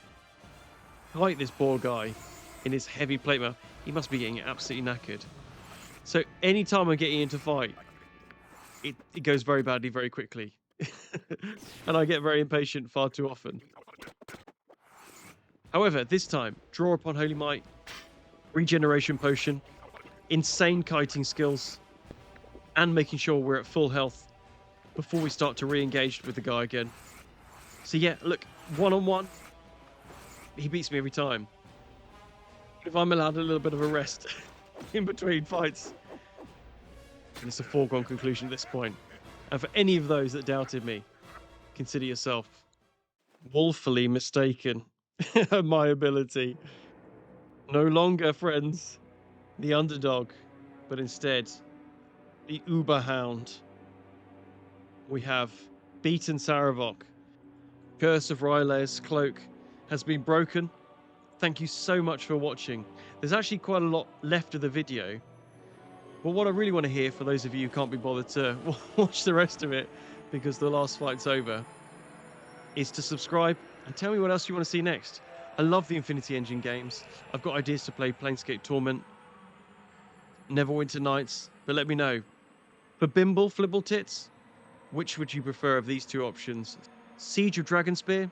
fight this poor guy in his heavy plate mail. He must be getting absolutely knackered. So anytime I'm getting into fight, it goes very badly very quickly. And I get very impatient far too often. However, this time, draw upon Holy Might, regeneration potion, insane kiting skills, and making sure we're at full health before we start to re-engage with the guy again. So yeah, look, one-on-one, he beats me every time. If I'm allowed a little bit of a rest in between fights, and it's a foregone conclusion at this point. And for any of those that doubted me, consider yourself woefully mistaken. My ability. No longer, friends, the underdog, but instead the Uber Hound. We have beaten Saravok. Curse of Ryle's cloak has been broken. Thank you so much for watching. There's actually quite a lot left of the video. But what I really want to hear, for those of you who can't be bothered to watch the rest of it because the last fight's over, is to subscribe and tell me what else you want to see next. I love the Infinity Engine games. I've got ideas to play Planescape Torment, Neverwinter Nights, but let me know. For Bimble, Flibble Tits, which would you prefer of these two options? Siege of Dragonspear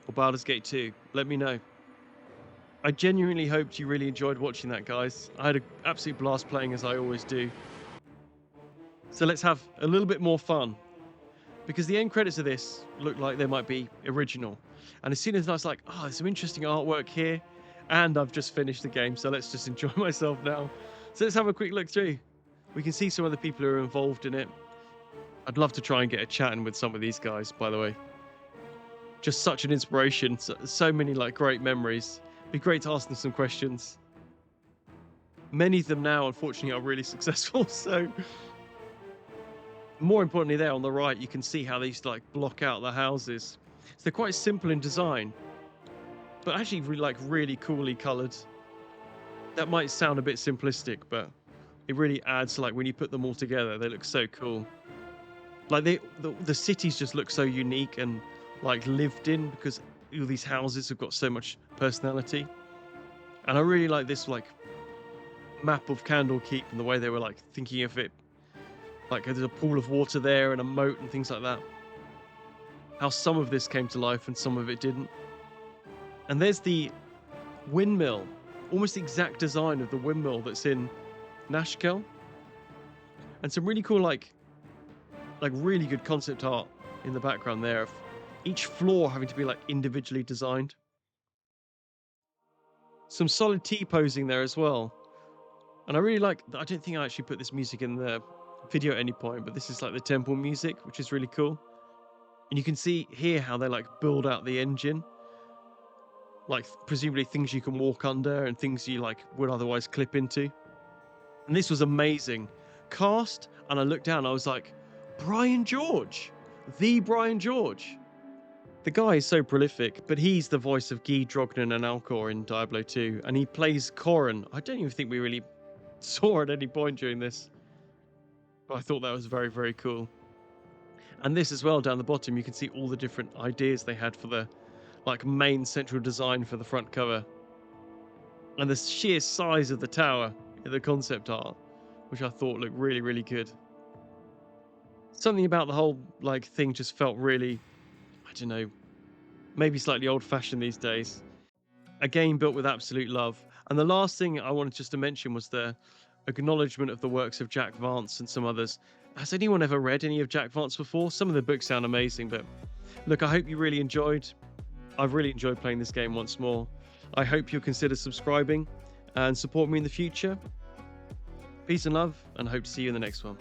or Baldurs Gate 2? Let me know. I genuinely hoped you really enjoyed watching that, guys. I had an absolute blast playing, as I always do. So let's have a little bit more fun, because the end credits of this look like they might be original. And as soon as I was like, oh, there's some interesting artwork here, and I've just finished the game, so let's just enjoy myself now. So let's have a quick look through. We can see some of the people who are involved in it. I'd love to try and get a chat in with some of these guys, by the way. Just such an inspiration. So many like great memories. Be great to ask them some questions. Many of them now, unfortunately, are really successful. So more importantly, there on the right, you can see how they used to like block out the houses. So they're quite simple in design, but actually really coolly coloured. That might sound a bit simplistic, but it really adds to, like, when you put them all together, they look so cool. Like the cities just look so unique and like lived in, because all these houses have got so much personality. And I really like this like map of Candlekeep and the way they were like thinking of it. Like there's a pool of water there and a moat and things like that. How some of this came to life and some of it didn't. And there's the windmill, almost the exact design of the windmill that's in Nashkel. And some really cool like really good concept art in the background there of each floor having to be like individually designed. Some solid T-posing there as well. And I really like, I don't think I actually put this music in the video at any point, but this is like the temple music, which is really cool. And you can see here how they like build out the engine. Like presumably things you can walk under and things you like would otherwise clip into. And this was amazing. Cast, and I looked down, I was like, Brian George, the Brian George. The guy is so prolific, but he's the voice of Guy Drognan and Alcor in Diablo 2, and he plays Corrin. I don't even think we really saw at any point during this, but I thought that was very, very cool. And this as well, down the bottom, you can see all the different ideas they had for the like main central design for the front cover, and the sheer size of the tower in the concept art, which I thought looked really, really good. Something about the whole like thing just felt really, I don't know, maybe slightly old-fashioned these days. A game built with absolute love. And the last thing I wanted just to mention was the acknowledgement of the works of Jack Vance and some others. Has anyone ever read any of Jack Vance before? Some of the books sound amazing, but look, I hope you really enjoyed. I've really enjoyed playing this game once more. I hope you'll consider subscribing and support me in the future. Peace and love, and hope to see you in the next one.